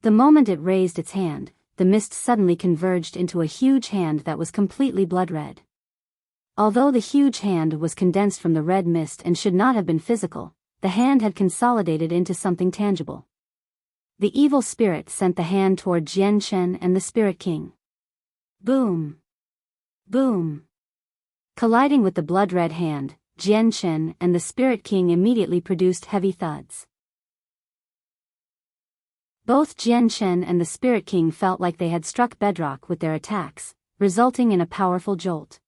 The moment it raised its hand, the mist suddenly converged into a huge hand that was completely blood-red. Although the huge hand was condensed from the red mist and should not have been physical, the hand had consolidated into something tangible. The evil spirit sent the hand toward Jian Chen and the Spirit King. Boom! Boom! Colliding with the blood-red hand, Jian Chen and the Spirit King immediately produced heavy thuds. Both Jian Chen and the Spirit King felt like they had struck bedrock with their attacks, resulting in a powerful jolt.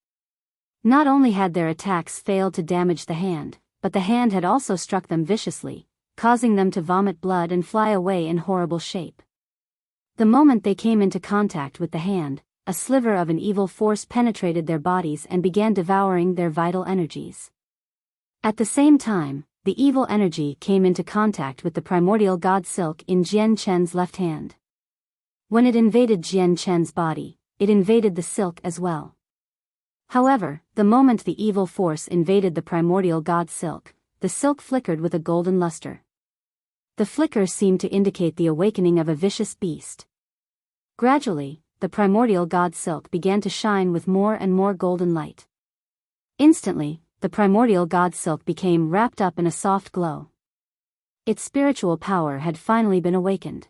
Not only had their attacks failed to damage the hand, but the hand had also struck them viciously, causing them to vomit blood and fly away in horrible shape. The moment they came into contact with the hand, a sliver of an evil force penetrated their bodies and began devouring their vital energies. At the same time, the evil energy came into contact with the primordial god silk in Jian Chen's left hand. When it invaded Jian Chen's body, it invaded the silk as well. However, the moment the evil force invaded the primordial god silk, the silk flickered with a golden luster. The flicker seemed to indicate the awakening of a vicious beast. Gradually, the primordial god silk began to shine with more and more golden light. Instantly, the primordial god silk became wrapped up in a soft glow. Its spiritual power had finally been awakened.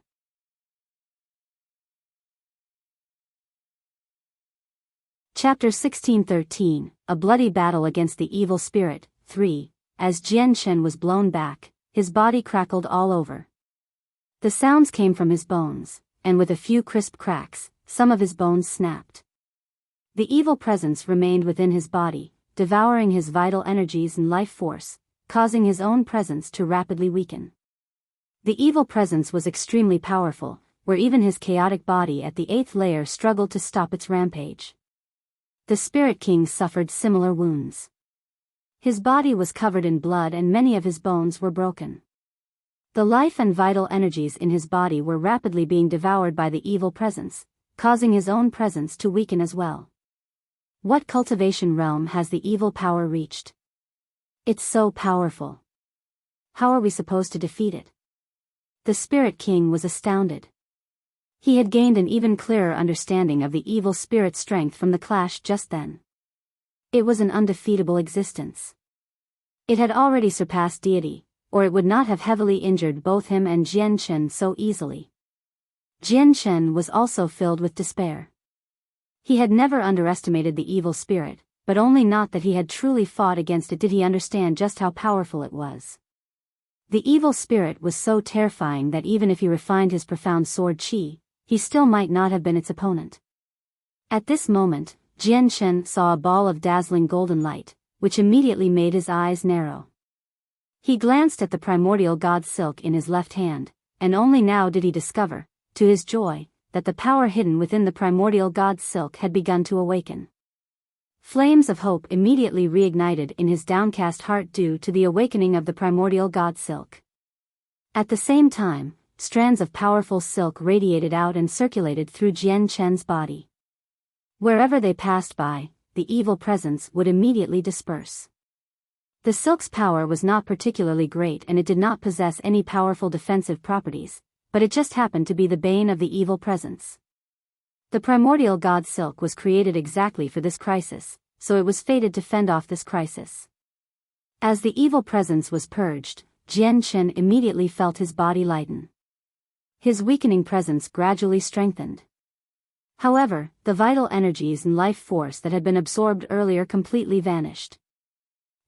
Chapter 1613, A Bloody Battle Against the Evil Spirit, 3. As Jian Shen was blown back, his body crackled all over. The sounds came from his bones, and with a few crisp cracks, some of his bones snapped. The evil presence remained within his body, devouring his vital energies and life force, causing his own presence to rapidly weaken. The evil presence was extremely powerful, where even his chaotic body at the 8th layer struggled to stop its rampage. The Spirit King suffered similar wounds. His body was covered in blood and many of his bones were broken. The life and vital energies in his body were rapidly being devoured by the evil presence, causing his own presence to weaken as well. What cultivation realm has the evil power reached? It's so powerful. How are we supposed to defeat it? The Spirit King was astounded. He had gained an even clearer understanding of the evil spirit's strength from the clash just then. It was an undefeatable existence. It had already surpassed deity, or it would not have heavily injured both him and Jian Shen so easily. Jian Shen was also filled with despair. He had never underestimated the evil spirit, but only not that he had truly fought against it did he understand just how powerful it was. The evil spirit was so terrifying that even if he refined his profound sword qi, he still might not have been its opponent. At this moment, Jian Shen saw a ball of dazzling golden light, which immediately made his eyes narrow. He glanced at the primordial god silk in his left hand, and only now did he discover, to his joy, that the power hidden within the primordial god silk had begun to awaken. Flames of hope immediately reignited in his downcast heart due to the awakening of the primordial god silk. At the same time, strands of powerful silk radiated out and circulated through Jian Shen's body. Wherever they passed by, the evil presence would immediately disperse. The silk's power was not particularly great and it did not possess any powerful defensive properties, but it just happened to be the bane of the evil presence. The primordial god silk was created exactly for this crisis, so it was fated to fend off this crisis. As the evil presence was purged, Jian Shen immediately felt his body lighten. His weakening presence gradually strengthened. However, the vital energies and life force that had been absorbed earlier completely vanished.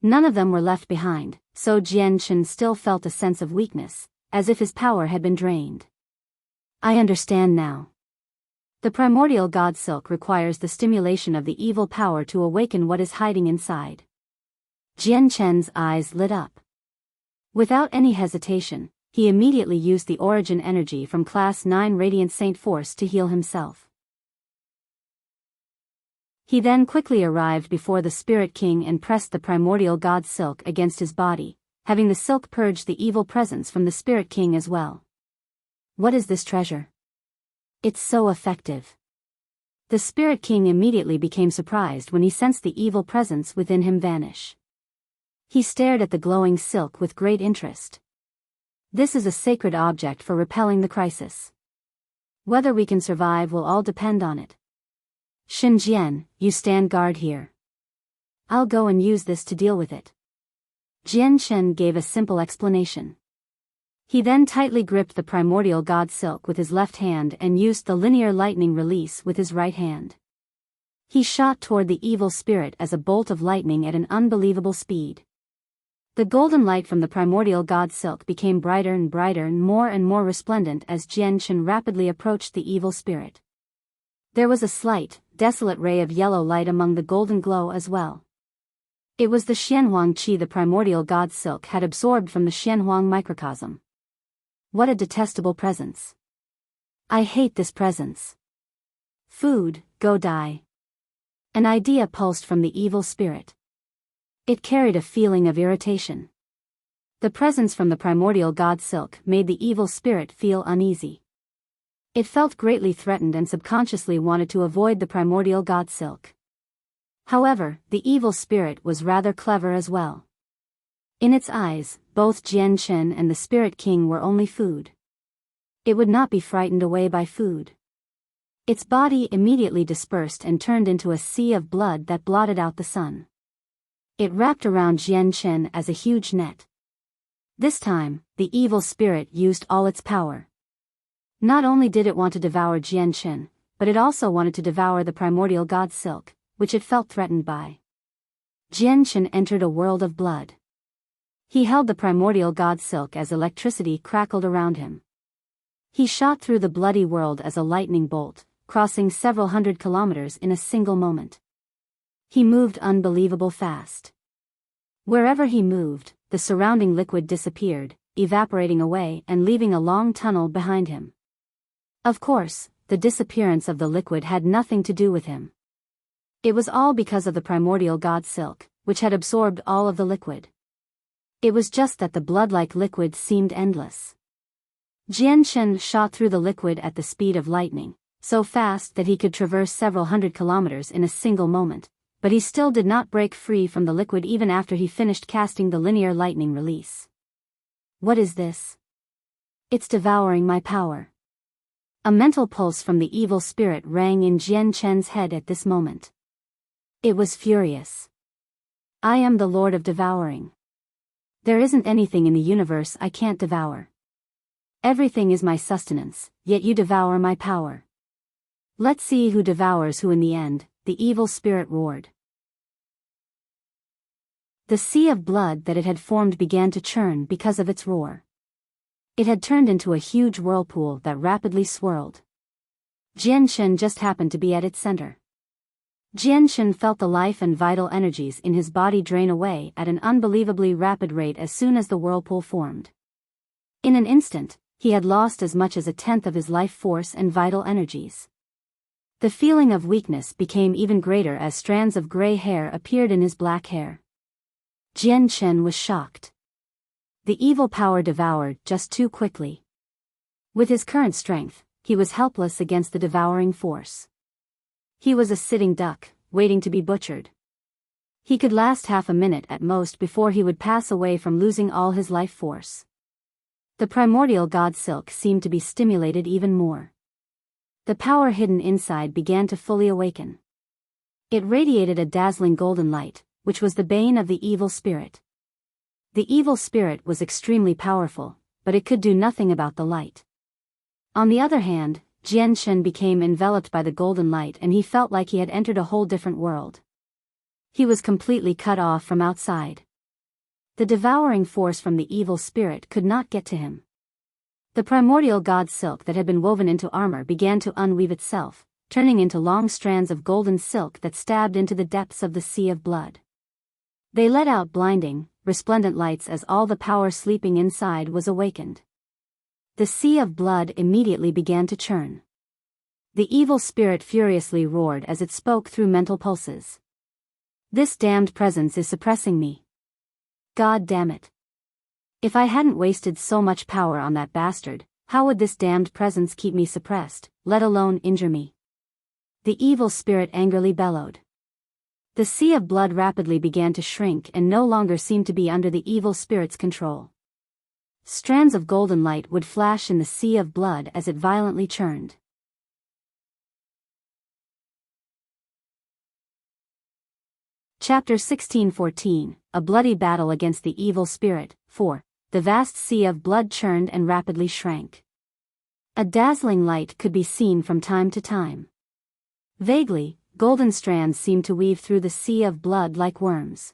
None of them were left behind, so Jian Shen still felt a sense of weakness, as if his power had been drained. I understand now. The primordial god silk requires the stimulation of the evil power to awaken what is hiding inside. Jian Shen's eyes lit up. Without any hesitation, he immediately used the origin energy from Class 9 Radiant Saint Force to heal himself. He then quickly arrived before the Spirit King and pressed the primordial god silk against his body, having the silk purge the evil presence from the Spirit King as well. What is this treasure? It's so effective. The Spirit King immediately became surprised when he sensed the evil presence within him vanish. He stared at the glowing silk with great interest. This is a sacred object for repelling the crisis. Whether we can survive will all depend on it. Xinjian, you stand guard here. I'll go and use this to deal with it. Jian Shen gave a simple explanation. He then tightly gripped the primordial god silk with his left hand and used the linear lightning release with his right hand. He shot toward the evil spirit as a bolt of lightning at an unbelievable speed. The golden light from the primordial god silk became brighter and more resplendent as Jian Shen rapidly approached the evil spirit. There was a slight, desolate ray of yellow light among the golden glow as well. It was the Xianhuang Qi the primordial god silk had absorbed from the Xianhuang microcosm. What a detestable presence. I hate this presence. Food, go die. An idea pulsed from the evil spirit. It carried a feeling of irritation. The presence from the primordial god silk made the evil spirit feel uneasy. It felt greatly threatened and subconsciously wanted to avoid the primordial god silk. However, the evil spirit was rather clever as well. In its eyes, both Jian Chen and the Spirit King were only food. It would not be frightened away by food. Its body immediately dispersed and turned into a sea of blood that blotted out the sun. It wrapped around Jian Chen as a huge net. This time, the evil spirit used all its power. Not only did it want to devour Jian Chen, but it also wanted to devour the primordial god silk, which it felt threatened by. Jian Chen entered a world of blood. He held the primordial god silk as electricity crackled around him. He shot through the bloody world as a lightning bolt, crossing several hundred kilometers in a single moment. He moved unbelievable fast. Wherever he moved, the surrounding liquid disappeared, evaporating away and leaving a long tunnel behind him. Of course, the disappearance of the liquid had nothing to do with him. It was all because of the primordial god silk, which had absorbed all of the liquid. It was just that the blood-like liquid seemed endless. Jian Chen shot through the liquid at the speed of lightning, so fast that he could traverse several hundred kilometers in a single moment, but he still did not break free from the liquid even after he finished casting the linear lightning release. What is this? It's devouring my power. A mental pulse from the evil spirit rang in Jian Chen's head at this moment. It was furious. I am the Lord of Devouring. There isn't anything in the universe I can't devour. Everything is my sustenance, yet you devour my power. Let's see who devours who in the end, the evil spirit roared. The sea of blood that it had formed began to churn because of its roar. It had turned into a huge whirlpool that rapidly swirled. Jian Chen just happened to be at its center. Jian Chen felt the life and vital energies in his body drain away at an unbelievably rapid rate as soon as the whirlpool formed. In an instant, he had lost as much as a tenth of his life force and vital energies. The feeling of weakness became even greater as strands of gray hair appeared in his black hair. Jian Chen was shocked. The evil power devoured just too quickly. With his current strength, he was helpless against the devouring force. He was a sitting duck, waiting to be butchered. He could last half a minute at most before he would pass away from losing all his life force. The primordial god silk seemed to be stimulated even more. The power hidden inside began to fully awaken. It radiated a dazzling golden light, which was the bane of the evil spirit. The evil spirit was extremely powerful, but it could do nothing about the light. On the other hand, Jian Chen became enveloped by the golden light and he felt like he had entered a whole different world. He was completely cut off from outside. The devouring force from the evil spirit could not get to him. The primordial god silk that had been woven into armor began to unweave itself, turning into long strands of golden silk that stabbed into the depths of the sea of blood. They let out blinding, resplendent lights as all the power sleeping inside was awakened. The sea of blood immediately began to churn. The evil spirit furiously roared as it spoke through mental pulses. This damned presence is suppressing me. God damn it. If I hadn't wasted so much power on that bastard, how would this damned presence keep me suppressed, let alone injure me? The evil spirit angrily bellowed. The sea of blood rapidly began to shrink and no longer seemed to be under the evil spirit's control. Strands of golden light would flash in the sea of blood as it violently churned. Chapter 16:14, A Bloody Battle Against the Evil Spirit. 4. The vast sea of blood churned and rapidly shrank. A dazzling light could be seen from time to time. Vaguely, golden strands seemed to weave through the sea of blood like worms.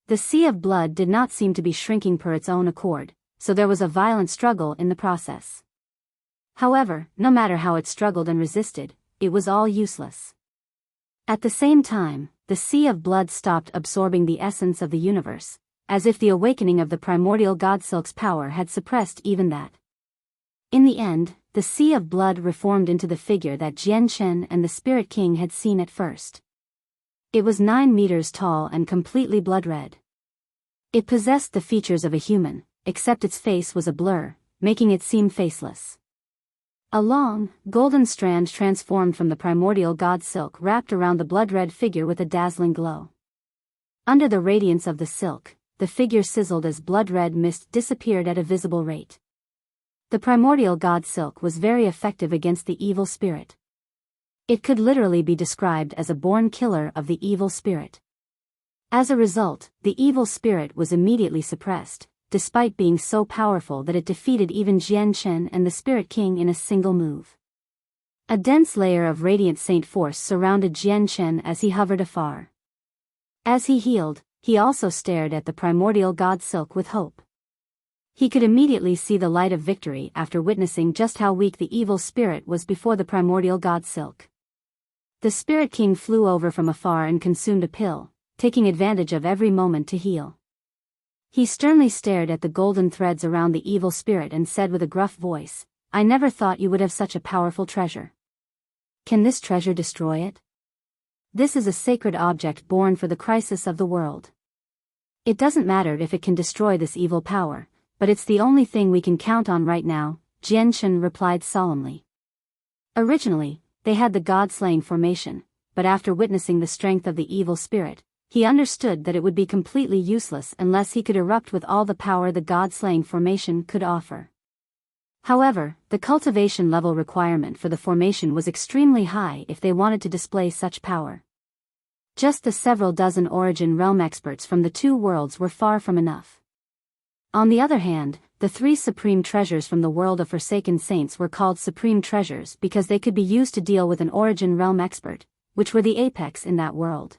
The sea of blood did not seem to be shrinking per its own accord, so there was a violent struggle in the process. However, no matter how it struggled and resisted, it was all useless. At the same time, the sea of blood stopped absorbing the essence of the universe, as if the awakening of the primordial god silk's power had suppressed even that. In the end, the sea of blood reformed into the figure that Jian Chen and the Spirit King had seen at first. It was 9 meters tall and completely blood-red. It possessed the features of a human, except its face was a blur, making it seem faceless. A long, golden strand transformed from the primordial god silk wrapped around the blood-red figure with a dazzling glow. Under the radiance of the silk, the figure sizzled as blood-red mist disappeared at a visible rate. The primordial god silk was very effective against the evil spirit. It could literally be described as a born killer of the evil spirit. As a result, the evil spirit was immediately suppressed, despite being so powerful that it defeated even Jian Chen and the Spirit King in a single move. A dense layer of radiant saint force surrounded Jian Chen as he hovered afar. As he healed, he also stared at the primordial god silk with hope. He could immediately see the light of victory after witnessing just how weak the evil spirit was before the primordial god silk. The Spirit King flew over from afar and consumed a pill, taking advantage of every moment to heal. He sternly stared at the golden threads around the evil spirit and said with a gruff voice, "I never thought you would have such a powerful treasure. Can this treasure destroy it? This is a sacred object born for the crisis of the world. It doesn't matter if it can destroy this evil power, but it's the only thing we can count on right now," Jian Chen replied solemnly. Originally, they had the god-slaying formation, but after witnessing the strength of the evil spirit, he understood that it would be completely useless unless he could erupt with all the power the god-slaying formation could offer. However, the cultivation level requirement for the formation was extremely high if they wanted to display such power. Just the several dozen Origin Realm experts from the two worlds were far from enough. On the other hand, the three supreme treasures from the world of Forsaken Saints were called supreme treasures because they could be used to deal with an Origin Realm expert, which were the apex in that world.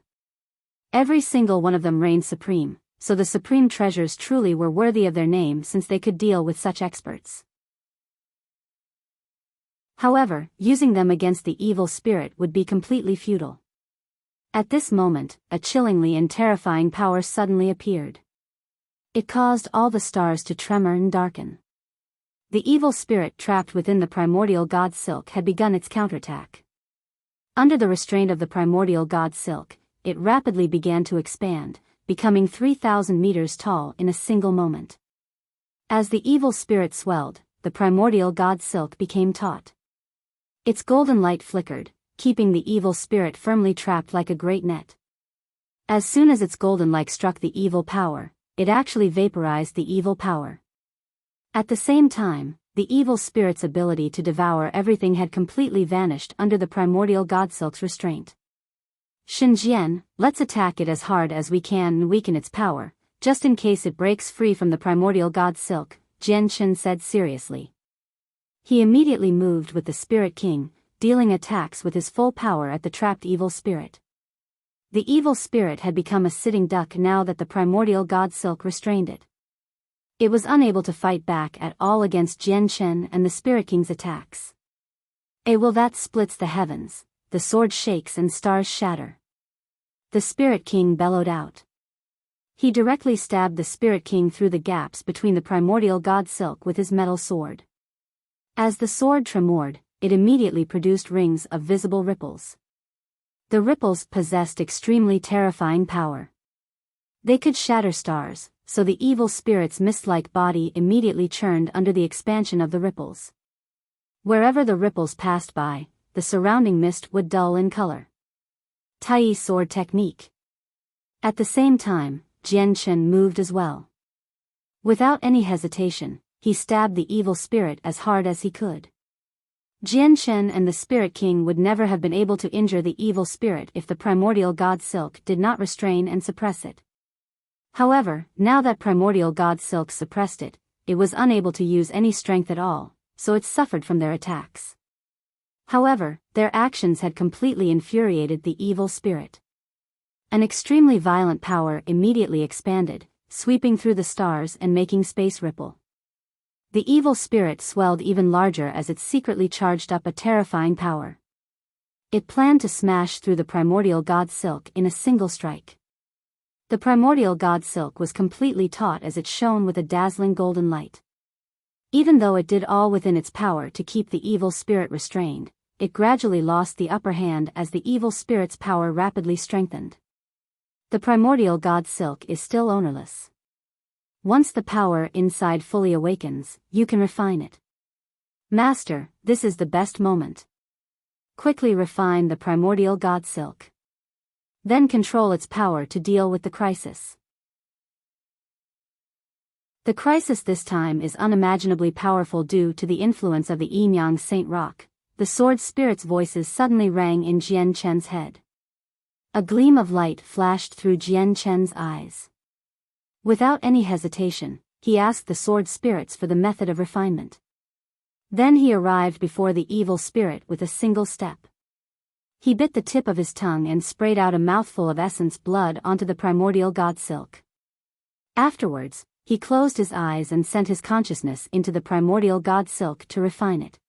Every single one of them reigned supreme, so the supreme treasures truly were worthy of their name since they could deal with such experts. However, using them against the evil spirit would be completely futile. At this moment, a chillingly and terrifying power suddenly appeared. It caused all the stars to tremor and darken. The evil spirit trapped within the primordial god silk had begun its counterattack. Under the restraint of the primordial god silk, it rapidly began to expand, becoming 3,000 meters tall in a single moment. As the evil spirit swelled, the primordial god silk became taut. Its golden light flickered, keeping the evil spirit firmly trapped like a great net. As soon as its golden light struck the evil power, it actually vaporized the evil power. At the same time, the evil spirit's ability to devour everything had completely vanished under the primordial god silk's restraint. "Shinjian, let's attack it as hard as we can and weaken its power, just in case it breaks free from the primordial god silk," Jian Chen said seriously. He immediately moved with the Spirit King, dealing attacks with his full power at the trapped evil spirit. The evil spirit had become a sitting duck now that the primordial god silk restrained it. It was unable to fight back at all against Jian Chen and the Spirit King's attacks. "A will that splits the heavens, the sword shakes and stars shatter." The Spirit King bellowed out. He directly stabbed the Spirit King through the gaps between the primordial god silk with his metal sword. As the sword tremored, it immediately produced rings of visible ripples. The ripples possessed extremely terrifying power. They could shatter stars, so the evil spirit's mist-like body immediately churned under the expansion of the ripples. Wherever the ripples passed by, the surrounding mist would dull in color. Tai sword technique. At the same time, Jian Chen moved as well. Without any hesitation, he stabbed the evil spirit as hard as he could. Jian Chen and the Spirit King would never have been able to injure the evil spirit if the primordial god silk did not restrain and suppress it. However, now that primordial god silk suppressed it, it was unable to use any strength at all, so it suffered from their attacks. However, their actions had completely infuriated the evil spirit. An extremely violent power immediately expanded, sweeping through the stars and making space ripple. The evil spirit swelled even larger as it secretly charged up a terrifying power. It planned to smash through the primordial god silk in a single strike. The primordial god silk was completely taut as it shone with a dazzling golden light. Even though it did all within its power to keep the evil spirit restrained, it gradually lost the upper hand as the evil spirit's power rapidly strengthened. The primordial god silk is still ownerless. Once the power inside fully awakens, you can refine it. Master, this is the best moment. Quickly refine the primordial god silk. Then control its power to deal with the crisis. The crisis this time is unimaginably powerful due to the influence of the Yin-Yang Saint Rock. The sword spirit's voices suddenly rang in Jian Chen's head. A gleam of light flashed through Jian Chen's eyes. Without any hesitation, he asked the sword spirits for the method of refinement. Then he arrived before the evil spirit with a single step. He bit the tip of his tongue and sprayed out a mouthful of essence blood onto the primordial god silk. Afterwards, he closed his eyes and sent his consciousness into the primordial god silk to refine it.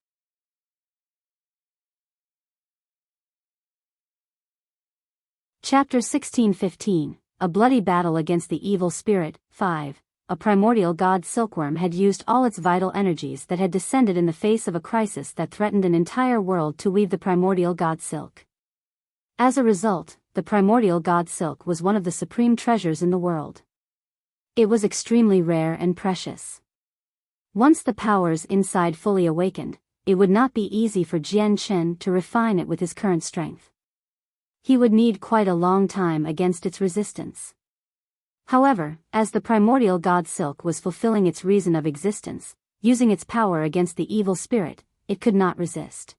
Chapter 16:15, A Bloody Battle Against the Evil Spirit. 5. A primordial god silkworm had used all its vital energies that had descended in the face of a crisis that threatened an entire world to weave the primordial god silk. As a result, the primordial god silk was one of the supreme treasures in the world. It was extremely rare and precious. Once the powers inside fully awakened, it would not be easy for Jian Chen to refine it with his current strength. He would need quite a long time against its resistance. However, as the primordial god silk was fulfilling its reason of existence, using its power against the evil spirit, it could not resist.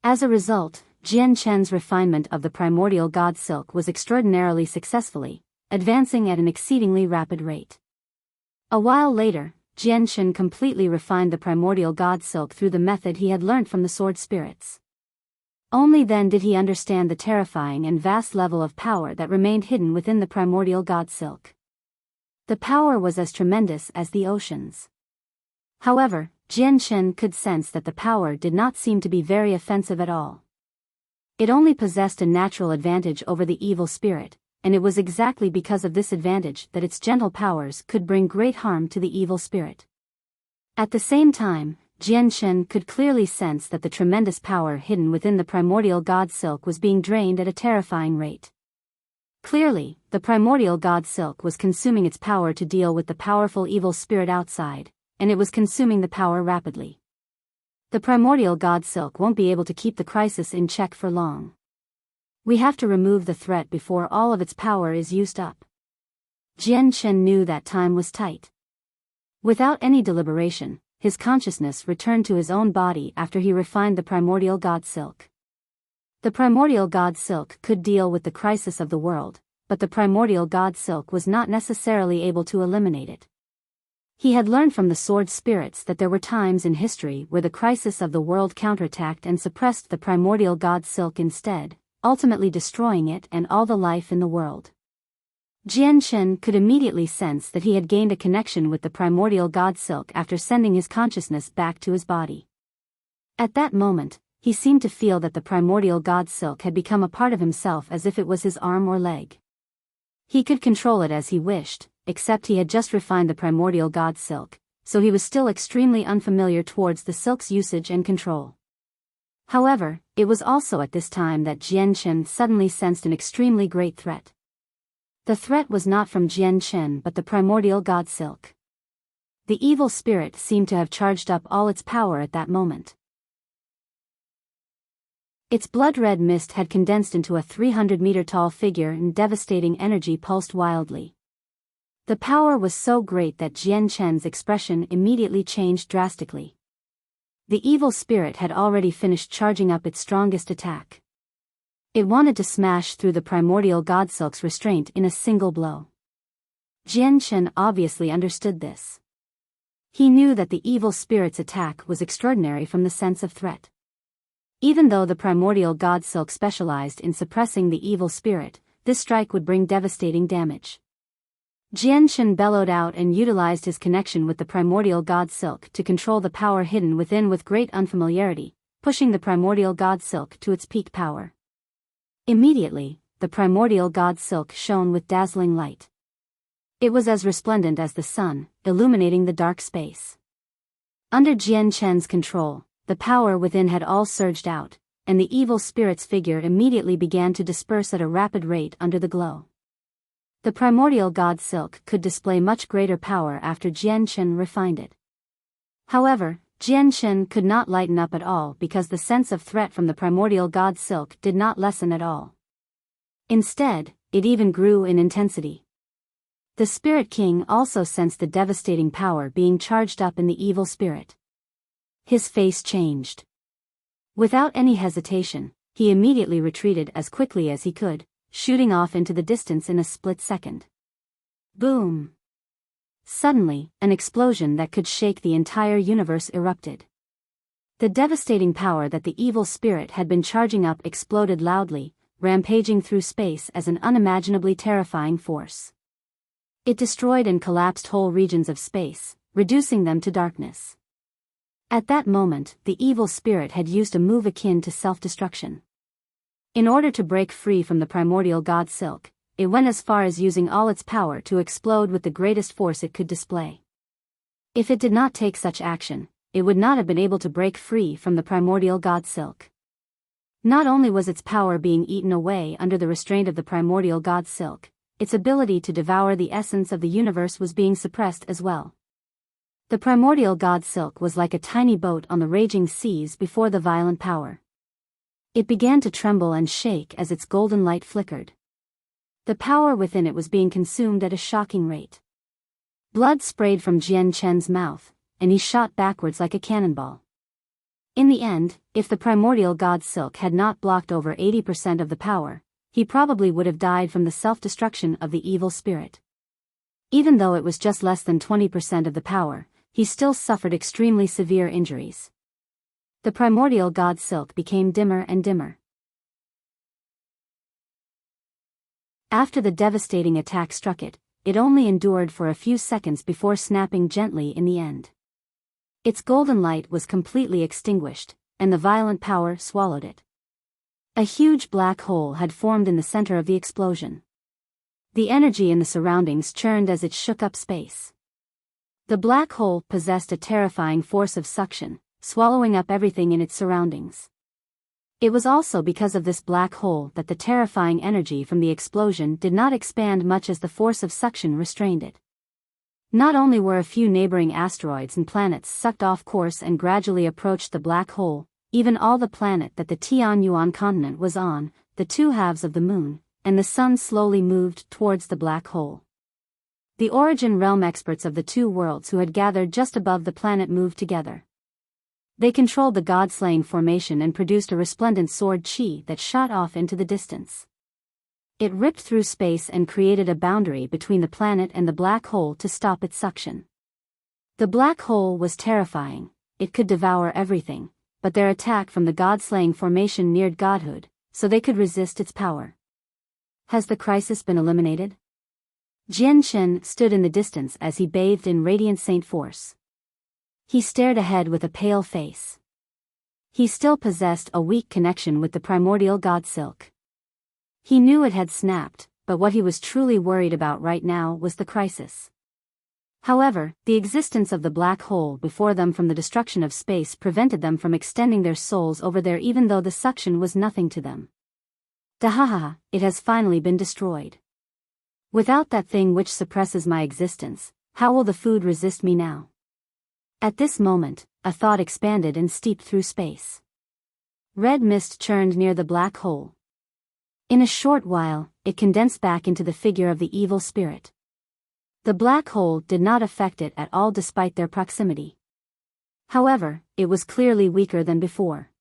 As a result, Jian Chen's refinement of the primordial god silk was extraordinarily successfully, advancing at an exceedingly rapid rate. A while later, Jian Chen completely refined the primordial god silk through the method he had learnt from the sword spirits. Only then did he understand the terrifying and vast level of power that remained hidden within the primordial god silk. The power was as tremendous as the oceans. However, Jian Chen could sense that the power did not seem to be very offensive at all. It only possessed a natural advantage over the evil spirit, and it was exactly because of this advantage that its gentle powers could bring great harm to the evil spirit. At the same time, Jian Chen could clearly sense that the tremendous power hidden within the primordial god silk was being drained at a terrifying rate. Clearly, the primordial god silk was consuming its power to deal with the powerful evil spirit outside, and it was consuming the power rapidly. The primordial god silk won't be able to keep the crisis in check for long. We have to remove the threat before all of its power is used up. Jian Chen knew that time was tight. Without any deliberation, his consciousness returned to his own body after he refined the primordial god silk. The primordial god silk could deal with the crisis of the world, but the primordial god silk was not necessarily able to eliminate it. He had learned from the sword spirits that there were times in history where the crisis of the world counterattacked and suppressed the primordial god silk instead, ultimately destroying it and all the life in the world. Jian Chen could immediately sense that he had gained a connection with the primordial god silk after sending his consciousness back to his body. At that moment, he seemed to feel that the primordial god silk had become a part of himself as if it was his arm or leg. He could control it as he wished, except he had just refined the primordial god silk, so he was still extremely unfamiliar towards the silk's usage and control. However, it was also at this time that Jian Chen suddenly sensed an extremely great threat. The threat was not from Jian Chen but the primordial god silk. The evil spirit seemed to have charged up all its power at that moment. Its blood-red mist had condensed into a 300-meter-tall figure and devastating energy pulsed wildly. The power was so great that Jian Chen's expression immediately changed drastically. The evil spirit had already finished charging up its strongest attack. It wanted to smash through the primordial god silk's restraint in a single blow. Jian Chen obviously understood this. He knew that the evil spirit's attack was extraordinary from the sense of threat. Even though the primordial god silk specialized in suppressing the evil spirit, this strike would bring devastating damage. Jian Chen bellowed out and utilized his connection with the primordial god silk to control the power hidden within with great unfamiliarity, pushing the primordial god silk to its peak power. Immediately, the primordial god silk shone with dazzling light. It was as resplendent as the sun, illuminating the dark space. Under Jian Chen's control, the power within had all surged out, and the evil spirit's figure immediately began to disperse at a rapid rate under the glow. The primordial god silk could display much greater power after Jian Chen refined it. However, Jianchen could not lighten up at all because the sense of threat from the primordial god Silk did not lessen at all. Instead, it even grew in intensity. The Spirit King also sensed the devastating power being charged up in the evil spirit. His face changed. Without any hesitation, he immediately retreated as quickly as he could, shooting off into the distance in a split second. Boom! Suddenly, an explosion that could shake the entire universe erupted. The devastating power that the evil spirit had been charging up exploded loudly, rampaging through space as an unimaginably terrifying force. It destroyed and collapsed whole regions of space, reducing them to darkness. At that moment, the evil spirit had used a move akin to self-destruction. In order to break free from the primordial god Silk, it went as far as using all its power to explode with the greatest force it could display. If it did not take such action, it would not have been able to break free from the primordial god Silk. Not only was its power being eaten away under the restraint of the primordial god Silk, its ability to devour the essence of the universe was being suppressed as well. The primordial god Silk was like a tiny boat on the raging seas before the violent power. It began to tremble and shake as its golden light flickered. The power within it was being consumed at a shocking rate. Blood sprayed from Jian Chen's mouth, and he shot backwards like a cannonball. In the end, if the primordial god Silk had not blocked over 80% of the power, he probably would have died from the self-destruction of the evil spirit. Even though it was just less than 20% of the power, he still suffered extremely severe injuries. The primordial god Silk became dimmer and dimmer. After the devastating attack struck it, it only endured for a few seconds before snapping gently in the end. Its golden light was completely extinguished, and the violent power swallowed it. A huge black hole had formed in the center of the explosion. The energy in the surroundings churned as it shook up space. The black hole possessed a terrifying force of suction, swallowing up everything in its surroundings. It was also because of this black hole that the terrifying energy from the explosion did not expand much as the force of suction restrained it. Not only were a few neighboring asteroids and planets sucked off course and gradually approached the black hole, even all the planet that the Tianyuan continent was on, the two halves of the moon, and the sun slowly moved towards the black hole. The origin realm experts of the two worlds who had gathered just above the planet moved together. They controlled the god-slaying formation and produced a resplendent sword chi that shot off into the distance. It ripped through space and created a boundary between the planet and the black hole to stop its suction. The black hole was terrifying, it could devour everything, but their attack from the god-slaying formation neared godhood, so they could resist its power. Has the crisis been eliminated? Jian Chen stood in the distance as he bathed in radiant saint force. He stared ahead with a pale face. He still possessed a weak connection with the primordial god Silk. He knew it had snapped, but what he was truly worried about right now was the crisis. However, the existence of the black hole before them from the destruction of space prevented them from extending their souls over there even though the suction was nothing to them. Dahaha, it has finally been destroyed. Without that thing which suppresses my existence, how will the food resist me now? At this moment, a thought expanded and steeped through space. Red mist churned near the black hole. In a short while, it condensed back into the figure of the evil spirit. The black hole did not affect it at all despite their proximity. However, it was clearly weaker than before.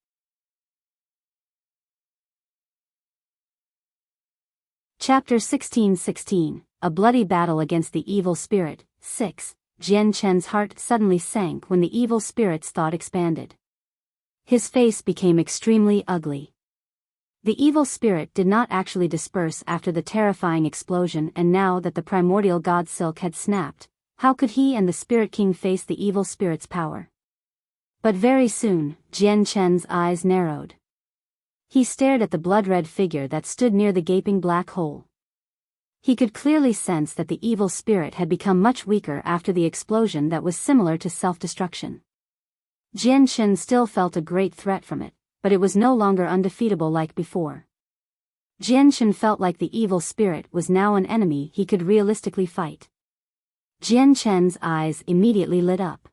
Chapter 16:16, A Bloody Battle Against the Evil Spirit, 6. Jian Chen's heart suddenly sank when the evil spirit's thought expanded. His face became extremely ugly. The evil spirit did not actually disperse after the terrifying explosion, and now that the primordial god Silk had snapped, how could he and the Spirit King face the evil spirit's power? But very soon, Jian Chen's eyes narrowed. He stared at the blood-red figure that stood near the gaping black hole. He could clearly sense that the evil spirit had become much weaker after the explosion that was similar to self-destruction. Jian Chen still felt a great threat from it, but it was no longer undefeatable like before. Jian Chen felt like the evil spirit was now an enemy he could realistically fight. Jian Chen's eyes immediately lit up.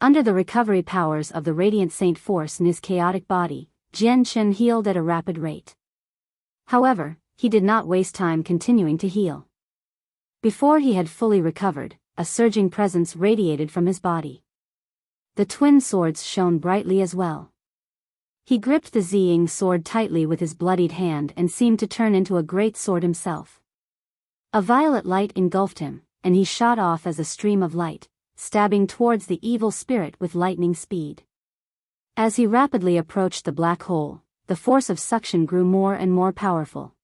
Under the recovery powers of the Radiant Saint Force in his chaotic body, Jian Chen healed at a rapid rate. However, he did not waste time continuing to heal. Before he had fully recovered, a surging presence radiated from his body. The twin swords shone brightly as well. He gripped the Ziying sword tightly with his bloodied hand and seemed to turn into a great sword himself. A violet light engulfed him, and he shot off as a stream of light, stabbing towards the evil spirit with lightning speed. As he rapidly approached the black hole, the force of suction grew more and more powerful.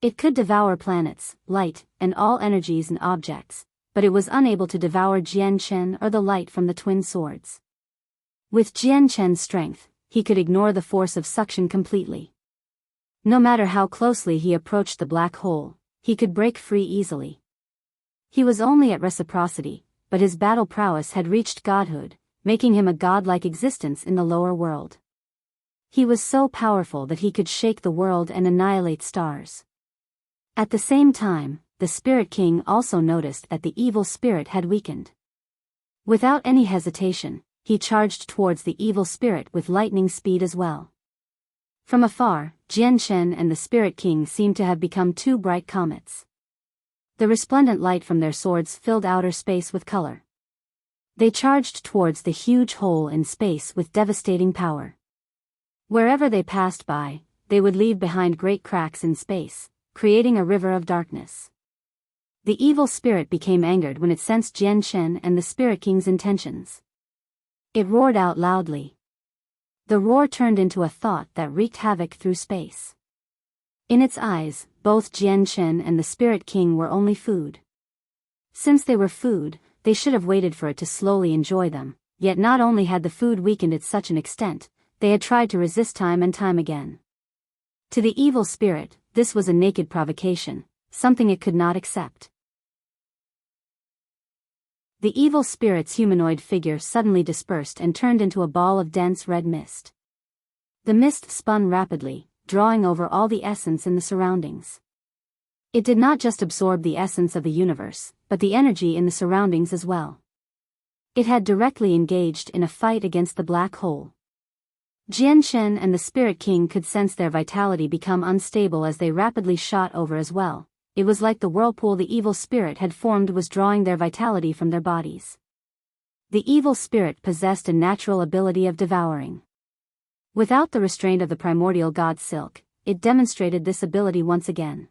It could devour planets, light, and all energies and objects, but it was unable to devour Jian Chen or the light from the twin swords. With Jian Chen's strength, he could ignore the force of suction completely. No matter how closely he approached the black hole, he could break free easily. He was only at reciprocity, but his battle prowess had reached godhood, making him a godlike existence in the lower world. He was so powerful that he could shake the world and annihilate stars. At the same time, the Spirit King also noticed that the evil spirit had weakened. Without any hesitation, he charged towards the evil spirit with lightning speed as well. From afar, Jian Chen and the Spirit King seemed to have become two bright comets. The resplendent light from their swords filled outer space with color. They charged towards the huge hole in space with devastating power. Wherever they passed by, they would leave behind great cracks in space, creating a river of darkness. The evil spirit became angered when it sensed Jian Chen and the Spirit King's intentions. It roared out loudly. The roar turned into a thought that wreaked havoc through space. In its eyes, both Jian Chen and the Spirit King were only food. Since they were food, they should have waited for it to slowly enjoy them, yet not only had the food weakened at such an extent, they had tried to resist time and time again. To the evil spirit, this was a naked provocation, something it could not accept. The evil spirit's humanoid figure suddenly dispersed and turned into a ball of dense red mist. The mist spun rapidly, drawing over all the essence in the surroundings. It did not just absorb the essence of the universe, but the energy in the surroundings as well. It had directly engaged in a fight against the black hole. Jian Chen and the Spirit King could sense their vitality become unstable as they rapidly shot over as well. It was like the whirlpool the evil spirit had formed was drawing their vitality from their bodies. The evil spirit possessed a natural ability of devouring. Without the restraint of the primordial god Silk, it demonstrated this ability once again.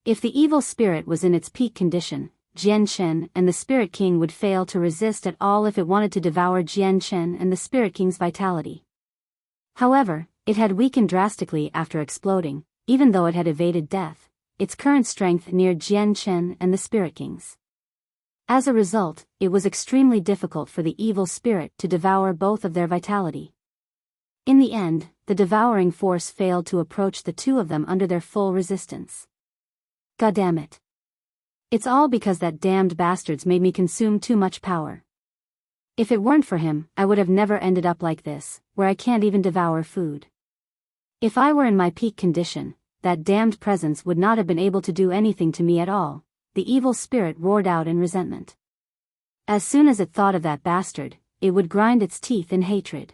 If the evil spirit was in its peak condition, Jian Chen and the Spirit King would fail to resist at all if it wanted to devour Jian Chen and the Spirit King's vitality. However, it had weakened drastically after exploding, even though it had evaded death. Its current strength neared Jian Chen and the Spirit Kings. As a result, it was extremely difficult for the evil spirit to devour both of their vitality. In the end, the devouring force failed to approach the two of them under their full resistance. God damn it. It's all because that damned bastards made me consume too much power. If it weren't for him, I would have never ended up like this, where I can't even devour food. If I were in my peak condition, that damned presence would not have been able to do anything to me at all, the evil spirit roared out in resentment. As soon as it thought of that bastard, it would grind its teeth in hatred.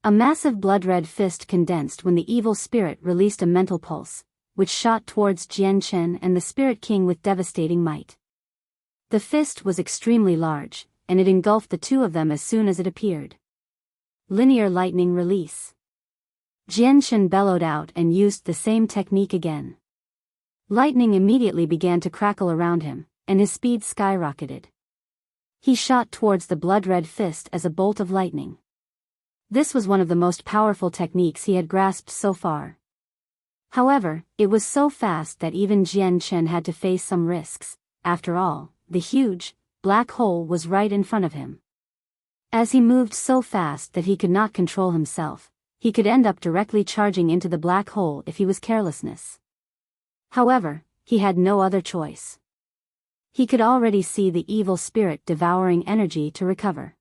A massive blood-red fist condensed when the evil spirit released a mental pulse, which shot towards Jian Chen and the Spirit King with devastating might. The fist was extremely large, and it engulfed the two of them as soon as it appeared. Linear lightning release. Jian Chen bellowed out and used the same technique again. Lightning immediately began to crackle around him, and his speed skyrocketed. He shot towards the blood-red fist as a bolt of lightning. This was one of the most powerful techniques he had grasped so far. However, it was so fast that even Jian Chen had to face some risks. After all, the huge, black hole was right in front of him. As he moved so fast that he could not control himself, he could end up directly charging into the black hole if he was carelessness. However, he had no other choice. He could already see the evil spirit devouring energy to recover.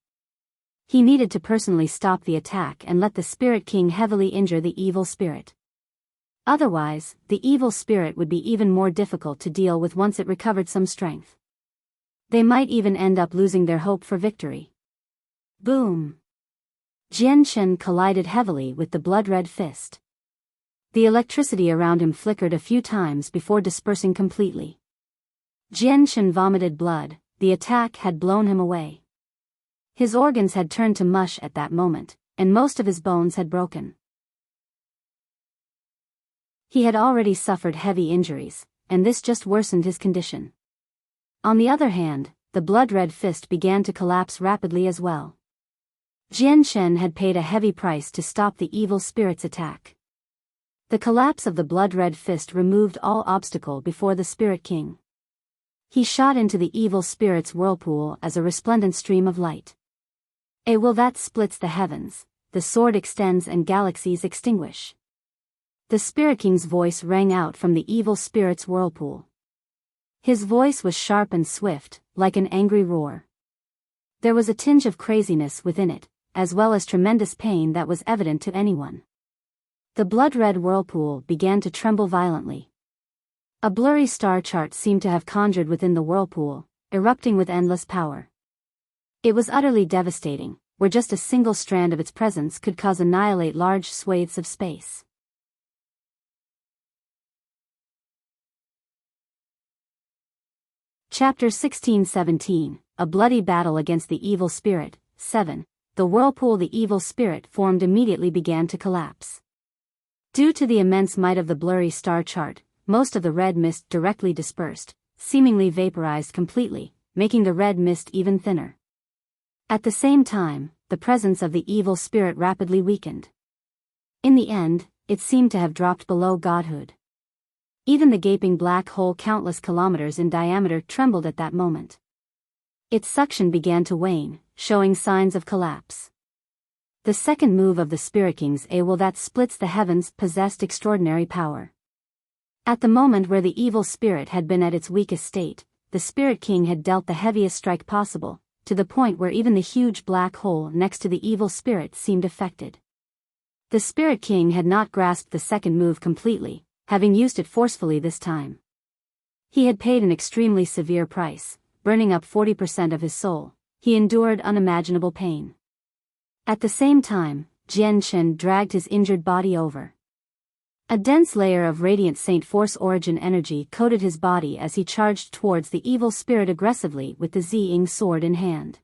He needed to personally stop the attack and let the Spirit King heavily injure the evil spirit. Otherwise, the evil spirit would be even more difficult to deal with once it recovered some strength. They might even end up losing their hope for victory. Boom! Jianshen collided heavily with the blood-red fist. The electricity around him flickered a few times before dispersing completely. Jianshen vomited blood. The attack had blown him away. His organs had turned to mush at that moment, and most of his bones had broken. He had already suffered heavy injuries, and this just worsened his condition. On the other hand, the blood-red fist began to collapse rapidly as well. Jianshen had paid a heavy price to stop the evil spirit's attack. The collapse of the blood-red fist removed all obstacle before the Spirit King. He shot into the evil spirit's whirlpool as a resplendent stream of light. A will that splits the heavens, the sword extends and galaxies extinguish. The Spirit King's voice rang out from the evil spirit's whirlpool. His voice was sharp and swift, like an angry roar. There was a tinge of craziness within it, as well as tremendous pain that was evident to anyone. The blood-red whirlpool began to tremble violently. A blurry star chart seemed to have conjured within the whirlpool, erupting with endless power. It was utterly devastating, where just a single strand of its presence could cause annihilate large swathes of space. Chapter 16-17, A Bloody Battle Against the Evil Spirit, 7. The whirlpool the evil spirit formed immediately began to collapse. Due to the immense might of the blurry star chart, most of the red mist directly dispersed, seemingly vaporized completely, making the red mist even thinner. At the same time, the presence of the evil spirit rapidly weakened. In the end, it seemed to have dropped below godhood. Even the gaping black hole countless kilometers in diameter trembled at that moment. Its suction began to wane, showing signs of collapse. The second move of the Spirit King's A will that splits the heavens possessed extraordinary power. At the moment where the evil spirit had been at its weakest state, the Spirit King had dealt the heaviest strike possible, to the point where even the huge black hole next to the evil spirit seemed affected. The Spirit King had not grasped the second move completely, having used it forcefully this time. He had paid an extremely severe price, burning up 40% of his soul. He endured unimaginable pain. At the same time, Jianshen dragged his injured body over. A dense layer of radiant Saint Force origin energy coated his body as he charged towards the evil spirit aggressively with the Ziying sword in hand.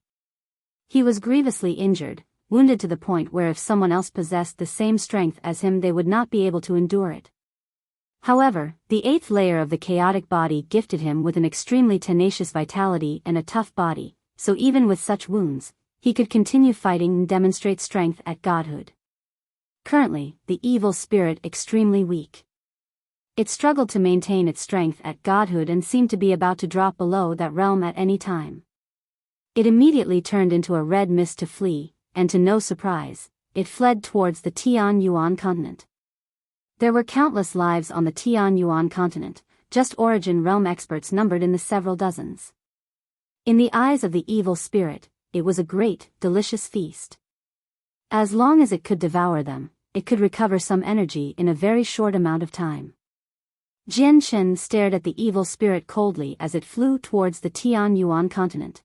He was grievously injured, wounded to the point where if someone else possessed the same strength as him they would not be able to endure it. However, the eighth layer of the chaotic body gifted him with an extremely tenacious vitality and a tough body, so even with such wounds, he could continue fighting and demonstrate strength at godhood. Currently, the evil spirit extremely weak. It struggled to maintain its strength at godhood and seemed to be about to drop below that realm at any time. It immediately turned into a red mist to flee, and to no surprise, it fled towards the Tianyuan continent. There were countless lives on the Tianyuan continent, just origin realm experts numbered in the several dozens. In the eyes of the evil spirit, it was a great, delicious feast. As long as it could devour them, it could recover some energy in a very short amount of time. Jianshen stared at the evil spirit coldly as it flew towards the Tianyuan continent.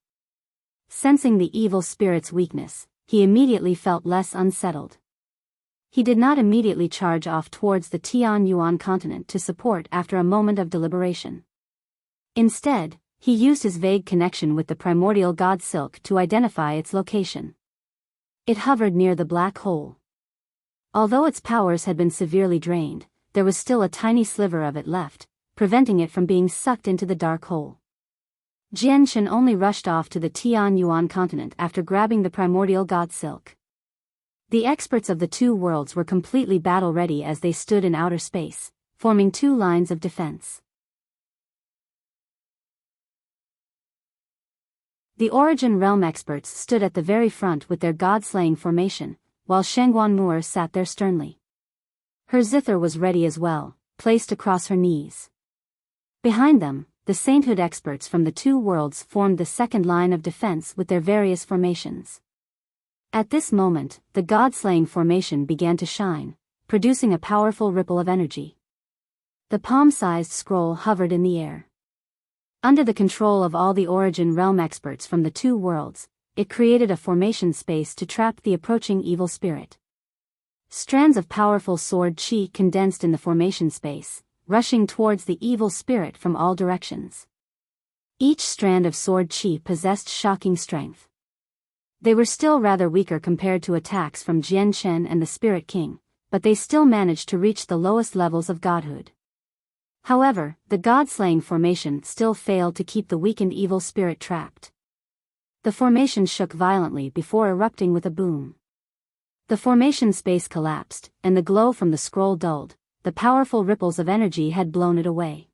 Sensing the evil spirit's weakness, he immediately felt less unsettled. He did not immediately charge off towards the Tianyuan continent to support after a moment of deliberation. Instead, he used his vague connection with the primordial god Silk to identify its location. It hovered near the black hole. Although its powers had been severely drained, there was still a tiny sliver of it left, preventing it from being sucked into the dark hole. Jianshen only rushed off to the Tianyuan continent after grabbing the primordial god Silk. The experts of the two worlds were completely battle-ready as they stood in outer space, forming two lines of defense. The Origin Realm experts stood at the very front with their god-slaying formation, while Shangguan Moor sat there sternly. Her zither was ready as well, placed across her knees. Behind them, the sainthood experts from the two worlds formed the second line of defense with their various formations. At this moment, the god-slaying formation began to shine, producing a powerful ripple of energy. The palm-sized scroll hovered in the air. Under the control of all the Origin Realm experts from the two worlds, it created a formation space to trap the approaching evil spirit. Strands of powerful sword chi condensed in the formation space, rushing towards the evil spirit from all directions. Each strand of sword chi possessed shocking strength. They were still rather weaker compared to attacks from Jian Chen and the Spirit King, but they still managed to reach the lowest levels of godhood. However, the god-slaying formation still failed to keep the weakened evil spirit trapped. The formation shook violently before erupting with a boom. The formation space collapsed, and the glow from the scroll dulled. The powerful ripples of energy had blown it away.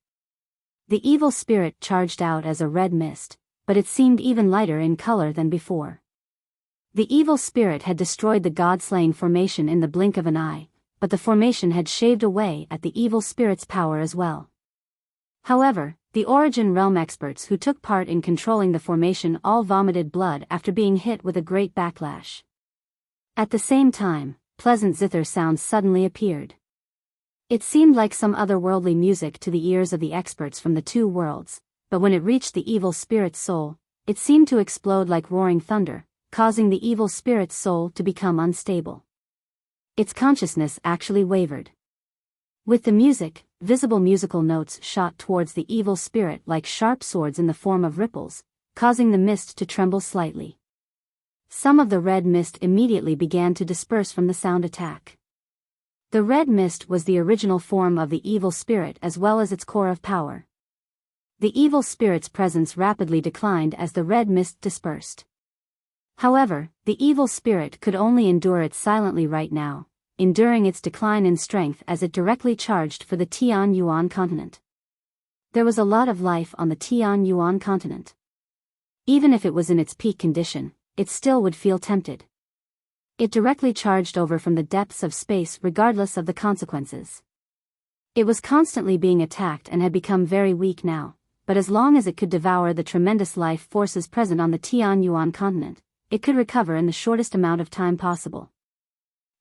The evil spirit charged out as a red mist, but it seemed even lighter in color than before. The evil spirit had destroyed the god-slaying formation in the blink of an eye, but the formation had shaved away at the evil spirit's power as well. However, the Origin Realm experts who took part in controlling the formation all vomited blood after being hit with a great backlash. At the same time, pleasant zither sounds suddenly appeared. It seemed like some otherworldly music to the ears of the experts from the two worlds, but when it reached the evil spirit's soul, it seemed to explode like roaring thunder, causing the evil spirit's soul to become unstable. Its consciousness actually wavered. With the music, visible musical notes shot towards the evil spirit like sharp swords in the form of ripples, causing the mist to tremble slightly. Some of the red mist immediately began to disperse from the sound attack. The red mist was the original form of the evil spirit as well as its core of power. The evil spirit's presence rapidly declined as the red mist dispersed. However, the evil spirit could only endure it silently right now, enduring its decline in strength as it directly charged for the Tian Yuan continent. There was a lot of life on the Tian Yuan continent. Even if it was in its peak condition, it still would feel tempted. It directly charged over from the depths of space regardless of the consequences. It was constantly being attacked and had become very weak now, but as long as it could devour the tremendous life forces present on the Tian Yuan continent, it could recover in the shortest amount of time possible.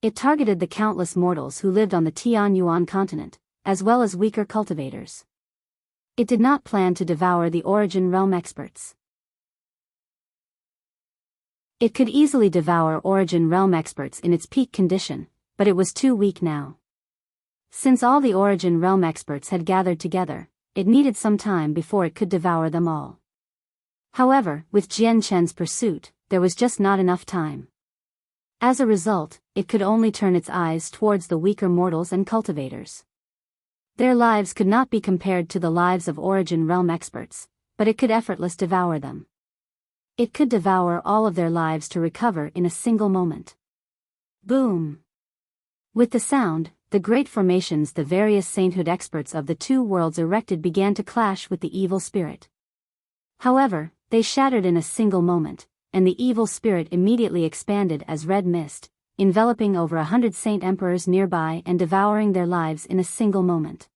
It targeted the countless mortals who lived on the Tian Yuan continent, as well as weaker cultivators. It did not plan to devour the Origin Realm experts. It could easily devour Origin Realm experts in its peak condition, but it was too weak now. Since all the Origin Realm experts had gathered together, it needed some time before it could devour them all. However, with Jian Chen's pursuit, there was just not enough time. As a result, it could only turn its eyes towards the weaker mortals and cultivators. Their lives could not be compared to the lives of Origin Realm experts, but it could effortlessly devour them. It could devour all of their lives to recover in a single moment. Boom! With the sound, the great formations the various sainthood experts of the two worlds erected began to clash with the evil spirit. However, they shattered in a single moment, and the evil spirit immediately expanded as red mist, enveloping over 100 saint emperors nearby and devouring their lives in a single moment.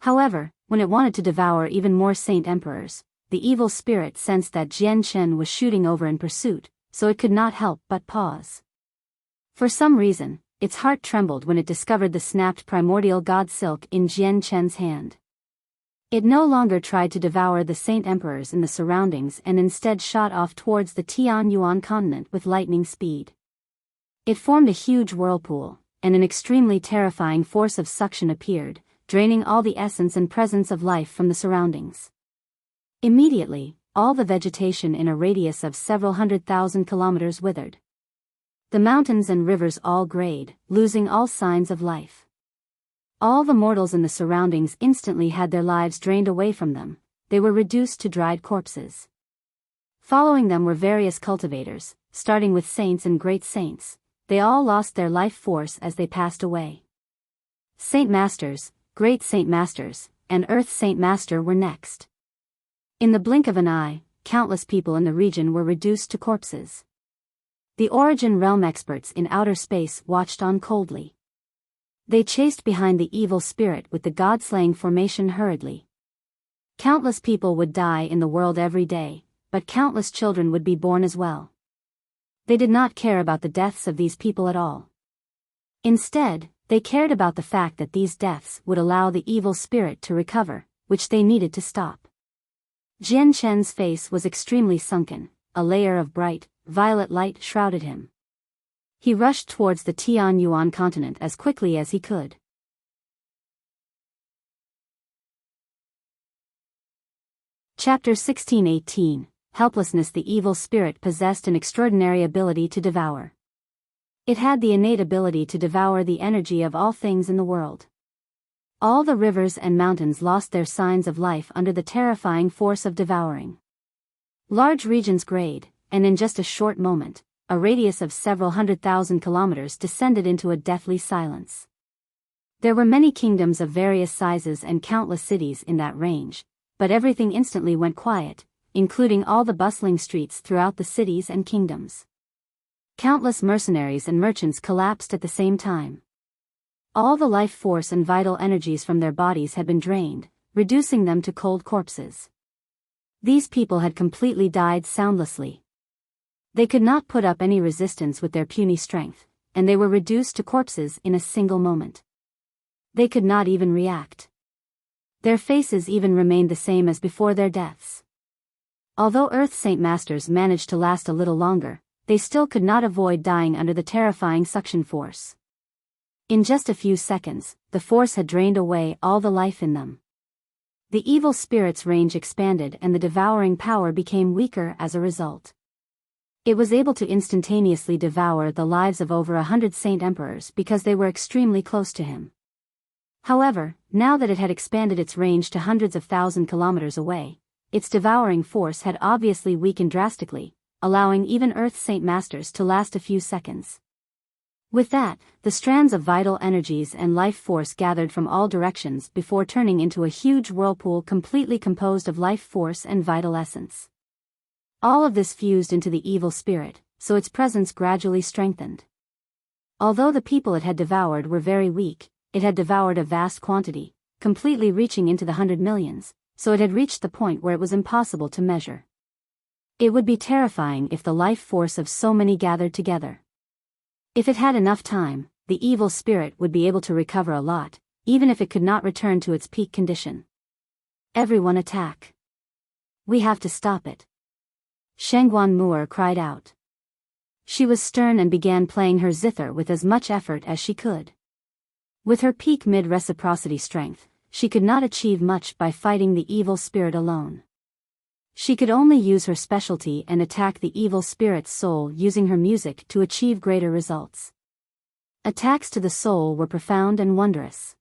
However, when it wanted to devour even more saint emperors, the evil spirit sensed that Jian Chen was shooting over in pursuit, so it could not help but pause. For some reason, its heart trembled when it discovered the snapped primordial god silk in Jian Chen's hand. It no longer tried to devour the saint emperors in the surroundings and instead shot off towards the Tian Yuan continent with lightning speed. It formed a huge whirlpool, and an extremely terrifying force of suction appeared, draining all the essence and presence of life from the surroundings. Immediately, all the vegetation in a radius of several 100,000 kilometers withered. The mountains and rivers all grayed, losing all signs of life. All the mortals in the surroundings instantly had their lives drained away from them. They were reduced to dried corpses. Following them were various cultivators, starting with saints and great saints. They all lost their life force as they passed away. Saint Masters, Great Saint Masters, and Earth Saint Master were next. In the blink of an eye, countless people in the region were reduced to corpses. The Origin Realm experts in outer space watched on coldly. They chased behind the evil spirit with the god-slaying formation hurriedly. Countless people would die in the world every day, but countless children would be born as well. They did not care about the deaths of these people at all. Instead, they cared about the fact that these deaths would allow the evil spirit to recover, which they needed to stop. Jian Chen's face was extremely sunken, a layer of bright, violet light shrouded him. He rushed towards the Tianyuan continent as quickly as he could. Chapter 16:18. Helplessness. The evil spirit possessed an extraordinary ability to devour. It had the innate ability to devour the energy of all things in the world. All the rivers and mountains lost their signs of life under the terrifying force of devouring. Large regions grayed, and in just a short moment, a radius of several 100,000 kilometers descended into a deathly silence. There were many kingdoms of various sizes and countless cities in that range, but everything instantly went quiet, including all the bustling streets throughout the cities and kingdoms. Countless mercenaries and merchants collapsed at the same time. All the life force and vital energies from their bodies had been drained, reducing them to cold corpses. These people had completely died soundlessly. They could not put up any resistance with their puny strength, and they were reduced to corpses in a single moment. They could not even react. Their faces even remained the same as before their deaths. Although Earth Saint Masters managed to last a little longer, they still could not avoid dying under the terrifying suction force. In just a few seconds, the force had drained away all the life in them. The evil spirit's range expanded and the devouring power became weaker as a result. It was able to instantaneously devour the lives of over 100 saint emperors because they were extremely close to him. However, now that it had expanded its range to hundreds of thousand kilometers away, its devouring force had obviously weakened drastically, allowing even Earth Saint Masters to last a few seconds. With that, the strands of vital energies and life force gathered from all directions before turning into a huge whirlpool completely composed of life force and vital essence. All of this fused into the evil spirit, so its presence gradually strengthened. Although the people it had devoured were very weak, it had devoured a vast quantity, completely reaching into the 100 millions, so it had reached the point where it was impossible to measure. It would be terrifying if the life force of so many gathered together. If it had enough time, the evil spirit would be able to recover a lot, even if it could not return to its peak condition. Everyone attack. We have to stop it. Shangguan Mu'er cried out. She was stern and began playing her zither with as much effort as she could. With her peak mid-reciprocity strength, she could not achieve much by fighting the evil spirit alone. She could only use her specialty and attack the evil spirit's soul using her music to achieve greater results. Attacks to the soul were profound and wondrous.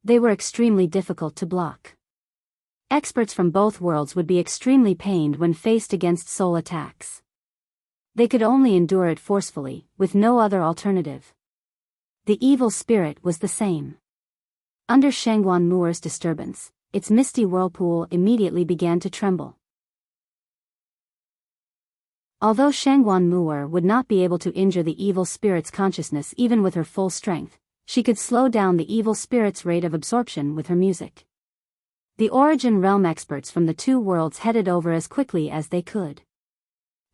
They were extremely difficult to block. Experts from both worlds would be extremely pained when faced against soul attacks. They could only endure it forcefully, with no other alternative. The evil spirit was the same. Under Shangguan Mu'er's disturbance, its misty whirlpool immediately began to tremble. Although Shangguan Mu'er would not be able to injure the evil spirit's consciousness even with her full strength, she could slow down the evil spirit's rate of absorption with her music. The Origin Realm experts from the two worlds headed over as quickly as they could.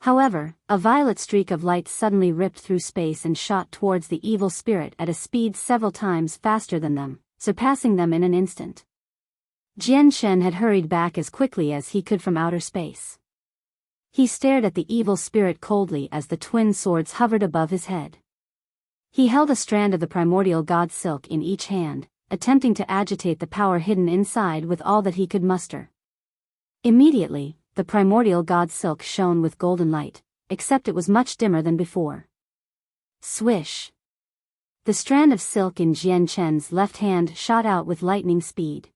However, a violet streak of light suddenly ripped through space and shot towards the evil spirit at a speed several times faster than them, surpassing them in an instant. Jian Shen had hurried back as quickly as he could from outer space. He stared at the evil spirit coldly as the twin swords hovered above his head. He held a strand of the primordial god silk in each hand, attempting to agitate the power hidden inside with all that he could muster. Immediately, the primordial god silk shone with golden light, except it was much dimmer than before. Swish! The strand of silk in Jian Chen's left hand shot out with lightning speed.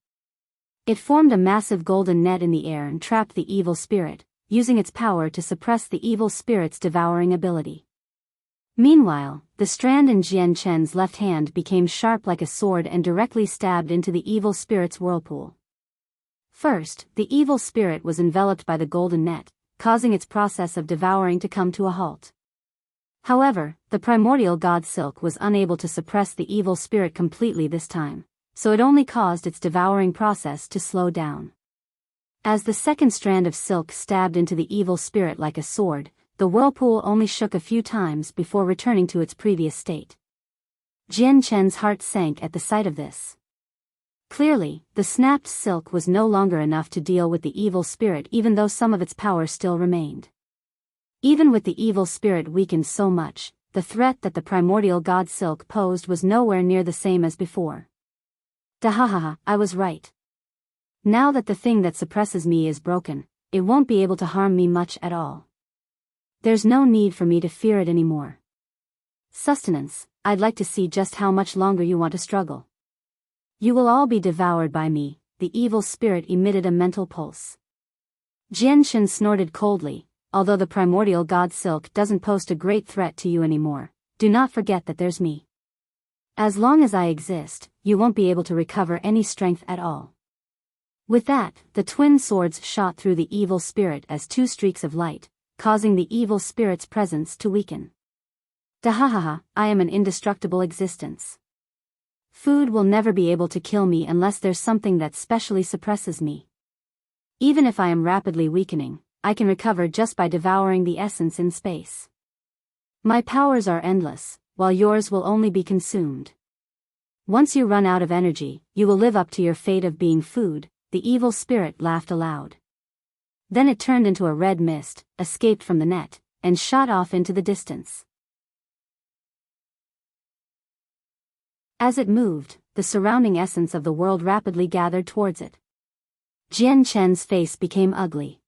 It formed a massive golden net in the air and trapped the evil spirit, using its power to suppress the evil spirit's devouring ability. Meanwhile, the strand in Jian Chen's left hand became sharp like a sword and directly stabbed into the evil spirit's whirlpool. First, the evil spirit was enveloped by the golden net, causing its process of devouring to come to a halt. However, the primordial god silk was unable to suppress the evil spirit completely this time, so it only caused its devouring process to slow down. As the second strand of silk stabbed into the evil spirit like a sword, the whirlpool only shook a few times before returning to its previous state. Jian Chen's heart sank at the sight of this. Clearly, the snapped silk was no longer enough to deal with the evil spirit even though some of its power still remained. Even with the evil spirit weakened so much, the threat that the primordial god Silk posed was nowhere near the same as before. Dahahaha, I was right. Now that the thing that suppresses me is broken, it won't be able to harm me much at all. There's no need for me to fear it anymore. Sustenance, I'd like to see just how much longer you want to struggle. You will all be devoured by me, the evil spirit emitted a mental pulse. Jianshan snorted coldly, although the primordial god Silk doesn't pose a great threat to you anymore, do not forget that there's me. As long as I exist, you won't be able to recover any strength at all. With that, the twin swords shot through the evil spirit as two streaks of light, causing the evil spirit's presence to weaken. Dahahaha, I am an indestructible existence. Food will never be able to kill me unless there's something that specially suppresses me. Even if I am rapidly weakening, I can recover just by devouring the essence in space. My powers are endless, while yours will only be consumed. Once you run out of energy, you will live up to your fate of being food, the evil spirit laughed aloud. Then it turned into a red mist, escaped from the net, and shot off into the distance. As it moved, the surrounding essence of the world rapidly gathered towards it. Jian Chen's face became ugly.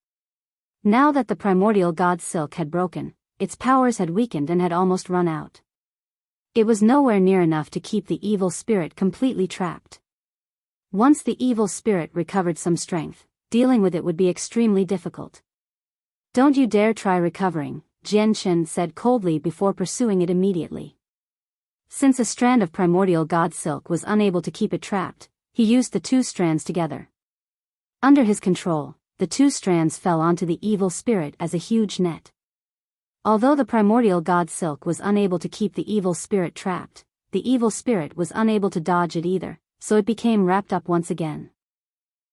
Now that the primordial god Silk had broken, its powers had weakened and had almost run out. It was nowhere near enough to keep the evil spirit completely trapped. Once the evil spirit recovered some strength, dealing with it would be extremely difficult. Don't you dare try recovering, Jian Chen said coldly before pursuing it immediately. Since a strand of primordial god Silk was unable to keep it trapped, he used the two strands together. Under his control, the two strands fell onto the evil spirit as a huge net. Although the primordial god Silk was unable to keep the evil spirit trapped, the evil spirit was unable to dodge it either, so it became wrapped up once again.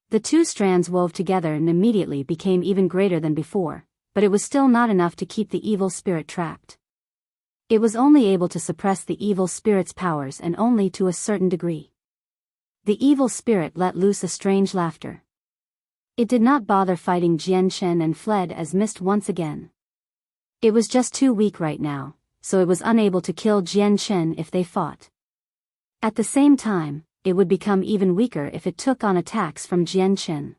The two strands wove together and immediately became even greater than before, but it was still not enough to keep the evil spirit trapped. It was only able to suppress the evil spirit's powers and only to a certain degree. The evil spirit let loose a strange laughter. It did not bother fighting Jian Chen and fled as mist once again. It was just too weak right now, so it was unable to kill Jian Chen if they fought. At the same time, it would become even weaker if it took on attacks from Jian Chen.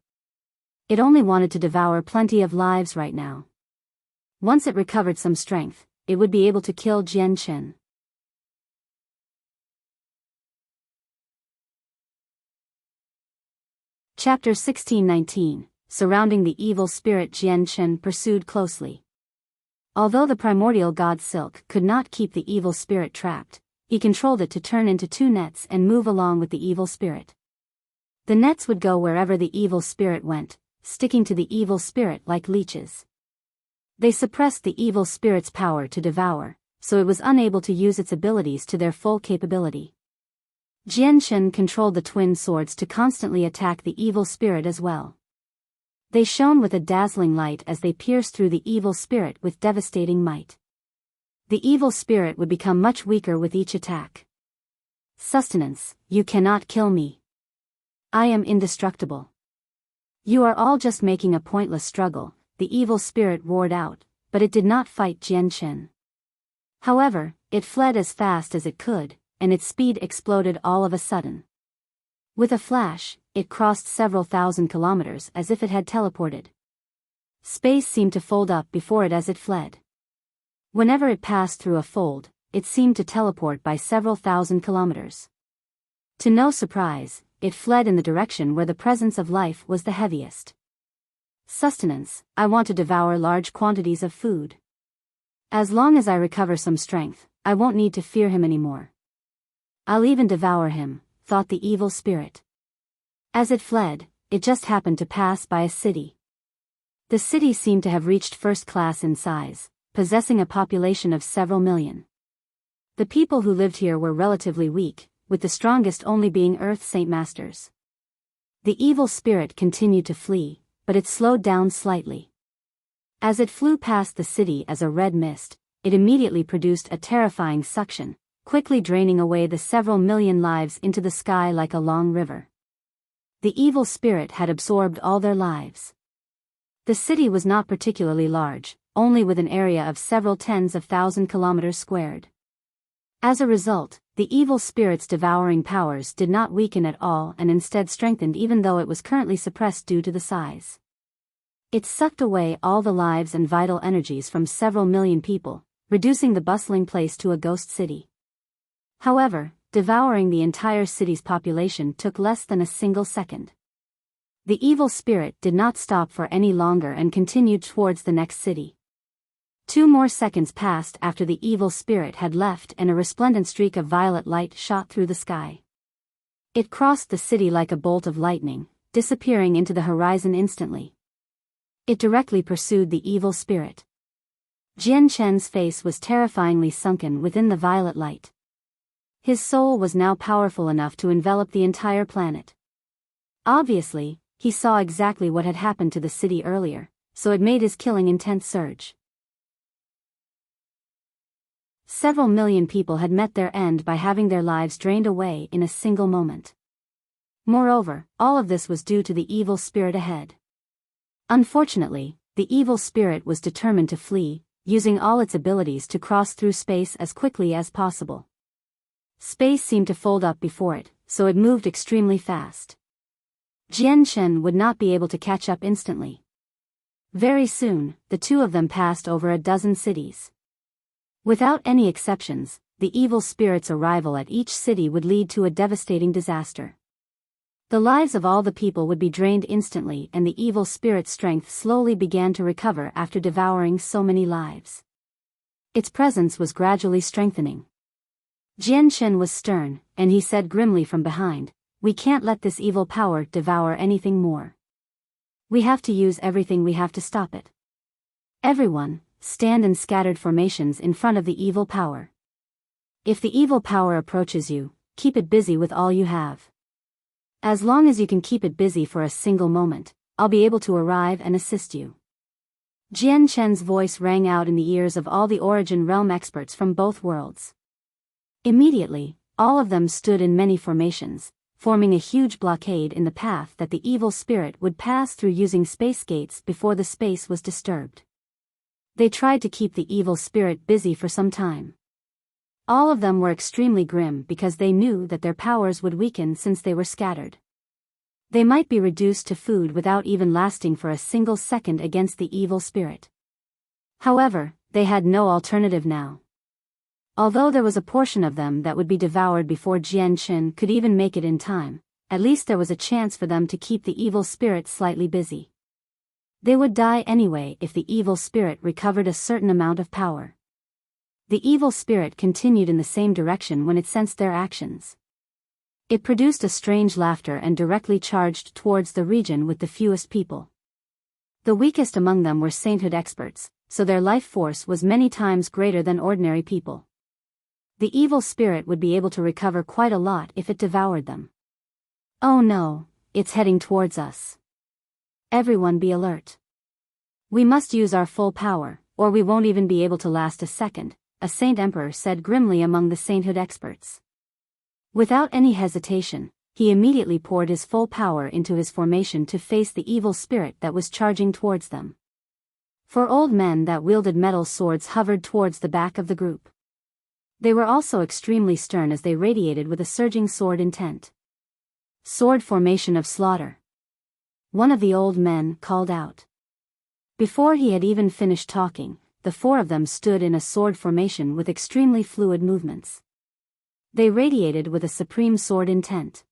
It only wanted to devour plenty of lives right now. Once it recovered some strength, it would be able to kill Jian Chen. Chapter 1619, Surrounding the Evil Spirit. Jian Chen pursued closely. Although the primordial god Silk could not keep the evil spirit trapped, he controlled it to turn into two nets and move along with the evil spirit. The nets would go wherever the evil spirit went, sticking to the evil spirit like leeches. They suppressed the evil spirit's power to devour, so it was unable to use its abilities to their full capability. Jian Chen controlled the twin swords to constantly attack the evil spirit as well. They shone with a dazzling light as they pierced through the evil spirit with devastating might. The evil spirit would become much weaker with each attack. Sustenance, you cannot kill me. I am indestructible. You are all just making a pointless struggle, the evil spirit roared out, but it did not fight Jian Chen. However, it fled as fast as it could, and its speed exploded all of a sudden. With a flash, it crossed several thousand kilometers as if it had teleported. Space seemed to fold up before it as it fled. Whenever it passed through a fold, it seemed to teleport by several thousand kilometers. To no surprise, it fled in the direction where the presence of life was the heaviest. Sustenance, I want to devour large quantities of food. As long as I recover some strength, I won't need to fear him anymore. I'll even devour him, thought the evil spirit. As it fled, it just happened to pass by a city. The city seemed to have reached first class in size, possessing a population of several million. The people who lived here were relatively weak, with the strongest only being Earth Saint Masters. The evil spirit continued to flee, but it slowed down slightly. As it flew past the city as a red mist, it immediately produced a terrifying suction, quickly draining away the several million lives into the sky like a long river. The evil spirit had absorbed all their lives. The city was not particularly large, only with an area of several tens of thousand kilometers squared. As a result, the evil spirit's devouring powers did not weaken at all and instead strengthened, even though it was currently suppressed due to the size. It sucked away all the lives and vital energies from several million people, reducing the bustling place to a ghost city. However, devouring the entire city's population took less than a single second. The evil spirit did not stop for any longer and continued towards the next city. 2 more seconds passed after the evil spirit had left and a resplendent streak of violet light shot through the sky. It crossed the city like a bolt of lightning, disappearing into the horizon instantly. It directly pursued the evil spirit. Jian Chen's face was terrifyingly sunken within the violet light. His soul was now powerful enough to envelop the entire planet. Obviously, he saw exactly what had happened to the city earlier, so it made his killing intent surge. Several million people had met their end by having their lives drained away in a single moment. Moreover, all of this was due to the evil spirit ahead. Unfortunately, the evil spirit was determined to flee, using all its abilities to cross through space as quickly as possible. Space seemed to fold up before it, so it moved extremely fast. Jian Chen would not be able to catch up instantly. Very soon, the two of them passed over a dozen cities. Without any exceptions, the evil spirit's arrival at each city would lead to a devastating disaster. The lives of all the people would be drained instantly, and the evil spirit's strength slowly began to recover after devouring so many lives. Its presence was gradually strengthening. Jian Chen was stern, and he said grimly from behind, "We can't let this evil power devour anything more. We have to use everything we have to stop it. Everyone, stand in scattered formations in front of the evil power. If the evil power approaches you, keep it busy with all you have. As long as you can keep it busy for a single moment, I'll be able to arrive and assist you." Jian Chen's voice rang out in the ears of all the Origin Realm experts from both worlds. Immediately, all of them stood in many formations, forming a huge blockade in the path that the evil spirit would pass through using space gates before the space was disturbed. They tried to keep the evil spirit busy for some time. All of them were extremely grim because they knew that their powers would weaken since they were scattered. They might be reduced to food without even lasting for a single second against the evil spirit. However, they had no alternative now. Although there was a portion of them that would be devoured before Jian Chen could even make it in time, at least there was a chance for them to keep the evil spirit slightly busy. They would die anyway if the evil spirit recovered a certain amount of power. The evil spirit continued in the same direction when it sensed their actions. It produced a strange laughter and directly charged towards the region with the fewest people. The weakest among them were sainthood experts, so their life force was many times greater than ordinary people. The evil spirit would be able to recover quite a lot if it devoured them. "Oh no, it's heading towards us. Everyone be alert. We must use our full power, or we won't even be able to last a second," a Saint Emperor said grimly among the sainthood experts. Without any hesitation, he immediately poured his full power into his formation to face the evil spirit that was charging towards them. 4 old men that wielded metal swords hovered towards the back of the group. They were also extremely stern as they radiated with a surging sword intent. "Sword formation of slaughter," one of the old men called out. Before he had even finished talking, the 4 of them stood in a sword formation with extremely fluid movements. They radiated with a supreme sword intent.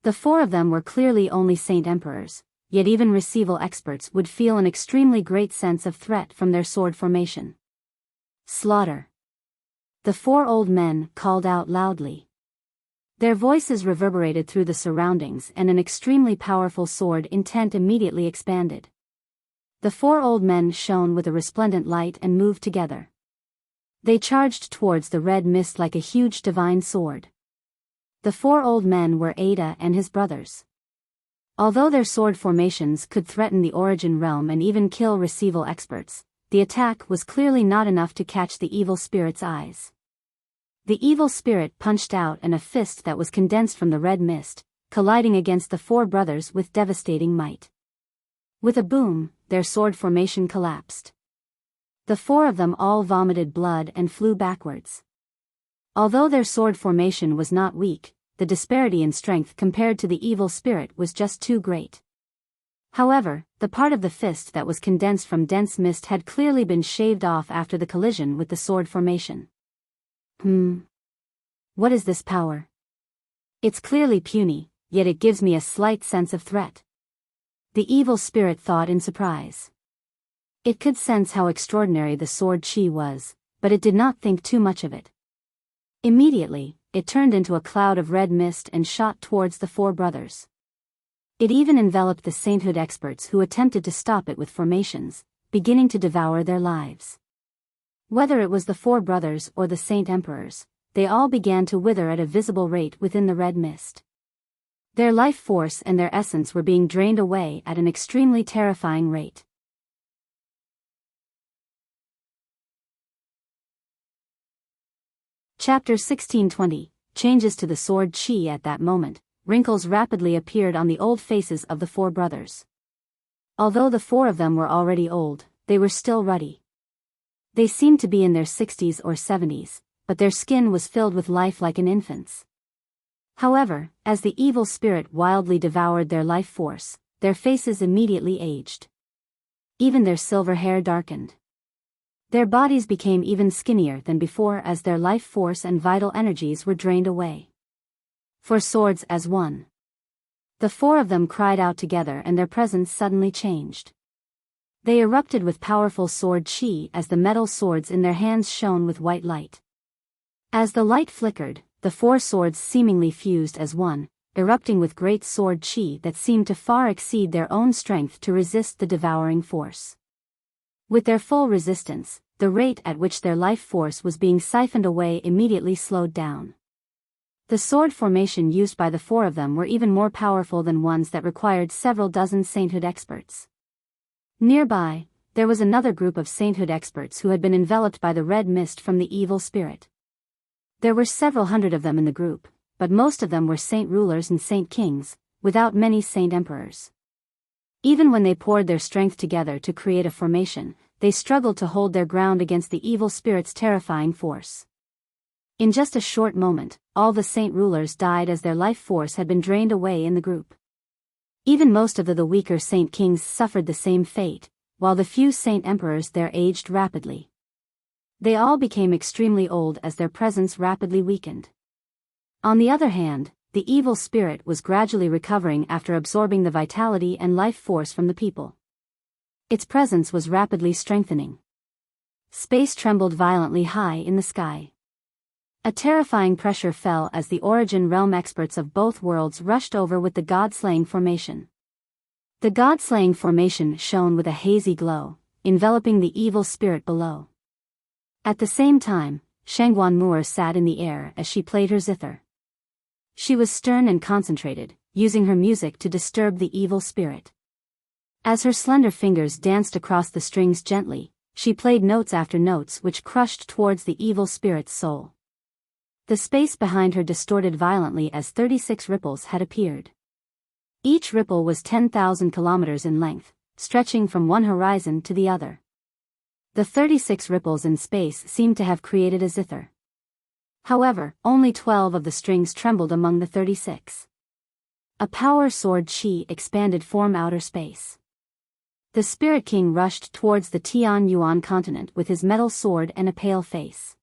The 4 of them were clearly only Saint Emperors, yet even Receival experts would feel an extremely great sense of threat from their sword formation. "Slaughter," the 4 old men called out loudly. Their voices reverberated through the surroundings and an extremely powerful sword intent immediately expanded. The 4 old men shone with a resplendent light and moved together. They charged towards the red mist like a huge divine sword. The 4 old men were Ada and his brothers. Although their sword formations could threaten the Origin Realm and even kill Receival experts, the attack was clearly not enough to catch the evil spirit's eyes. The evil spirit punched out and a fist that was condensed from the red mist, colliding against the 4 brothers with devastating might. With a boom, their sword formation collapsed. The four of them all vomited blood and flew backwards. Although their sword formation was not weak, the disparity in strength compared to the evil spirit was just too great. However, the part of the fist that was condensed from dense mist had clearly been shaved off after the collision with the sword formation. What is this power? It's clearly puny, yet it gives me a slight sense of threat. The evil spirit thought in surprise. It could sense how extraordinary the sword chi was, but it did not think too much of it. Immediately, it turned into a cloud of red mist and shot towards the four brothers. It even enveloped the sainthood experts who attempted to stop it with formations, beginning to devour their lives. Whether it was the four brothers or the saint emperors, they all began to wither at a visible rate within the red mist. Their life force and their essence were being drained away at an extremely terrifying rate. Chapter 1620, Changes to the Sword Chi. At that moment, wrinkles rapidly appeared on the old faces of the four brothers. Although the four of them were already old, they were still ruddy. They seemed to be in their 60s or 70s, but their skin was filled with life like an infant's. However, as the evil spirit wildly devoured their life force, their faces immediately aged. Even their silver hair darkened. Their bodies became even skinnier than before as their life force and vital energies were drained away. For swords as one. The four of them cried out together and their presence suddenly changed. They erupted with powerful sword chi as the metal swords in their hands shone with white light. As the light flickered, the four swords seemingly fused as one, erupting with great sword chi that seemed to far exceed their own strength to resist the devouring force. With their full resistance, the rate at which their life force was being siphoned away immediately slowed down. The sword formation used by the four of them were even more powerful than ones that required several dozen sainthood experts. Nearby, there was another group of sainthood experts who had been enveloped by the red mist from the evil spirit. There were several hundred of them in the group, but most of them were saint rulers and saint kings, without many saint emperors. Even when they poured their strength together to create a formation, they struggled to hold their ground against the evil spirit's terrifying force. In just a short moment, all the saint rulers died as their life force had been drained away in the group. Even most of the weaker saint kings suffered the same fate, while the few saint emperors there aged rapidly. They all became extremely old as their presence rapidly weakened. On the other hand, the evil spirit was gradually recovering after absorbing the vitality and life force from the people. Its presence was rapidly strengthening. Space trembled violently high in the sky. A terrifying pressure fell as the origin realm experts of both worlds rushed over with the god-slaying formation. The god-slaying formation shone with a hazy glow, enveloping the evil spirit below. At the same time, Shangguan Moor sat in the air as she played her zither. She was stern and concentrated, using her music to disturb the evil spirit. As her slender fingers danced across the strings gently, she played notes after notes which crushed towards the evil spirit's soul. The space behind her distorted violently as 36 ripples had appeared. Each ripple was 10,000 kilometers in length, stretching from one horizon to the other. The 36 ripples in space seemed to have created a zither. However, only 12 of the strings trembled among the 36. A power sword chi expanded from outer space. The Spirit King rushed towards the Tian Yuan continent with his metal sword and a pale face.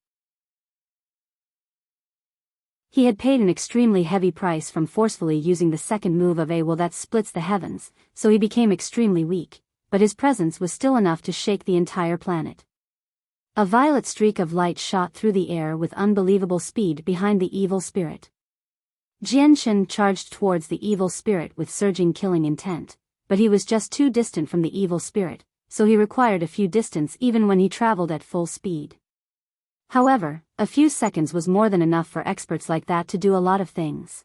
He had paid an extremely heavy price from forcefully using the second move of a will that splits the heavens, so he became extremely weak, but his presence was still enough to shake the entire planet. A violet streak of light shot through the air with unbelievable speed behind the evil spirit. Jianshen charged towards the evil spirit with surging killing intent, but he was just too distant from the evil spirit, so he required a few distance even when he traveled at full speed. However, a few seconds was more than enough for experts like that to do a lot of things.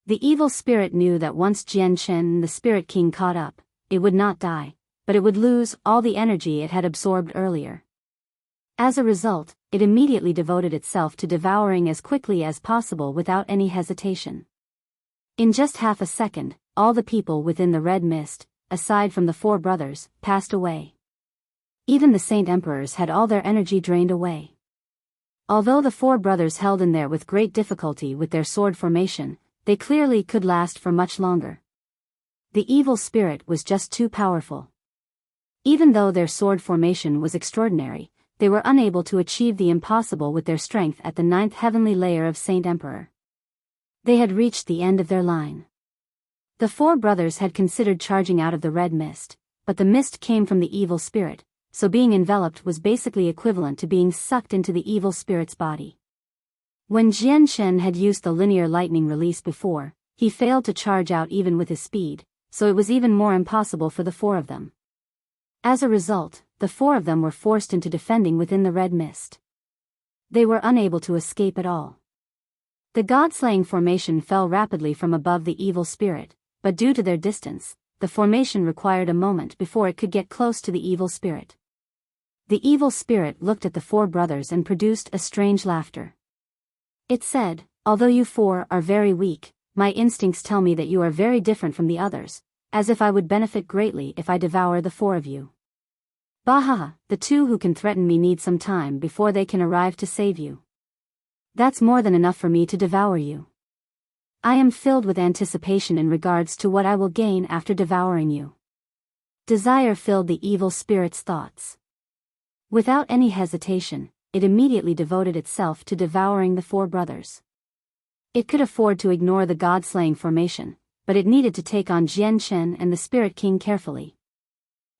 The evil spirit knew that once Jianshen and the Spirit King caught up, it would not die, but it would lose all the energy it had absorbed earlier. As a result, it immediately devoted itself to devouring as quickly as possible without any hesitation. In just half a second, all the people within the red mist, aside from the four brothers, passed away. Even the Saint Emperors had all their energy drained away. Although the four brothers held in there with great difficulty with their sword formation, they clearly could last for much longer. The evil spirit was just too powerful. Even though their sword formation was extraordinary, they were unable to achieve the impossible with their strength at the 9th heavenly layer of Saint Emperor. They had reached the end of their line. The four brothers had considered charging out of the red mist, but the mist came from the evil spirit, so being enveloped was basically equivalent to being sucked into the evil spirit's body. When Jian Shen had used the linear lightning release before, he failed to charge out even with his speed, so it was even more impossible for the four of them. As a result, the four of them were forced into defending within the red mist. They were unable to escape at all. The god-slaying formation fell rapidly from above the evil spirit, but due to their distance, the formation required a moment before it could get close to the evil spirit. The evil spirit looked at the four brothers and produced a strange laughter. It said, "Although you four are very weak, my instincts tell me that you are very different from the others, as if I would benefit greatly if I devour the four of you. Bahaha, the two who can threaten me need some time before they can arrive to save you. That's more than enough for me to devour you. I am filled with anticipation in regards to what I will gain after devouring you." Desire filled the evil spirit's thoughts. Without any hesitation, it immediately devoted itself to devouring the four brothers. It could afford to ignore the god-slaying formation, but it needed to take on Jian Shen and the Spirit King carefully.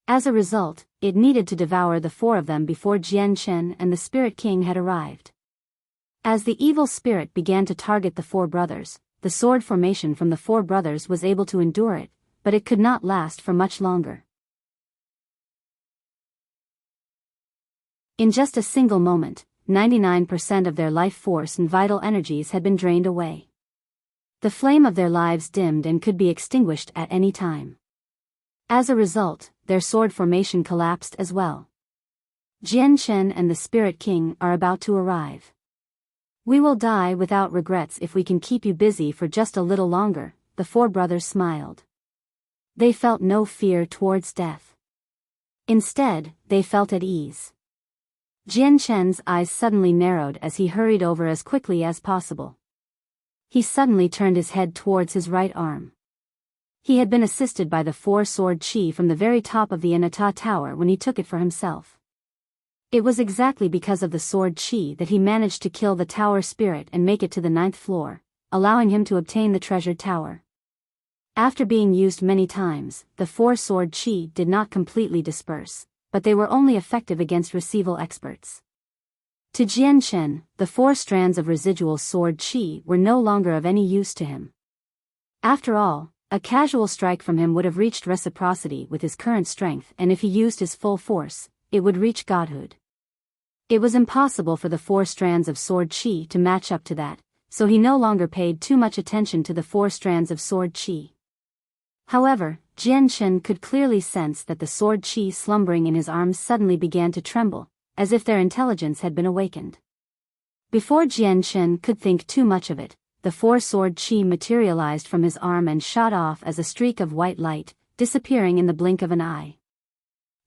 As a result, it needed to devour the four of them before Jian Shen and the Spirit King had arrived. As the evil spirit began to target the four brothers, the sword formation from the four brothers was able to endure it, but it could not last for much longer. In just a single moment, 99% of their life force and vital energies had been drained away. The flame of their lives dimmed and could be extinguished at any time. As a result, their sword formation collapsed as well. Jian Shen and the Spirit King are about to arrive. "We will die without regrets if we can keep you busy for just a little longer," the four brothers smiled. They felt no fear towards death. Instead, they felt at ease. Jian Shen's eyes suddenly narrowed as he hurried over as quickly as possible. He suddenly turned his head towards his right arm. He had been assisted by the four-sword chi from the very top of the Anata Tower when he took it for himself. It was exactly because of the sword chi that he managed to kill the tower spirit and make it to the 9th floor, allowing him to obtain the treasured tower. After being used many times, the four-sword chi did not completely disperse, but they were only effective against receival experts. To Jian Shen, the four strands of residual sword chi were no longer of any use to him. After all, a casual strike from him would have reached reciprocity with his current strength, and if he used his full force, it would reach godhood. It was impossible for the four strands of sword chi to match up to that, so he no longer paid too much attention to the four strands of sword chi. However, Jian Shen could clearly sense that the sword chi slumbering in his arms suddenly began to tremble, as if their intelligence had been awakened. Before Jian Shen could think too much of it, the four-sword chi materialized from his arm and shot off as a streak of white light, disappearing in the blink of an eye.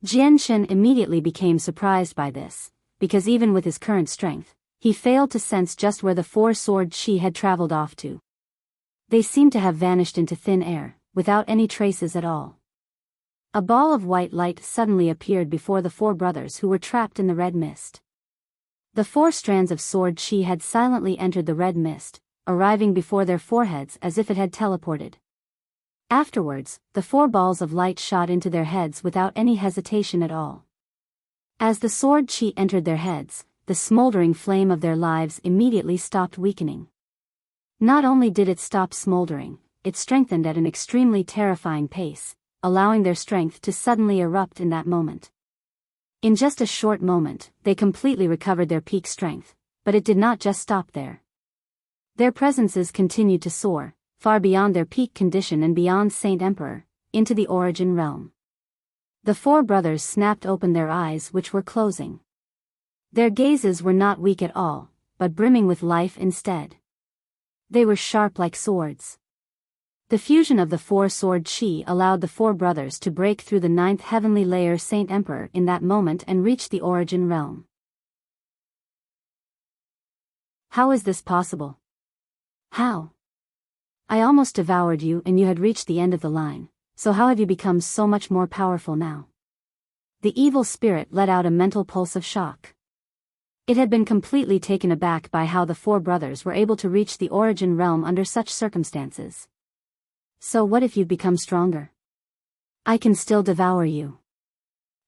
Jian Shen immediately became surprised by this, because even with his current strength, he failed to sense just where the four-sword chi had traveled off to. They seemed to have vanished into thin air, without any traces at all. A ball of white light suddenly appeared before the four brothers who were trapped in the red mist. The four strands of sword chi had silently entered the red mist, arriving before their foreheads as if it had teleported. Afterwards, the four balls of light shot into their heads without any hesitation at all. As the sword chi entered their heads, the smoldering flame of their lives immediately stopped weakening. Not only did it stop smoldering, it strengthened at an extremely terrifying pace, allowing their strength to suddenly erupt in that moment. In just a short moment, they completely recovered their peak strength, but it did not just stop there. Their presences continued to soar, far beyond their peak condition and beyond Saint Emperor, into the origin realm. The four brothers snapped open their eyes which were closing. Their gazes were not weak at all, but brimming with life instead. They were sharp like swords. The fusion of the four-sword chi allowed the four brothers to break through the ninth heavenly layer Saint Emperor in that moment and reach the origin realm. How is this possible? How? I almost devoured you and you had reached the end of the line, so how have you become so much more powerful now? The evil spirit let out a mental pulse of shock. It had been completely taken aback by how the four brothers were able to reach the origin realm under such circumstances. So what if you've become stronger? I can still devour you.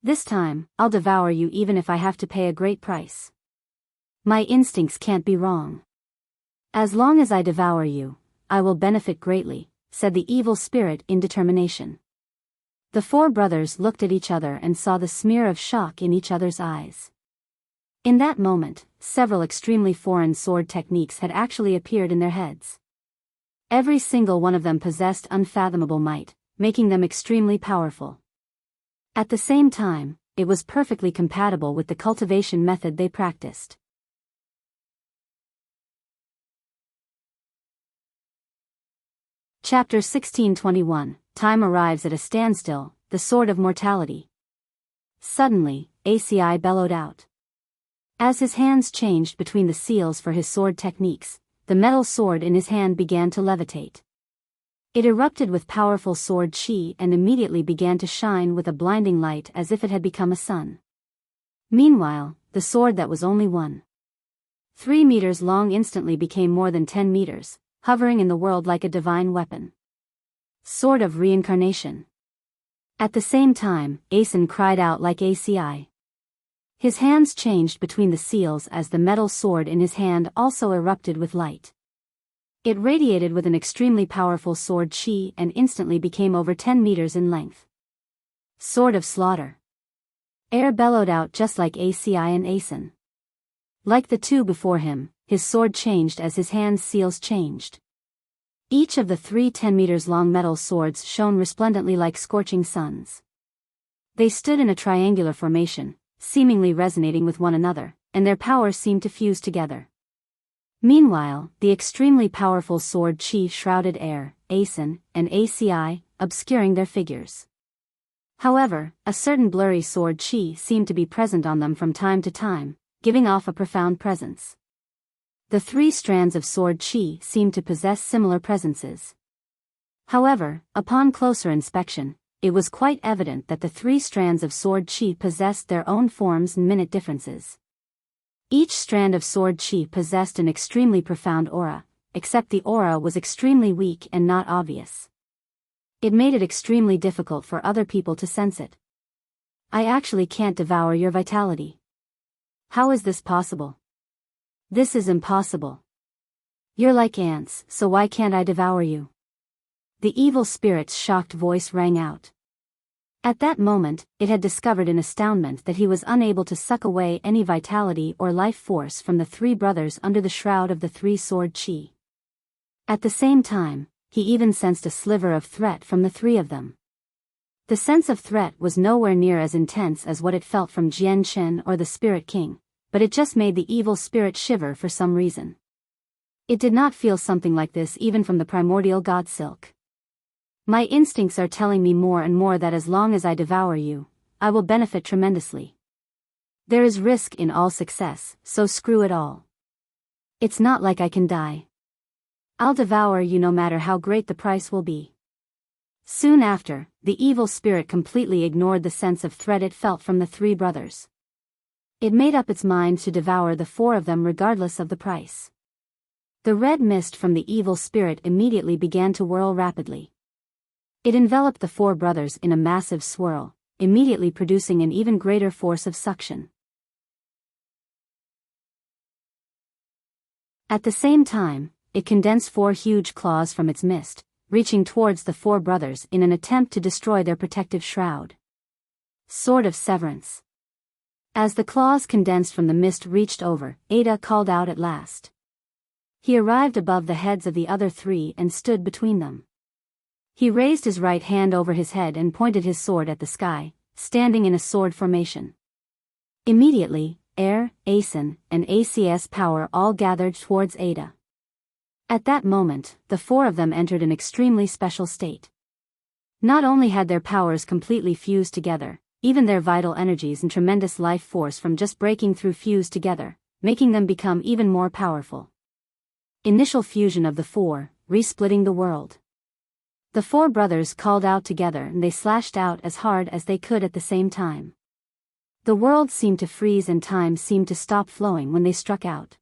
This time, I'll devour you even if I have to pay a great price. My instincts can't be wrong. As long as I devour you, I will benefit greatly, said the evil spirit in determination. The four brothers looked at each other and saw the smear of shock in each other's eyes. In that moment, several extremely foreign sword techniques had actually appeared in their heads. Every single one of them possessed unfathomable might, making them extremely powerful. At the same time, it was perfectly compatible with the cultivation method they practiced. Chapter 1621, Time arrives at a standstill, the Sword of Mortality. Suddenly, ACI bellowed out. As his hands changed between the seals for his sword techniques, the metal sword in his hand began to levitate. It erupted with powerful sword chi and immediately began to shine with a blinding light as if it had become a sun. Meanwhile, the sword that was only 1.3 meters long instantly became more than 10 meters, hovering in the world like a divine weapon. Sword of Reincarnation. At the same time, Asen cried out like ACI. His hands changed between the seals as the metal sword in his hand also erupted with light. It radiated with an extremely powerful sword chi and instantly became over 10 meters in length. Sword of Slaughter. Air bellowed out just like ACI and Asen. Like the two before him, his sword changed as his hand's seals changed. Each of the 3 10 meters long metal swords shone resplendently like scorching suns. They stood in a triangular formation, seemingly resonating with one another, and their power seemed to fuse together. Meanwhile, the extremely powerful sword chi shrouded Air, Asen, and ACI, obscuring their figures. However, a certain blurry sword chi seemed to be present on them from time to time, giving off a profound presence. The 3 strands of sword chi seemed to possess similar presences. However, upon closer inspection, it was quite evident that the 3 strands of sword chi possessed their own forms and minute differences. Each strand of sword chi possessed an extremely profound aura, except the aura was extremely weak and not obvious. It made it extremely difficult for other people to sense it. I actually can't devour your vitality. How is this possible? This is impossible. You're like ants, so why can't I devour you? The evil spirit's shocked voice rang out. At that moment, it had discovered in astoundment that he was unable to suck away any vitality or life force from the 3 brothers under the shroud of the 3-sword chi. At the same time, he even sensed a sliver of threat from the 3 of them. The sense of threat was nowhere near as intense as what it felt from Jian Chen or the Spirit King, but it just made the evil spirit shiver for some reason. It did not feel something like this even from the primordial god Silk. My instincts are telling me more and more that as long as I devour you, I will benefit tremendously. There is risk in all success, so screw it all. It's not like I can die. I'll devour you no matter how great the price will be. Soon after, the evil spirit completely ignored the sense of threat it felt from the 3 brothers. It made up its mind to devour the 4 of them regardless of the price. The red mist from the evil spirit immediately began to whirl rapidly. It enveloped the 4 brothers in a massive swirl, immediately producing an even greater force of suction. At the same time, it condensed 4 huge claws from its mist, reaching towards the 4 brothers in an attempt to destroy their protective shroud. Sword of Severance. As the claws condensed from the mist reached over, Ada called out at last. He arrived above the heads of the other 3 and stood between them. He raised his right hand over his head and pointed his sword at the sky, standing in a sword formation. Immediately, Air, Asen, and ACS power all gathered towards Ada. At that moment, the four of them entered an extremely special state. Not only had their powers completely fused together, even their vital energies and tremendous life force from just breaking through fused together, making them become even more powerful. Initial fusion of the four, re-splitting the world. The four brothers called out together and they slashed out as hard as they could at the same time. The world seemed to freeze and time seemed to stop flowing when they struck out.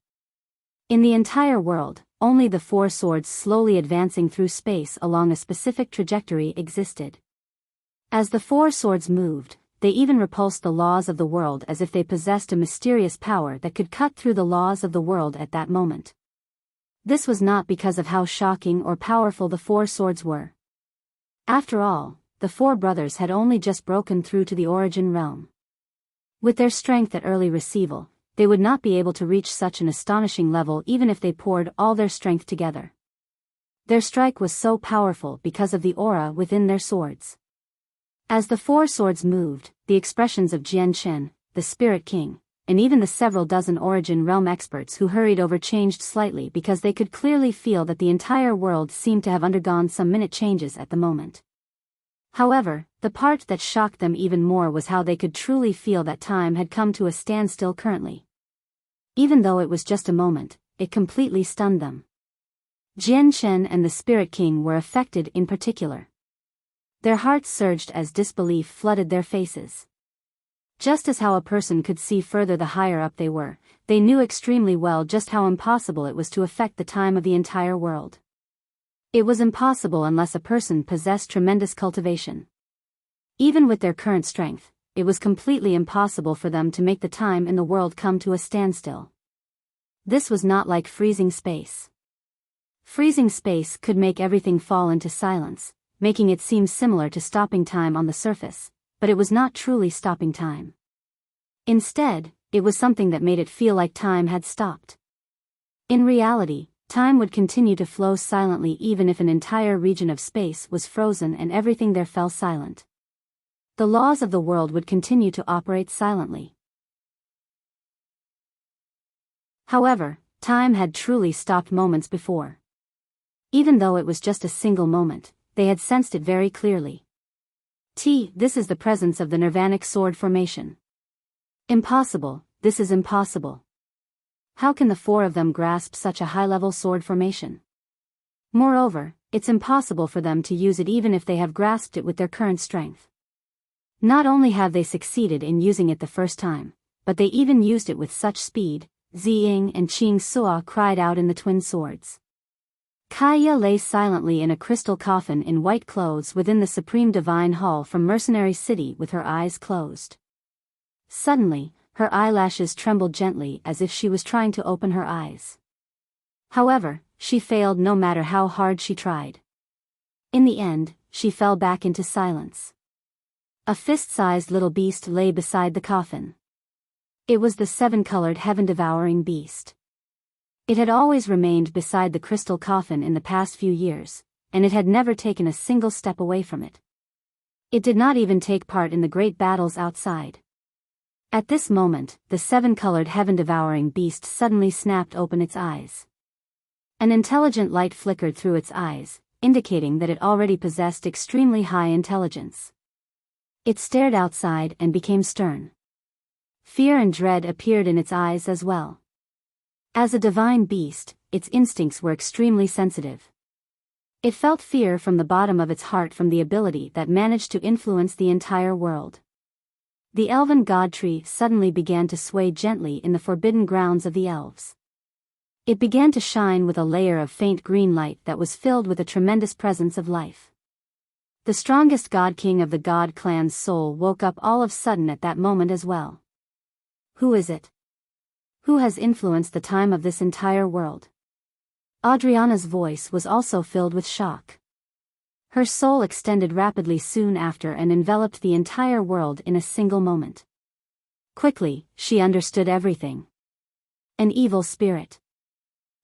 In the entire world, only the four swords slowly advancing through space along a specific trajectory existed. As the four swords moved, they even repulsed the laws of the world as if they possessed a mysterious power that could cut through the laws of the world at that moment. This was not because of how shocking or powerful the four swords were. After all, the four brothers had only just broken through to the origin realm. With their strength at early receival, they would not be able to reach such an astonishing level even if they poured all their strength together. Their strike was so powerful because of the aura within their swords. As the four swords moved, the expressions of Jian Shen, the Spirit King, and even the several dozen origin realm experts who hurried over changed slightly because they could clearly feel that the entire world seemed to have undergone some minute changes at the moment. However, the part that shocked them even more was how they could truly feel that time had come to a standstill currently. Even though it was just a moment, it completely stunned them. Jian Shen and the Spirit King were affected in particular. Their hearts surged as disbelief flooded their faces. Just as how a person could see further the higher up they were, they knew extremely well just how impossible it was to affect the time of the entire world. It was impossible unless a person possessed tremendous cultivation. Even with their current strength, it was completely impossible for them to make the time in the world come to a standstill. This was not like freezing space. Freezing space could make everything fall into silence, making it seem similar to stopping time on the surface, but it was not truly stopping time. Instead, it was something that made it feel like time had stopped. In reality, time would continue to flow silently even if an entire region of space was frozen and everything there fell silent. The laws of the world would continue to operate silently. However, time had truly stopped moments before. Even though it was just a single moment, they had sensed it very clearly. This is the presence of the nirvanic sword formation. Impossible, this is impossible. How can the four of them grasp such a high-level sword formation? Moreover, it's impossible for them to use it even if they have grasped it with their current strength. Not only have they succeeded in using it the first time, but they even used it with such speed, Ziying and Qing Sua cried out in the twin swords. Kaya lay silently in a crystal coffin in white clothes within the Supreme Divine Hall from Mercenary City with her eyes closed. Suddenly, her eyelashes trembled gently as if she was trying to open her eyes. However, she failed no matter how hard she tried. In the end, she fell back into silence. A fist-sized little beast lay beside the coffin. It was the seven-colored heaven-devouring beast. It had always remained beside the crystal coffin in the past few years, and it had never taken a single step away from it. It did not even take part in the great battles outside. At this moment, the seven-colored heaven-devouring beast suddenly snapped open its eyes. An intelligent light flickered through its eyes, indicating that it already possessed extremely high intelligence. It stared outside and became stern. Fear and dread appeared in its eyes as well. As a divine beast, its instincts were extremely sensitive. It felt fear from the bottom of its heart from the ability that managed to influence the entire world. The elven god tree suddenly began to sway gently in the forbidden grounds of the elves. It began to shine with a layer of faint green light that was filled with a tremendous presence of life. The strongest god king of the god clan's soul woke up all of a sudden at that moment as well. Who is it? Who has influenced the time of this entire world? Adriana's voice was also filled with shock. Her soul extended rapidly soon after and enveloped the entire world in a single moment. Quickly, she understood everything. An evil spirit.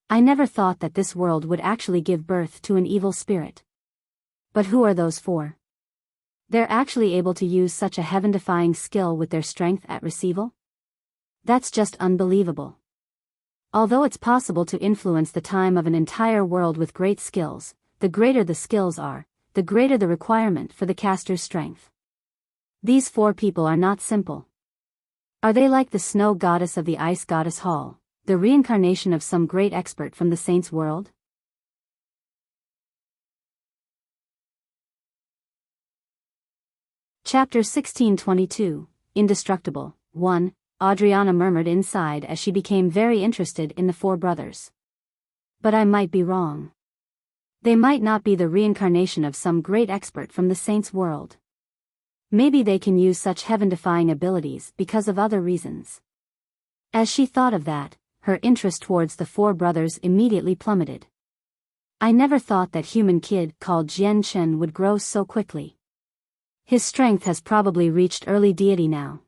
I never thought that this world would actually give birth to an evil spirit. But who are those four? They're actually able to use such a heaven-defying skill with their strength at receival? That's just unbelievable. Although it's possible to influence the time of an entire world with great skills, the greater the skills are, the greater the requirement for the caster's strength. These 4 people are not simple. Are they like the snow goddess of the ice goddess Hall, the reincarnation of some great expert from the saints' world? Chapter 1622, Indestructible. 1. Adriana murmured inside as she became very interested in the 4 brothers. But I might be wrong. They might not be the reincarnation of some great expert from the saints' world. Maybe they can use such heaven-defying abilities because of other reasons. As she thought of that, her interest towards the 4 brothers immediately plummeted. I never thought that human kid called Jian Chen would grow so quickly. His strength has probably reached early deity now.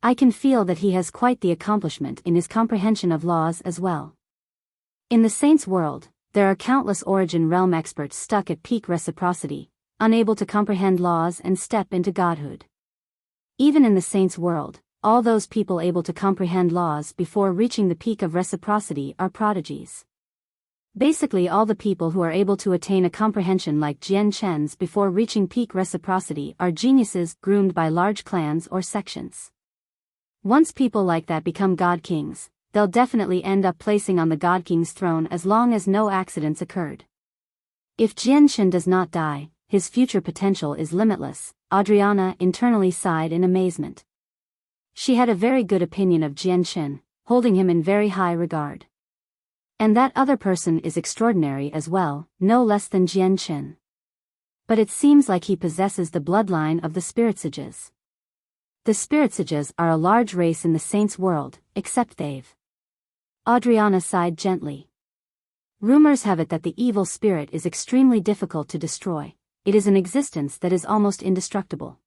I can feel that he has quite the accomplishment in his comprehension of laws as well. In the saints' world, there are countless origin realm experts stuck at peak reciprocity, unable to comprehend laws and step into godhood. Even in the saints' world, all those people able to comprehend laws before reaching the peak of reciprocity are prodigies. Basically all the people who are able to attain a comprehension like Jian Chen's before reaching peak reciprocity are geniuses groomed by large clans or sections. Once people like that become God Kings, they'll definitely end up placing on the God King's throne as long as no accidents occurred. If Jian Chen does not die, his future potential is limitless. Adriana internally sighed in amazement. She had a very good opinion of Jian Chen, holding him in very high regard. And that other person is extraordinary as well, no less than Jian Chen. But it seems like he possesses the bloodline of the Spiritsages. The Spiritsages are a large race in the saints' world, except they've. Adriana sighed gently. Rumors have it that the evil spirit is extremely difficult to destroy. It is an existence that is almost indestructible.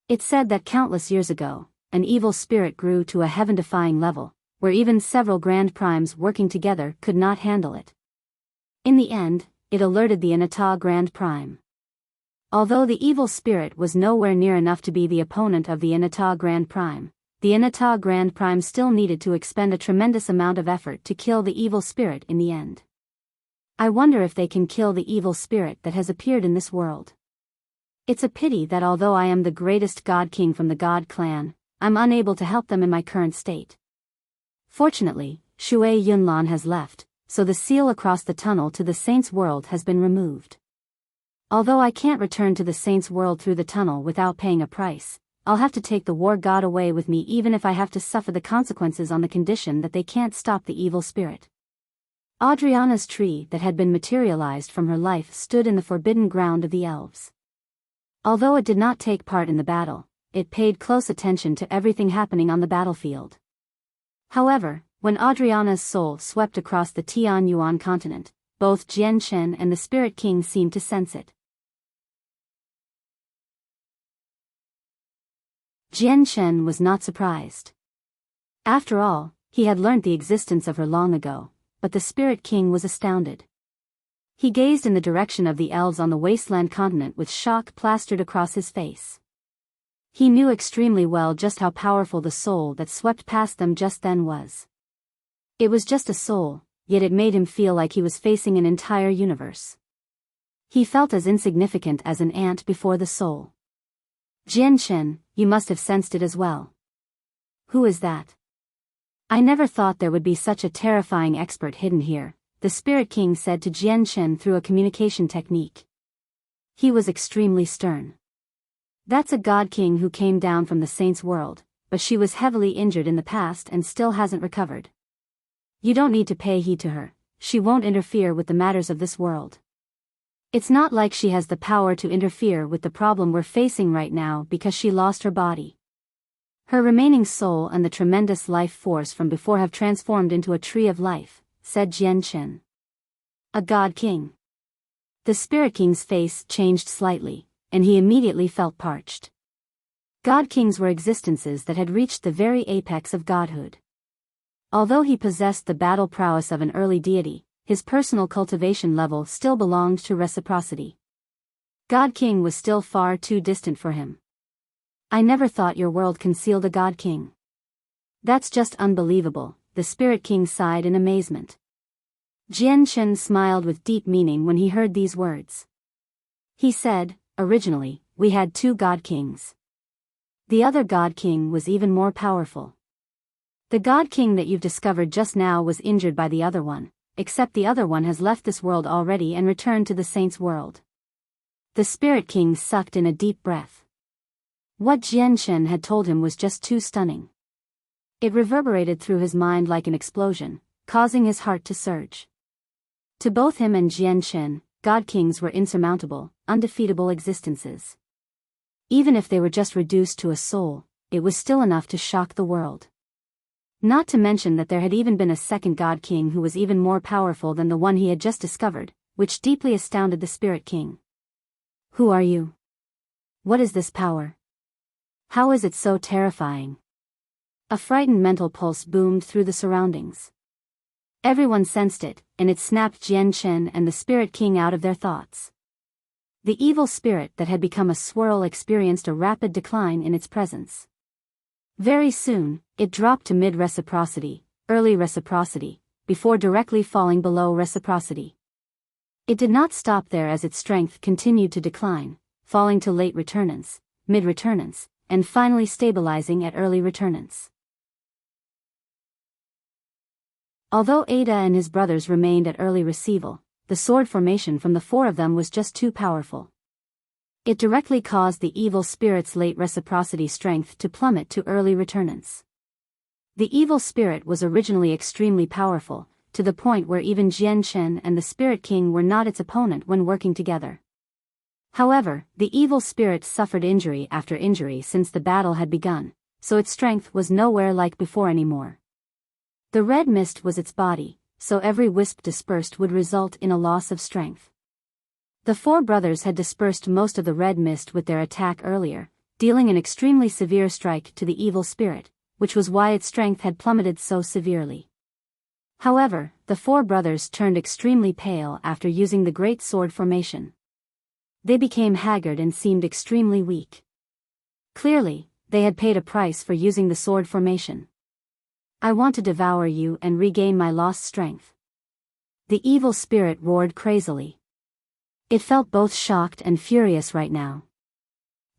It's said that countless years ago, an evil spirit grew to a heaven-defying level, where even several grand primes working together could not handle it. In the end, it alerted the Anata Grand Prime. Although the evil spirit was nowhere near enough to be the opponent of the Anata Grand Prime, the Anata Grand Prime still needed to expend a tremendous amount of effort to kill the evil spirit in the end. I wonder if they can kill the evil spirit that has appeared in this world. It's a pity that although I am the greatest God King from the God clan, I'm unable to help them in my current state. Fortunately, Shui Yunlan has left, so the seal across the tunnel to the Saints' world has been removed. Although I can't return to the Saints' world through the tunnel without paying a price, I'll have to take the war god away with me even if I have to suffer the consequences on the condition that they can't stop the evil spirit. Adriana's tree that had been materialized from her life stood in the forbidden ground of the elves. Although it did not take part in the battle, it paid close attention to everything happening on the battlefield. However, when Adriana's soul swept across the Tian Yuan continent, both Jian Chen and the Spirit King seemed to sense it. Jian Chen was not surprised. After all, he had learnt the existence of her long ago, but the Spirit King was astounded. He gazed in the direction of the elves on the wasteland continent with shock plastered across his face. He knew extremely well just how powerful the soul that swept past them just then was. It was just a soul, yet it made him feel like he was facing an entire universe. He felt as insignificant as an ant before the soul. Jian Chen, you must have sensed it as well. Who is that? I never thought there would be such a terrifying expert hidden here, the Spirit King said to Jian Chen through a communication technique. He was extremely stern. That's a God King who came down from the Saints' world, but she was heavily injured in the past and still hasn't recovered. You don't need to pay heed to her, she won't interfere with the matters of this world. It's not like she has the power to interfere with the problem we're facing right now because she lost her body. Her remaining soul and the tremendous life force from before have transformed into a tree of life, said Jian Chen. A God King. The Spirit King's face changed slightly, and he immediately felt parched. God Kings were existences that had reached the very apex of godhood. Although he possessed the battle prowess of an early deity, his personal cultivation level still belonged to reciprocity. God King was still far too distant for him. I never thought your world concealed a God King. That's just unbelievable, the Spirit King sighed in amazement. Jian Shen smiled with deep meaning when he heard these words. He said, originally, we had 2 God Kings. The other God King was even more powerful. The God King that you've discovered just now was injured by the other one, except the other one has left this world already and returned to the Saints' world. The Spirit King sucked in a deep breath. What Jian Shen had told him was just too stunning. It reverberated through his mind like an explosion, causing his heart to surge. To both him and Jian Shen, God Kings were insurmountable, undefeatable existences. Even if they were just reduced to a soul, it was still enough to shock the world. Not to mention that there had even been a second God King who was even more powerful than the one he had just discovered, which deeply astounded the Spirit King. Who are you? What is this power? How is it so terrifying? A frightened mental pulse boomed through the surroundings. Everyone sensed it, and it snapped Jian Shen and the Spirit King out of their thoughts. The evil spirit that had become a swirl experienced a rapid decline in its presence. Very soon, it dropped to mid-reciprocity, early reciprocity, before directly falling below reciprocity. It did not stop there as its strength continued to decline, falling to late returnance, mid-returnance, and finally stabilizing at early returnance. Although Ada and his brothers remained at early receival, the sword formation from the 4 of them was just too powerful. It directly caused the evil spirit's late reciprocity strength to plummet to early returnance. The evil spirit was originally extremely powerful, to the point where even Jian Shen and the Spirit King were not its opponent when working together. However, the evil spirit suffered injury after injury since the battle had begun, so its strength was nowhere like before anymore. The red mist was its body, so every wisp dispersed would result in a loss of strength. The 4 brothers had dispersed most of the red mist with their attack earlier, dealing an extremely severe strike to the evil spirit, which was why its strength had plummeted so severely. However, the 4 brothers turned extremely pale after using the great sword formation. They became haggard and seemed extremely weak. Clearly, they had paid a price for using the sword formation. I want to devour you and regain my lost strength. The evil spirit roared crazily. It felt both shocked and furious right now.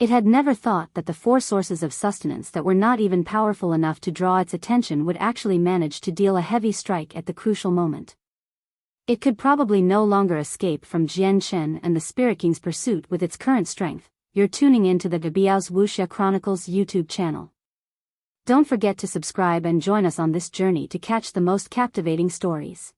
It had never thought that the 4 sources of sustenance that were not even powerful enough to draw its attention would actually manage to deal a heavy strike at the crucial moment. It could probably no longer escape from Jian Shen and the Spirit King's pursuit with its current strength. You're tuning into the Biyao's Wuxia Chronicles YouTube channel. Don't forget to subscribe and join us on this journey to catch the most captivating stories.